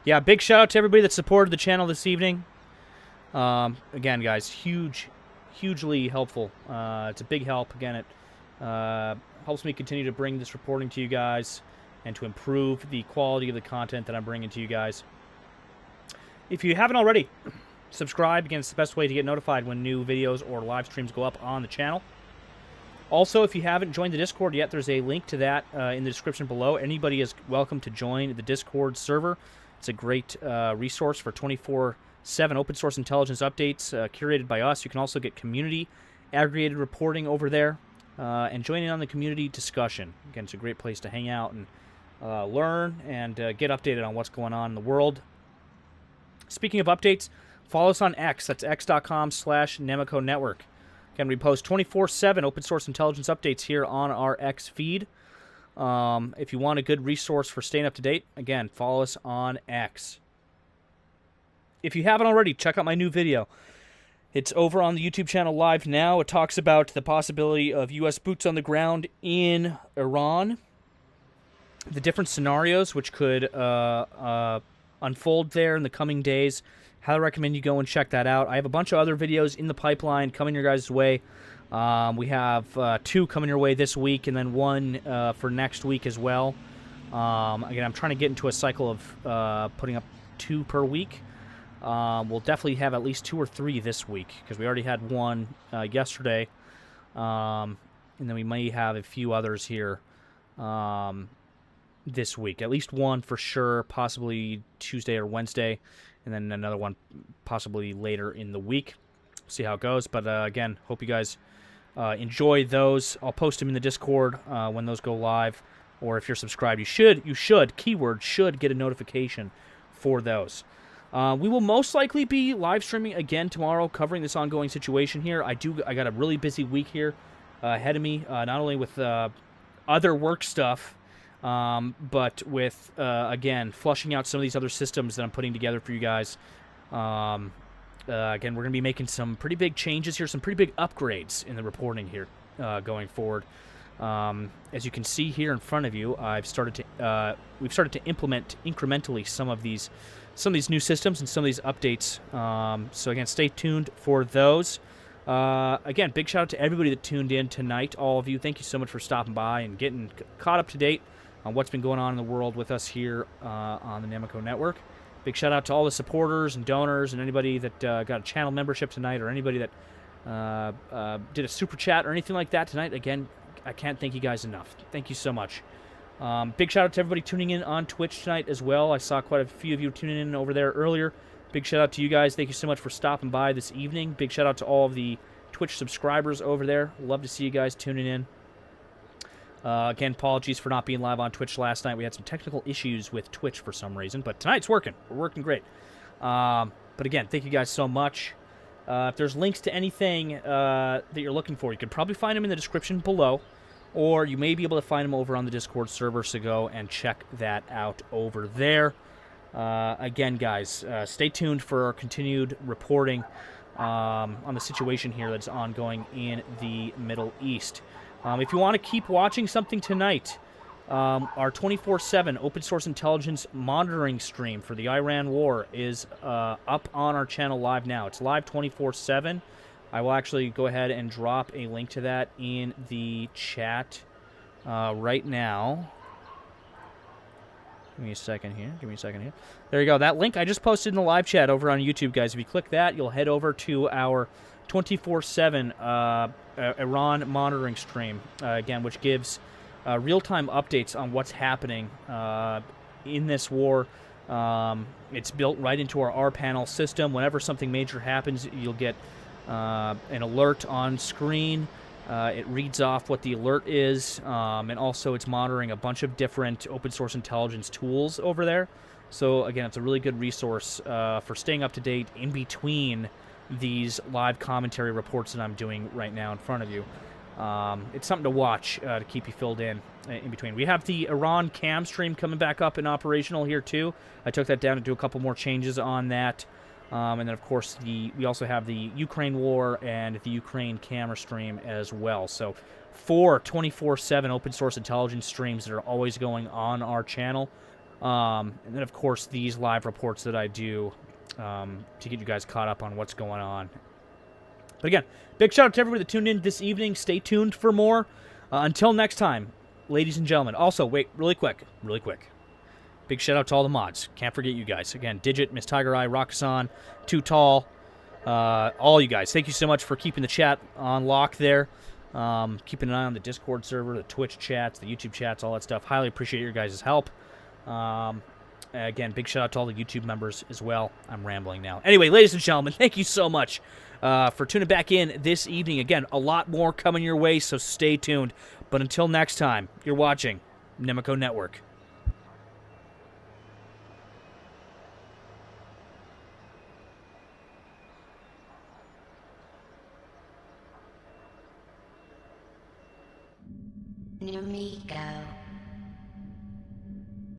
Yeah, big shout out to everybody that supported the channel this evening. Again, guys, hugely helpful. It's a big help. Again, it helps me continue to bring this reporting to you guys and to improve the quality of the content that I'm bringing to you guys. If you haven't already, subscribe. Again, it's the best way to get notified when new videos or live streams go up on the channel. Also, if you haven't joined the Discord yet, there's a link to that in the description below. Anybody is welcome to join the Discord server. It's a great resource for 24/7 open source intelligence updates curated by us. You can also get community aggregated reporting over there and join in on the community discussion. Again, it's a great place to hang out and learn and get updated on what's going on in the world. Speaking of updates, follow us on X. That's x.com/Nemico Network. Again, we post 24/7 open source intelligence updates here on our X feed. If you want a good resource for staying up to date, again, follow us on X. If you haven't already, check out my new video. It's over on the YouTube channel live now. It talks about the possibility of U.S. boots on the ground in Iran, the different scenarios which could unfold there in the coming days. Highly recommend you go and check that out. I have a bunch of other videos in the pipeline coming your guys' way. We have 2 coming your way this week, and then 1 for next week as well. Again, I'm trying to get into a cycle of putting up 2 per week. We'll definitely have at least 2 or 3 this week, because we already had 1 yesterday. And then we may have a few others here this week. At least 1 for sure, possibly Tuesday or Wednesday, and then another 1 possibly later in the week. See how it goes. But again, hope you guys enjoy those. I'll post them in the Discord when those go live, or if you're subscribed, you should keyword should get a notification for those. We will most likely be live streaming again tomorrow, covering this ongoing situation here. I got a really busy week here ahead of me, not only with other work stuff, but with again flushing out some of these other systems that I'm putting together for you guys. Again, we're going to be making some pretty big changes here, some pretty big upgrades in the reporting here going forward. As you can see here in front of you, we've started to implement incrementally some of these new systems and some of these updates. So again, stay tuned for those. Again, big shout out to everybody that tuned in tonight. All of you, thank you so much for stopping by and getting caught up to date on what's been going on in the world with us here on the Nemico Network. Big shout out to all the supporters and donors and anybody that got a channel membership tonight, or anybody that did a super chat or anything like that tonight. Again, I can't thank you guys enough. Thank you so much. Big shout out to everybody tuning in on Twitch tonight as well. I saw quite a few of you tuning in over there earlier. Big shout out to you guys. Thank you so much for stopping by this evening. Big shout out to all of the Twitch subscribers over there. Love to see you guys tuning in. Again, apologies for not being live on Twitch last night. We had some technical issues with Twitch for some reason, but tonight's working. We're working great. But again, thank you guys so much. If there's links to anything that you're looking for, you can probably find them in the description below, or you may be able to find them over on the Discord server, so go and check that out over there. Again, guys, stay tuned for our continued reporting on the situation here that's ongoing in the Middle East. If you want to keep watching something tonight, our 24/7 open source intelligence monitoring stream for the Iran war is up on our channel live now. It's live 24/7. I will actually go ahead and drop a link to that in the chat right now. Give me a second here. There you go. That link I just posted in the live chat over on YouTube, guys. If you click that, you'll head over to our 24/7 Iran monitoring stream, again, which gives real-time updates on what's happening in this war. It's built right into our rPanel system. Whenever something major happens, you'll get an alert on screen. It reads off what the alert is, and also it's monitoring a bunch of different open source intelligence tools over there. So again, it's a really good resource for staying up to date in between these live commentary reports that I'm doing right now in front of you. It's something to watch to keep you filled in between. We have the Iran cam stream coming back up and operational here too. I took that down to do a couple more changes on that. And then, of course, we also have the Ukraine war and the Ukraine camera stream as well. So 4 24/7 open source intelligence streams that are always going on our channel. And then, of course, these live reports that I do to get you guys caught up on what's going on. But again, big shout out to everybody that tuned in this evening. Stay tuned for more. Until next time, ladies and gentlemen. Also, wait, really quick. Big shout out to all the mods. Can't forget you guys. Again, Digit, Miss Tiger Eye, Roxanne, Too Tall, all you guys. Thank you so much for keeping the chat on lock there. Keeping an eye on the Discord server, the Twitch chats, the YouTube chats, all that stuff. Highly appreciate your guys' help. Again, big shout out to all the YouTube members as well. I'm rambling now. Anyway, ladies and gentlemen, thank you so much for tuning back in this evening. Again, a lot more coming your way, so stay tuned. But until next time, you're watching Nemico Network. Nemico.